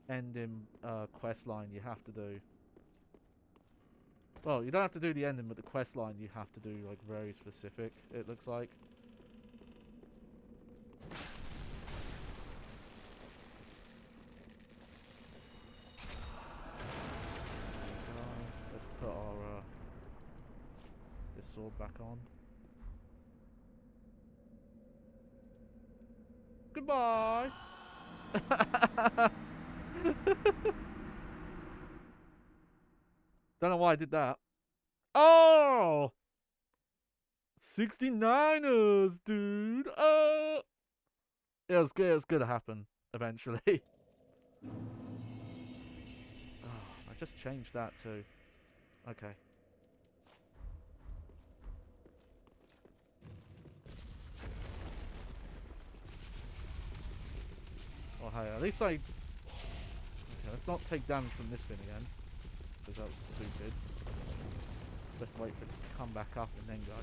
ending quest line you have to do. Well, you don't have to do the ending, but the quest line you have to do like very specific, it looks like. Let's put our this sword back on. Goodbye! Don't know why I did that. Oh! 69ers, dude! It was good. It was going to happen eventually. Oh, I just changed that too. Okay. Well, hey, at least I... Okay, let's not take damage from this thing again. Because that was stupid. Let's wait for it to come back up and then go.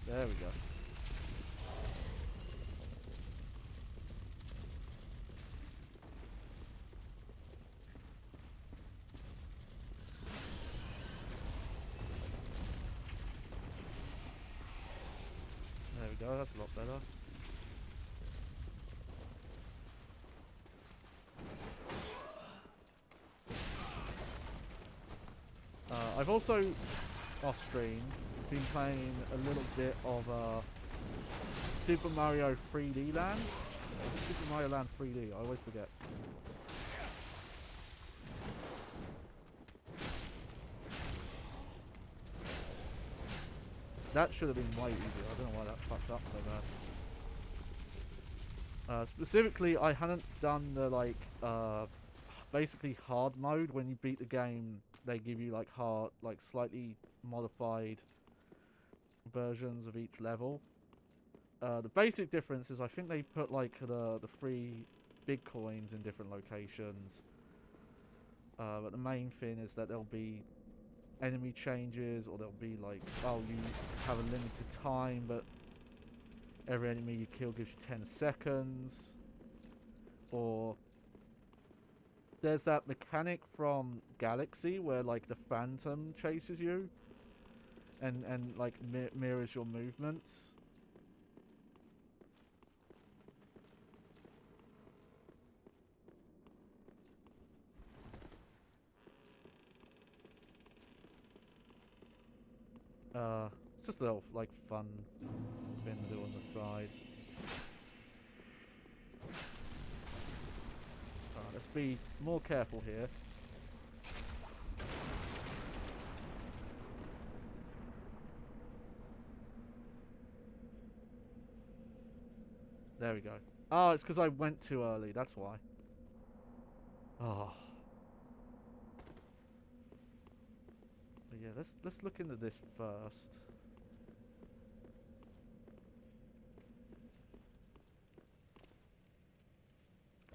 There we go. There we go, that's a lot better. I've also, off stream, been playing a little bit of Super Mario 3D Land. Super Mario Land 3D, I always forget. That should have been way easier. I don't know why that fucked up so bad. Specifically, I hadn't done the like basically hard mode. When you beat the game, they give you like hard, like slightly modified versions of each level. The basic difference is I think they put like the free big coins in different locations. But the main thing is that there'll be enemy changes, or there'll be like, oh, you have a limited time, but every enemy you kill gives you 10 seconds. Or there's that mechanic from Galaxy where like the Phantom chases you and like mirrors your movements. It's just a little like fun thing to do on the side. Alright, let's be more careful here. There we go. Oh, it's because I went too early. That's why. Oh. But yeah, let's look into this first.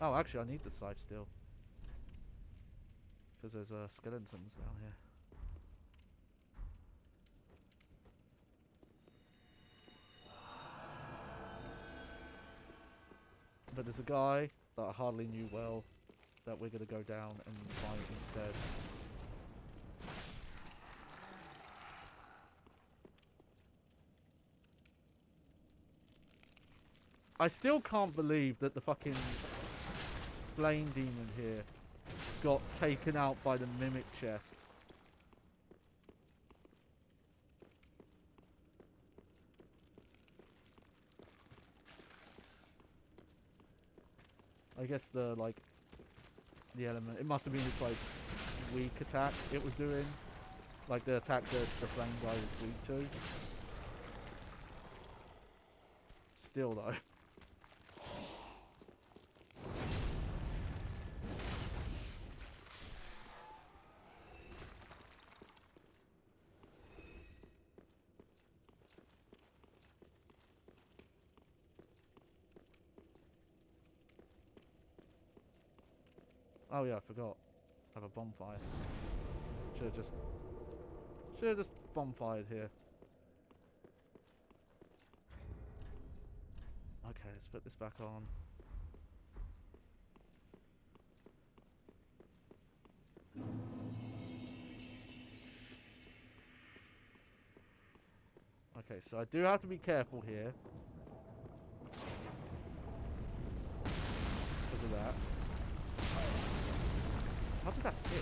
Oh, actually, I need the scythe still. Because there's skeletons down here. But there's a guy that I hardly knew well that we're going to go down and fight instead. I still can't believe that the fucking flame demon here got taken out by the mimic chest. I guess the element, it must have been its like weak attack it was doing, like the attack that the flame guy was weak to. Still though. Oh yeah, I forgot. Have a bonfire. Should have just bonfired here. Okay, let's put this back on. Okay, so I do have to be careful here. Because of that. How did that hit?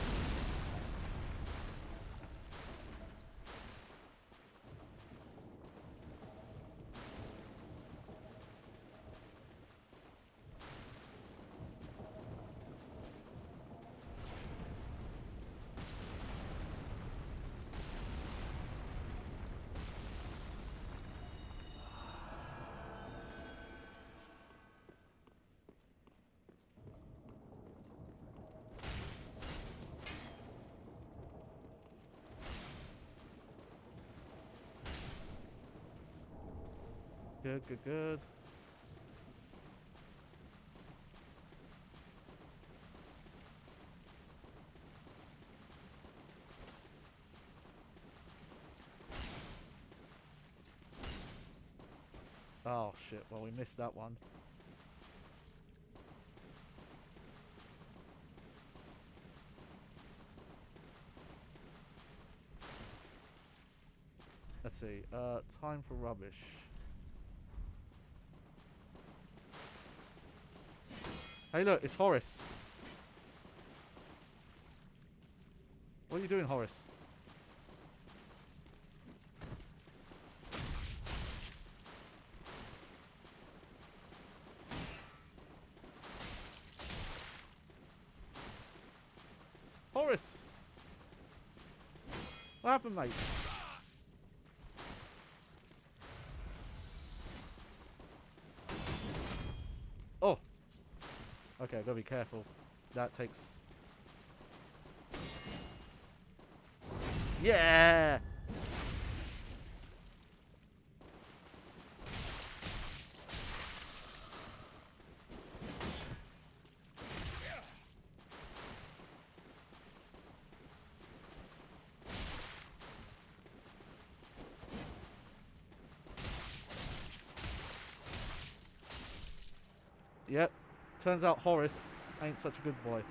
Good, good, good. Oh shit, well we missed that one. Let's see, time for rubbish. Hey look, it's Horace. What are you doing, Horace? Horace! What happened, mate? Oh! Okay, gotta be careful. That takes... Yeah! Yep. Turns out Horace ain't such a good boy.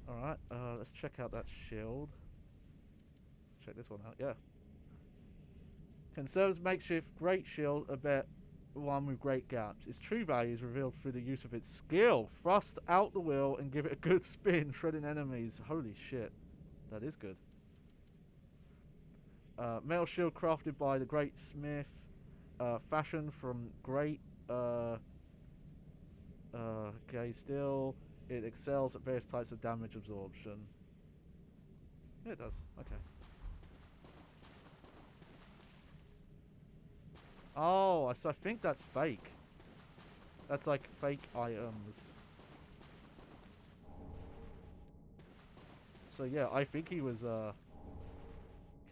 Alright, let's check out that shield. Check this one out, yeah. Conserves makeshift great shield a bit one with great gaps. Its true value is revealed through the use of its skill. Thrust out the wheel and give it a good spin, shredding enemies. Holy shit. That is good. Metal shield crafted by the great smith. Fashioned from great Okay, still. It excels at various types of damage absorption. Yeah, it does. Okay. Oh, so I think that's fake. That's like fake items. So yeah, I think he was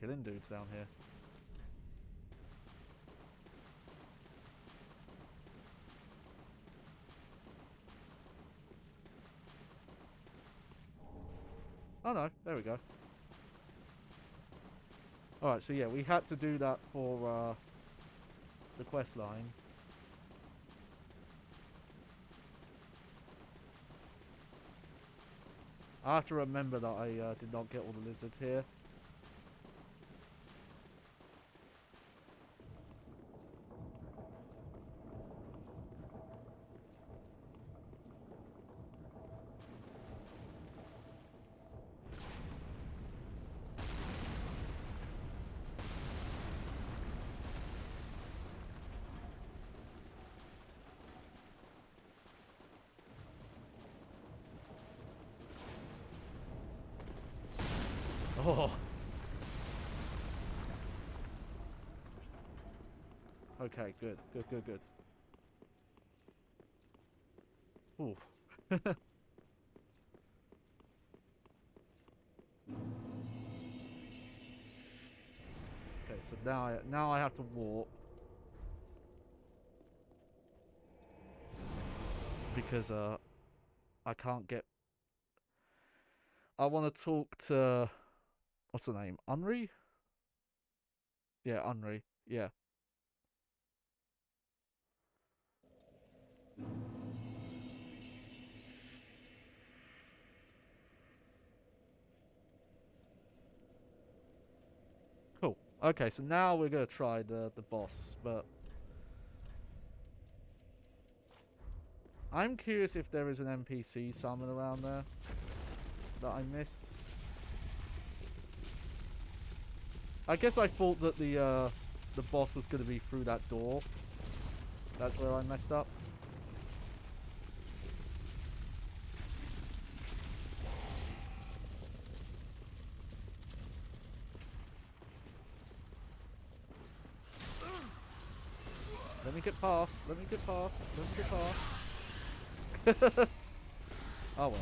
killing dudes down here. Oh no, there we go. Alright, so yeah, we had to do that for the quest line. I have to remember that I did not get all the lizards here. Oh. Okay, good, good, good, good. Oof. Okay, so now I have to walk because I can't get. I want to talk to what's the name? Unri? Yeah, Unri. Yeah. Cool. Okay, so now we're gonna try the boss, but I'm curious if there is an NPC summon around there that I missed. I guess I thought that the boss was gonna be through that door. That's where I messed up. Let me get past. Let me get past. Let me get past. Oh well.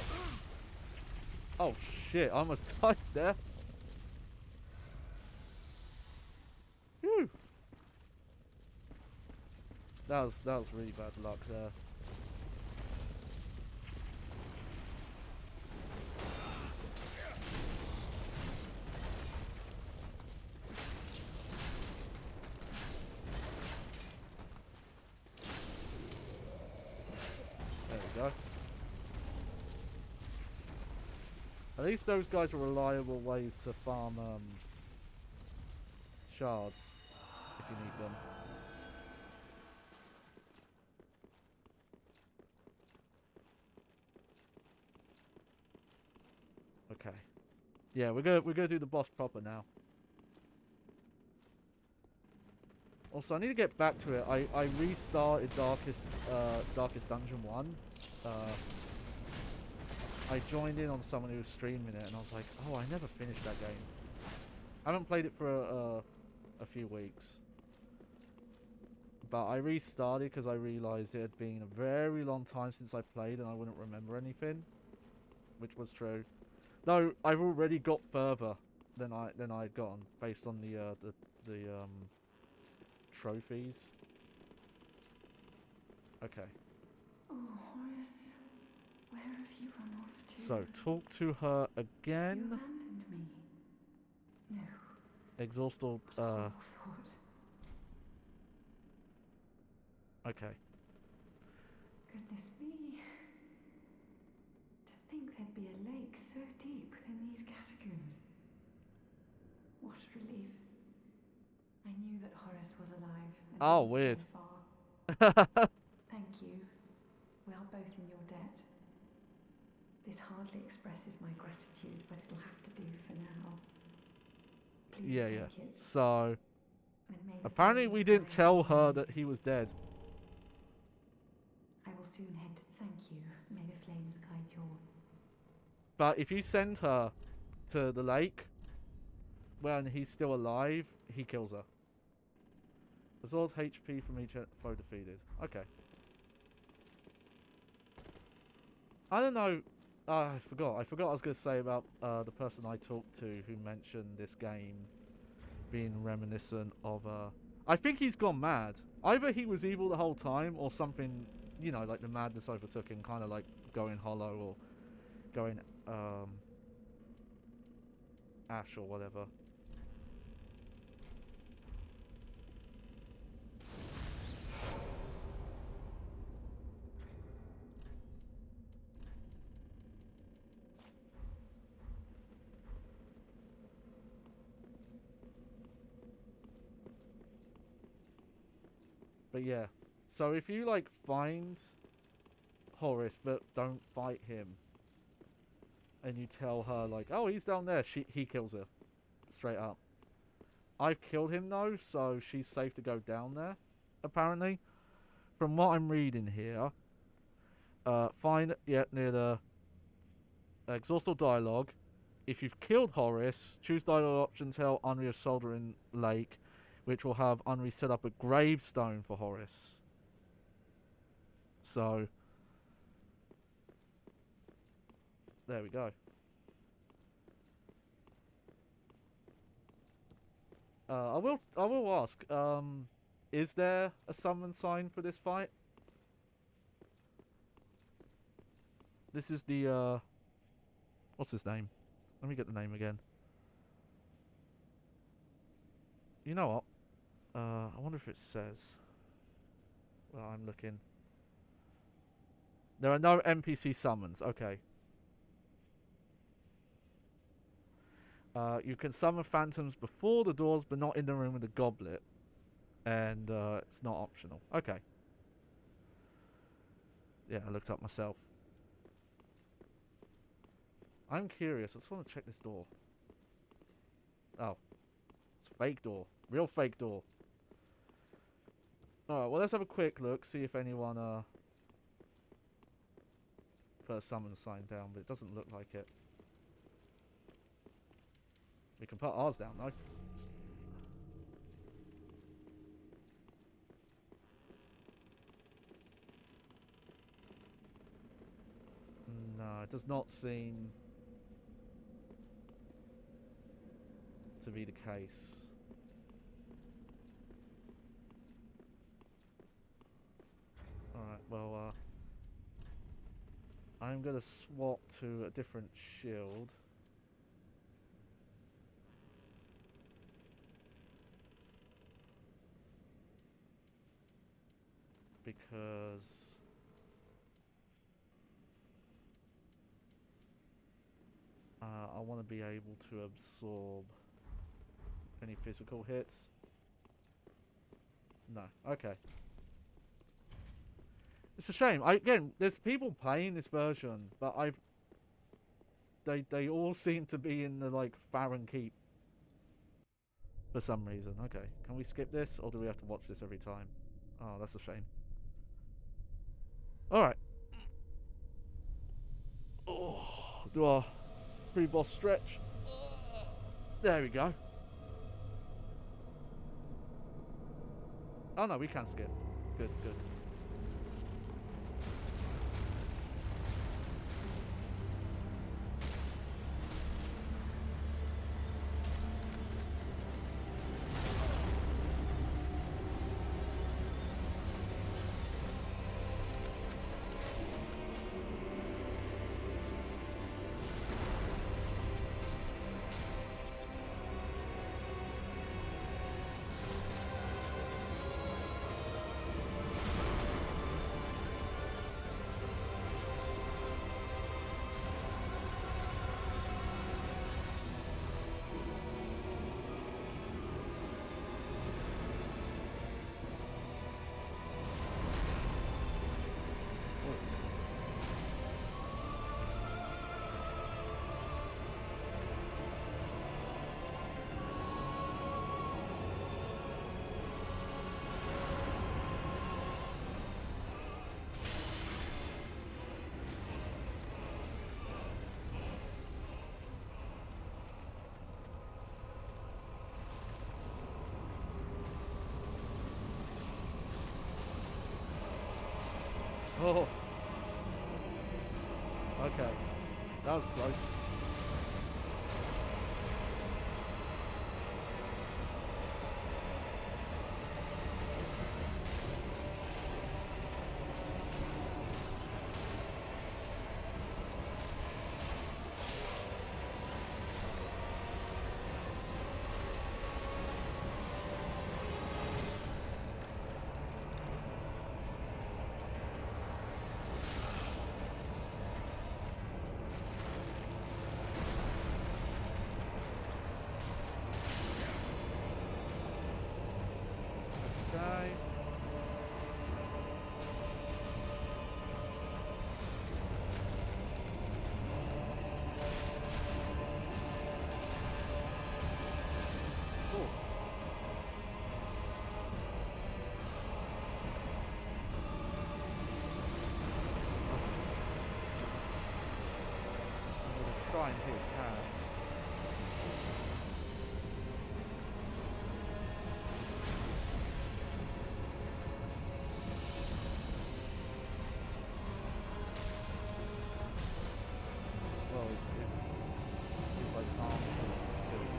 Oh shit! I almost died there. Phew. That was really bad luck there. There we go. At least those guys are reliable ways to farm shards if you need them. Okay. Yeah, we're gonna do the boss proper now. Also, I need to get back to it. I restarted Darkest Dungeon 1. I joined in on someone who was streaming it, and I was like, oh, I never finished that game. I haven't played it for a few weeks. But I restarted because I realised it had been a very long time since I played and I wouldn't remember anything. Which was true. No, I've already got further than I'd gotten based on the trophies. Okay. Oh, Horace, where have you run off to? So talk to her You again. abandoned me. No. Exhaust all. Thought. Okay. Goodness me. To think there'd be a lake so deep within these catacombs. What a relief. I knew that Horace was alive. And Oh, he was weird. by far. Thank you. We are both in your debt. This hardly expresses my gratitude, but it'll have to do for now. Please Yeah, take yeah. it. So And may the apparently flames we didn't burn tell your her way. that he was dead. I will soon head to thank But if you send her to the lake when he's still alive, he kills her. Absorbs HP from each foe defeated. Okay. I don't know. I forgot. I forgot I was going to say about the person I talked to who mentioned this game being reminiscent of... I think he's gone mad. Either he was evil the whole time or something, you know, like the madness overtook him, kind of like going hollow or going ash or whatever. But yeah, so if you like find Horace but don't fight him, and you tell her like, oh, he's down there, he kills her straight up. I've killed him though, so she's safe to go down there, apparently. From what I'm reading here, find near the exhaust all dialogue. If you've killed Horace, choose dialogue option, tell Henri a soldier in lake, which will have Henri set up a gravestone for Horace. So there we go. I will ask, is there a summon sign for this fight? This is the what's his name? Let me get the name again. You know what? I wonder if it says. Well, I'm looking. There are no NPC summons. Okay. You can summon phantoms before the doors, but not in the room with the goblet. And it's not optional. Okay. Yeah, I looked up myself. I'm curious. I just want to check this door. Oh. It's a fake door. Real fake door. Alright, well, let's have a quick look. See if anyone put a summon sign down, but it doesn't look like it. We can put ours down, though. No, it does not seem to be the case. Alright, well, I'm gonna swap to a different shield. Because I want to be able to absorb any physical hits. No, okay. It's a shame. Again, there's people playing this version, but they all seem to be in the like Farron Keep for some reason. Okay, can we skip this, or do we have to watch this every time? Oh, that's a shame. All right. Oh, do our pre-boss stretch. There we go. Oh no, we can skip. Good, good. Oh. Okay. That was close. Okay. Cool. I'm gonna try and hit his hand. Well, it's like arm facility.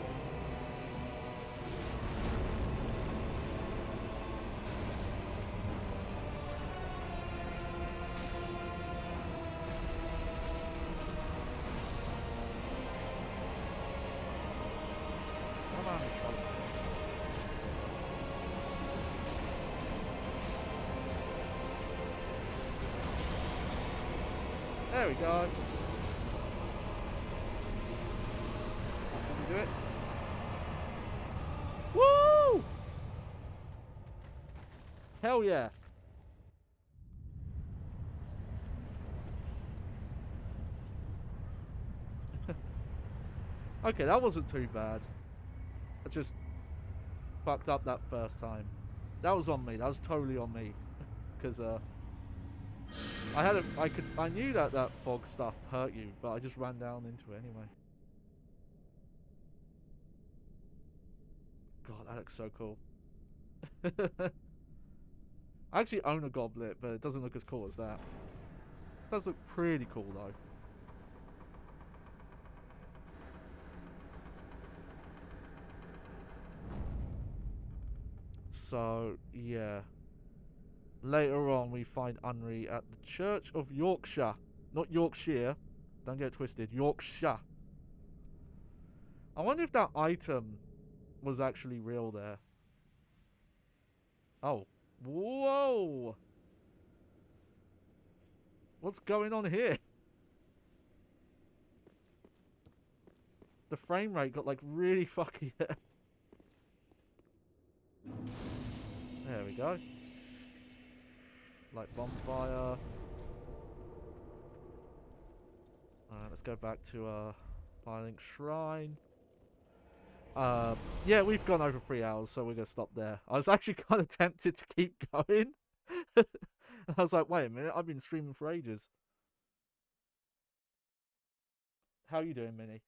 Come on, Michelle. There we go. Can we do it? Woo! Hell yeah. Okay, that wasn't too bad. I just fucked up that first time. That was on me. That was totally on me. Because I knew that fog stuff hurt you, but I just ran down into it anyway. God, that looks so cool. I actually own a goblet, but it doesn't look as cool as that. It does look pretty cool though. So, yeah. Later on, we find Unri at the Church of Yorkshire. Not Yorkshire. Don't get it twisted. Yorkshire. I wonder if that item was actually real there. Oh. Whoa! What's going on here? The frame rate got like really fucky there. There we go. Light bonfire. Alright, let's go back to Firelink Shrine. Yeah, we've gone over 3 hours, so we're gonna stop there. I was actually kind of tempted to keep going. I was like, wait a minute, I've been streaming for ages. How you doing, Minnie?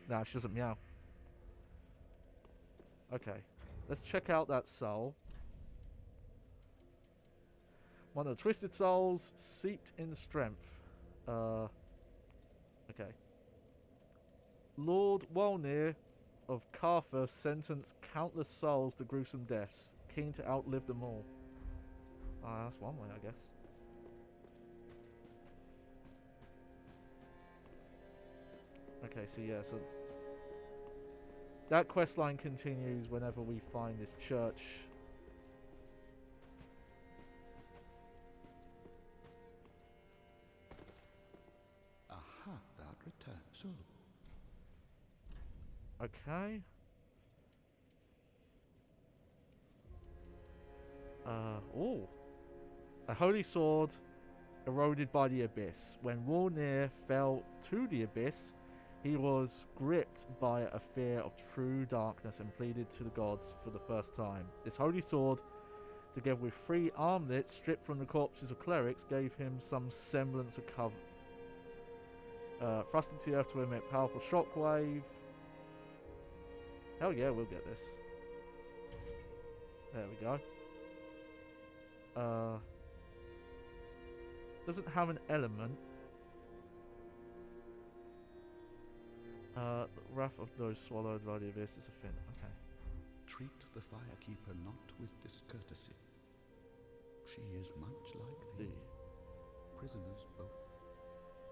Nah, she doesn't meow. Okay, let's check out that soul. One of the twisted souls, seeped in strength. Okay. Lord Walnir of Cartha sentenced countless souls to gruesome deaths, keen to outlive them all. Ah, that's one way, I guess. Okay, so yeah, so that quest line continues whenever we find this church. Aha, thou return. So, Okay. Oh. A holy sword eroded by the abyss. When Walnir fell to the abyss, he was gripped by a fear of true darkness and pleaded to the gods for the first time. This holy sword, together with 3 armlets stripped from the corpses of clerics, gave him some semblance of cover. Thrust into the earth to emit powerful shockwave. Hell yeah, we'll get this. There we go. Doesn't have an element. Wrath of those swallowed by the abyss is a fin. Okay. Treat the firekeeper not with discourtesy. She is much like thee. Prisoners both,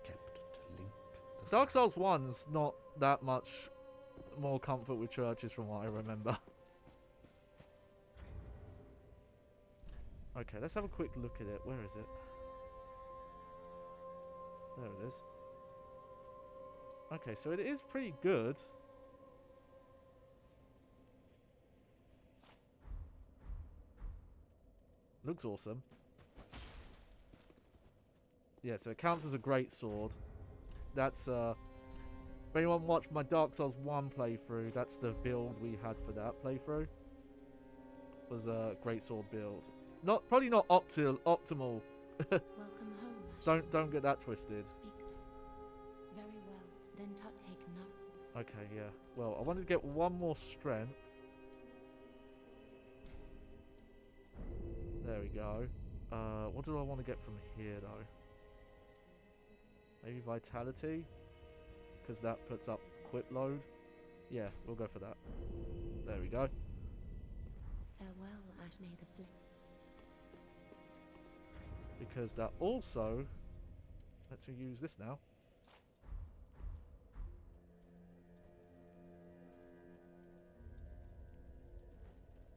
kept to link the Dark Souls 1's not that much more comfort with churches from what I remember. Okay, let's have a quick look at it. Where is it? There it is. Okay, so it is pretty good. Looks awesome. Yeah, so it counts as a great sword. That's, if anyone watched my Dark Souls 1 playthrough, that's the build we had for that playthrough. Was a great sword build. Probably not optimal. Welcome home, Asher. Don't get that twisted. Speak. Very well. Then take no. Okay, yeah. Well, I wanted to get one more strength. There we go. What do I want to get from here, though? Maybe vitality? Because that puts up quip load. Yeah, we'll go for that. There we go. Farewell, Ash. May the flip. Because that also lets me use this now.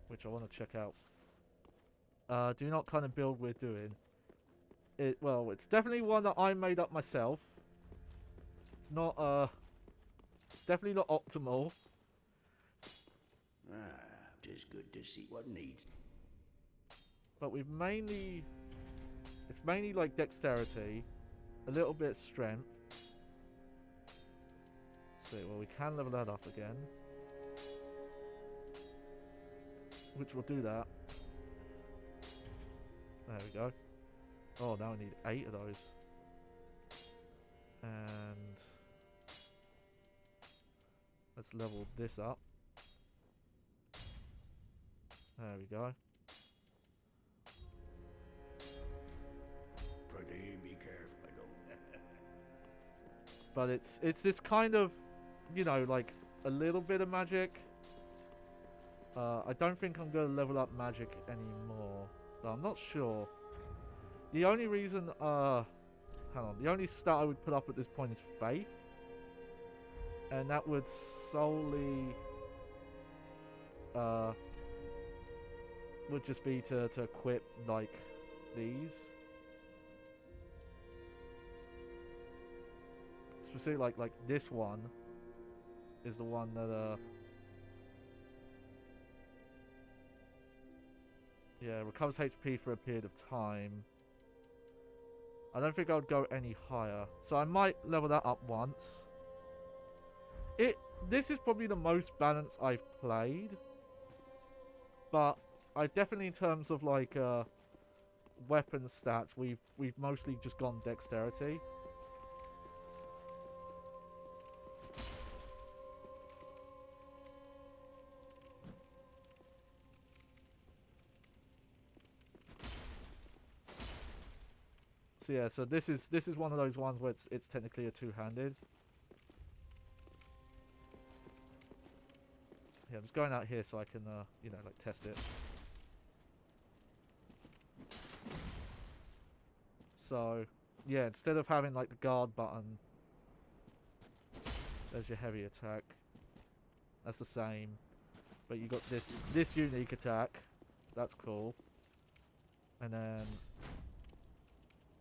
Which I want to check out. Do not kind of build we're doing. Well, it's definitely one that I made up myself. It's not, it's definitely not optimal. Ah, tis good to see what needs. But we've mainly... It's mainly like dexterity. A little bit of strength. Let's see, well we can level that up again. Which will do that. There we go. Oh, now I need 8 of those. And let's level this up. There we go. Pretty be careful, I don't. But it's this kind of, you know, like a little bit of magic. I don't think I'm going to level up magic anymore. But I'm not sure. The only reason, hang on, the only stat I would put up at this point is faith. And that would solely, would just be to equip, like, these. Specifically, like this one is the one that, yeah, recovers HP for a period of time. I don't think I would go any higher. So I might level that up once. This is probably the most balanced I've played. But I definitely, in terms of like weapon stats, we've mostly just gone dexterity. So yeah, so this is one of those ones where it's technically a two-handed. Yeah, I'm just going out here so I can you know, like test it. So yeah, instead of having like the guard button, there's your heavy attack. That's the same, but you got this unique attack. That's cool. And then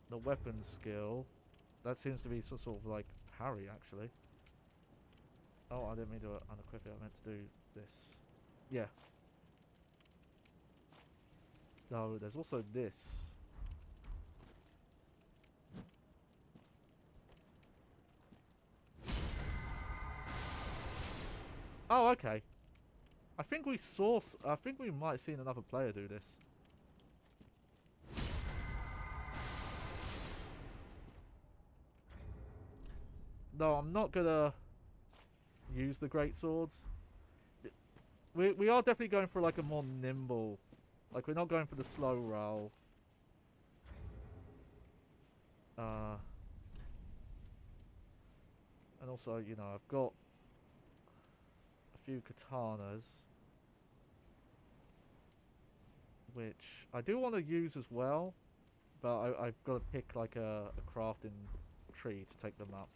the weapon skill, that seems to be some sort of like parry actually. Oh, I didn't mean to unequip it, I meant to do this. Yeah. No, there's also this. Oh, okay. I think we might have seen another player do this. No, I'm not gonna use the great swords. We are definitely going for like a more nimble Like, we're not going for the slow roll. And also, you know, I've got a few katanas, which I do want to use as well, but I've got to pick like a crafting tree to take them up.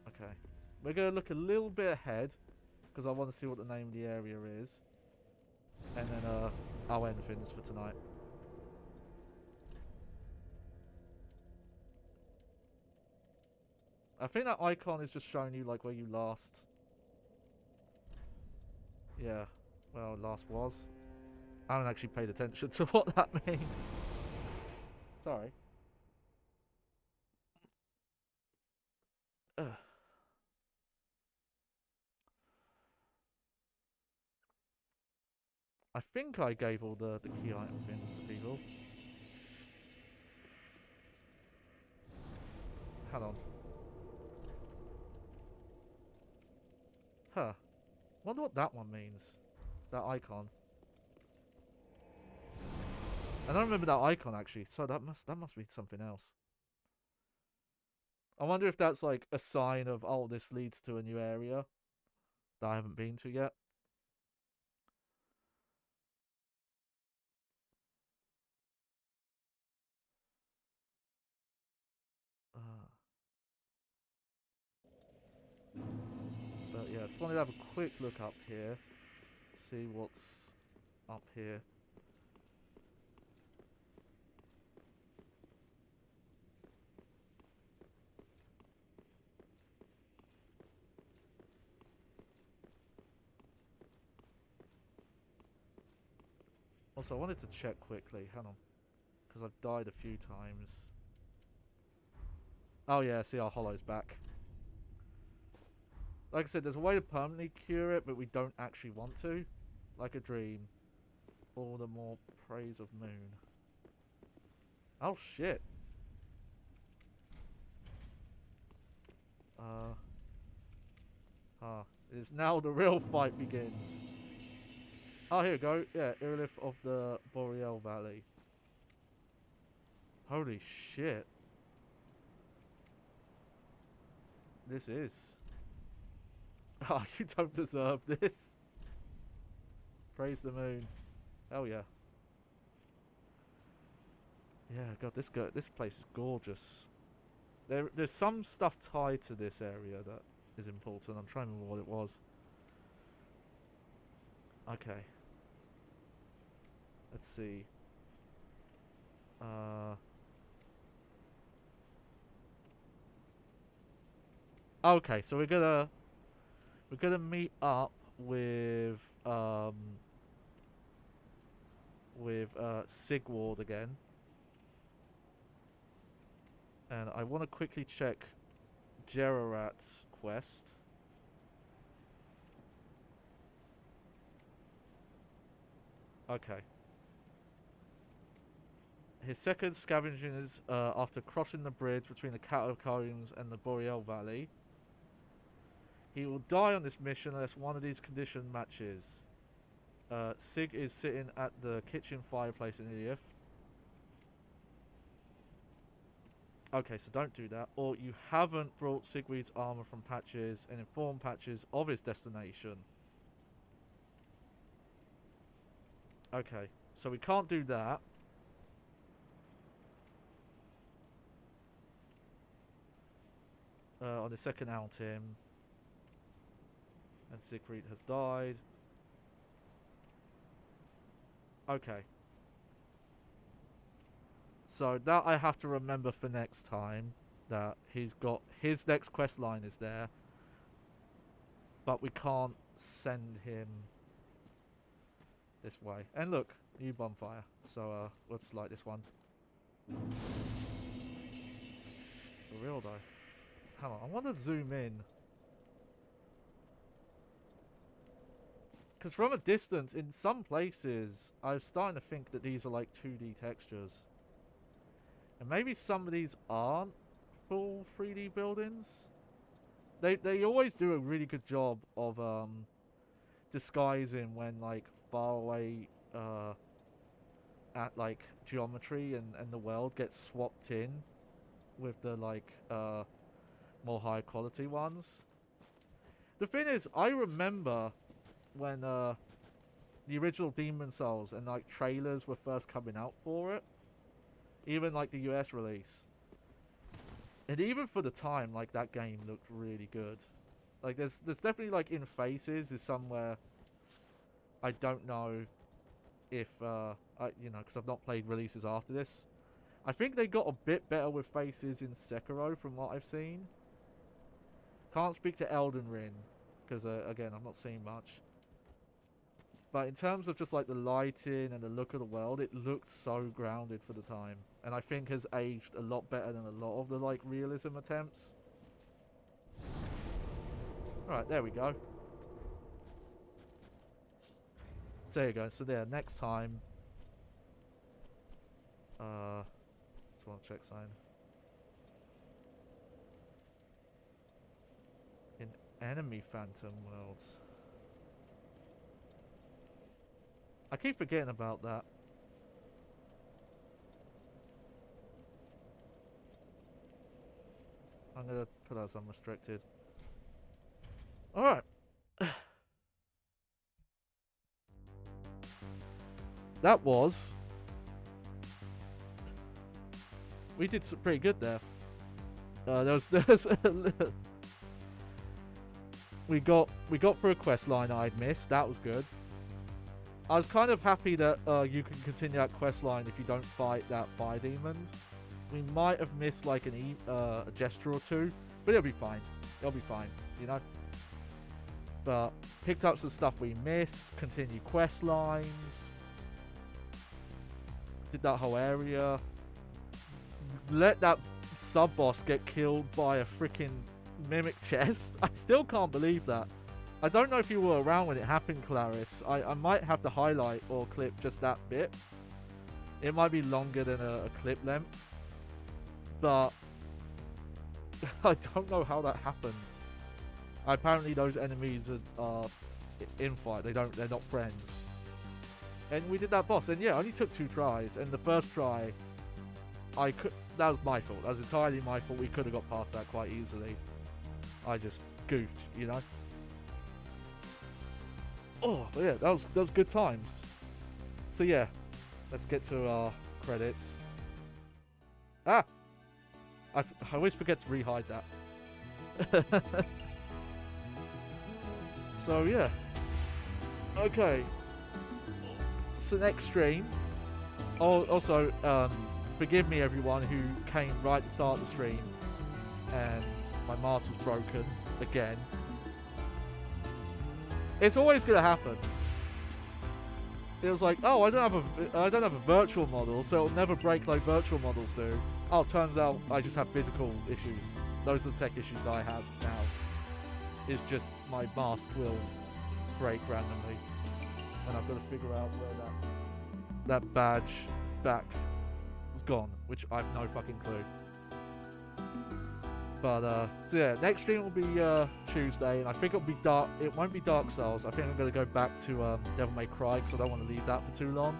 Okay, we're going to look a little bit ahead, because I want to see what the name of the area is. And then I'll end things for tonight. I think that icon is just showing you like where you last. Yeah, well, last was. I haven't actually paid attention to what that means. Sorry. Ugh. I think I gave all the key item things to people. Hang on. Huh. Wonder what that one means. That icon. I don't remember that icon actually, so that must be something else. I wonder if that's like a sign of, oh, this leads to a new area that I haven't been to yet. But yeah, I just wanted to have a quick look up here. See what's up here. Also, I wanted to check quickly. Hang on. Because I've died a few times. Oh yeah, see our hollow's back. Like I said, there's a way to permanently cure it, but we don't actually want to. Like a dream. All the more praise of moon. Oh shit. It is now the real fight begins. Oh, here we go. Yeah, Irilith of the Boreal Valley. Holy shit. This is. Oh, you don't deserve this. Praise the moon. Hell yeah. Yeah, God, this place is gorgeous. There's some stuff tied to this area that is important. I'm trying to remember what it was. Okay. Let's see. Okay, so we're gonna meet up with Sigward again. And I want to quickly check Gerarat's quest. Okay. His second scavenging is after crossing the bridge between the Catacombs and the Boreal Valley. He will die on this mission unless one of these conditions matches. Sig is sitting at the kitchen fireplace in Irilith. Okay, so don't do that. Or you haven't brought Sigweed's armor from Patches and informed Patches of his destination. Okay, so we can't do that. On the second outing. And Siegfried has died. Okay. So that I have to remember for next time. That he's got his next quest line is there. But we can't send him this way. And look, new bonfire. So we'll just light this one. For real though. Hang on, I want to zoom in. Because from a distance, in some places, I was starting to think that these are like 2D textures. And maybe some of these aren't full 3D buildings. They always do a really good job of disguising when like far away at like geometry and the world gets swapped in with the like more high quality ones. The thing is, I remember when the original Demon Souls and like trailers were first coming out for it, even like the US release, and even for the time, like that game looked really good. Like there's definitely like in Faces is somewhere I don't know if because I've not played releases after this. I think they got a bit better with Faces in Sekiro from what I've seen. Can't speak to Elden Ring because again I've not seen much. But in terms of just like the lighting and the look of the world, it looked so grounded for the time, and I think has aged a lot better than a lot of the like realism attempts. Alright, there we go. So there you go. So there, next time. Just want to check sign. In enemy phantom worlds. I keep forgetting about that. I'm gonna put us unrestricted. Alright. That was... We did pretty good there. There's we got through a quest line I'd missed. That was good. I was kind of happy that you can continue that quest line if you don't fight that fire demon. We might have missed like a gesture or two, but it'll be fine. It'll be fine, you know. But picked up some stuff we missed. Continued quest lines. Did that whole area. Let that sub boss get killed by a freaking mimic chest. I still can't believe that. I don't know if you were around when it happened, Clarice. I might have to highlight or clip just that bit. It might be longer than a clip length. But I don't know how that happened. Apparently those enemies are in fight. They're not friends. And we did that boss. And yeah, only took 2 tries. And the first try, that was my fault. That was entirely my fault. We could have got past that quite easily. I just goofed, you know. Oh, but yeah, that was good times. So yeah, let's get to our credits. Ah! I always forget to re-hide that. So yeah. Okay. So next stream. Oh, also, forgive me everyone who came right at the start of the stream and my mouse was broken again. It's always gonna happen. It was like, oh, I don't have a virtual model, so it'll never break like virtual models do. Oh, turns out I just have physical issues. Those are the tech issues I have now. It's just my mask will break randomly, and I've got to figure out where that badge back is gone, which I've no fucking clue. But so yeah, next stream will be Tuesday, and I think it'll be dark. It won't be Dark Souls. I think I'm gonna go back to Devil May Cry because I don't want to leave that for too long.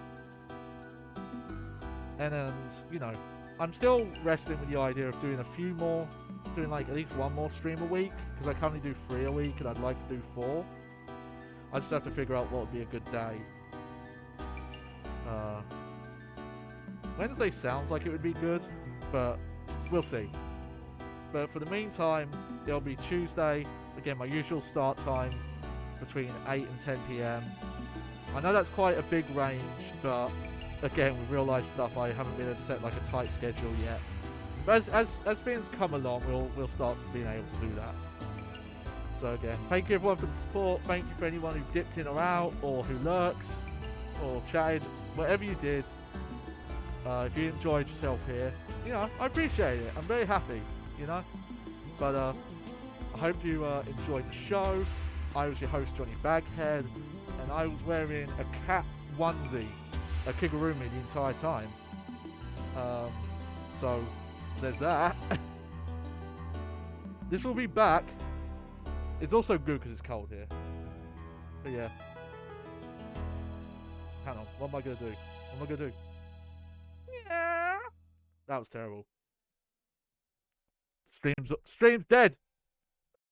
And you know, I'm still wrestling with the idea of doing a few more, doing like at least 1 more stream a week because I currently do 3 a week, and I'd like to do 4. I just have to figure out what would be a good day. Wednesday sounds like it would be good, but we'll see. But for the meantime, it'll be Tuesday. Again, my usual start time between 8 and 10 PM. I know that's quite a big range, but again, with real life stuff, I haven't been able to set like a tight schedule yet. But as things come along, we'll start being able to do that. So again, thank you everyone for the support. Thank you for anyone who dipped in or out, or who lurked, or chatted, whatever you did. If you enjoyed yourself here, you know, I appreciate it. I'm very happy. You know, but I hope you enjoyed the show. I was your host, Johnny Baghead, and I was wearing a cat onesie, a kigurumi the entire time. So there's that. This will be back. It's also good because it's cold here. But yeah. Hang on, what am I gonna do? What am I gonna do? Yeah. That was terrible. Stream's dead.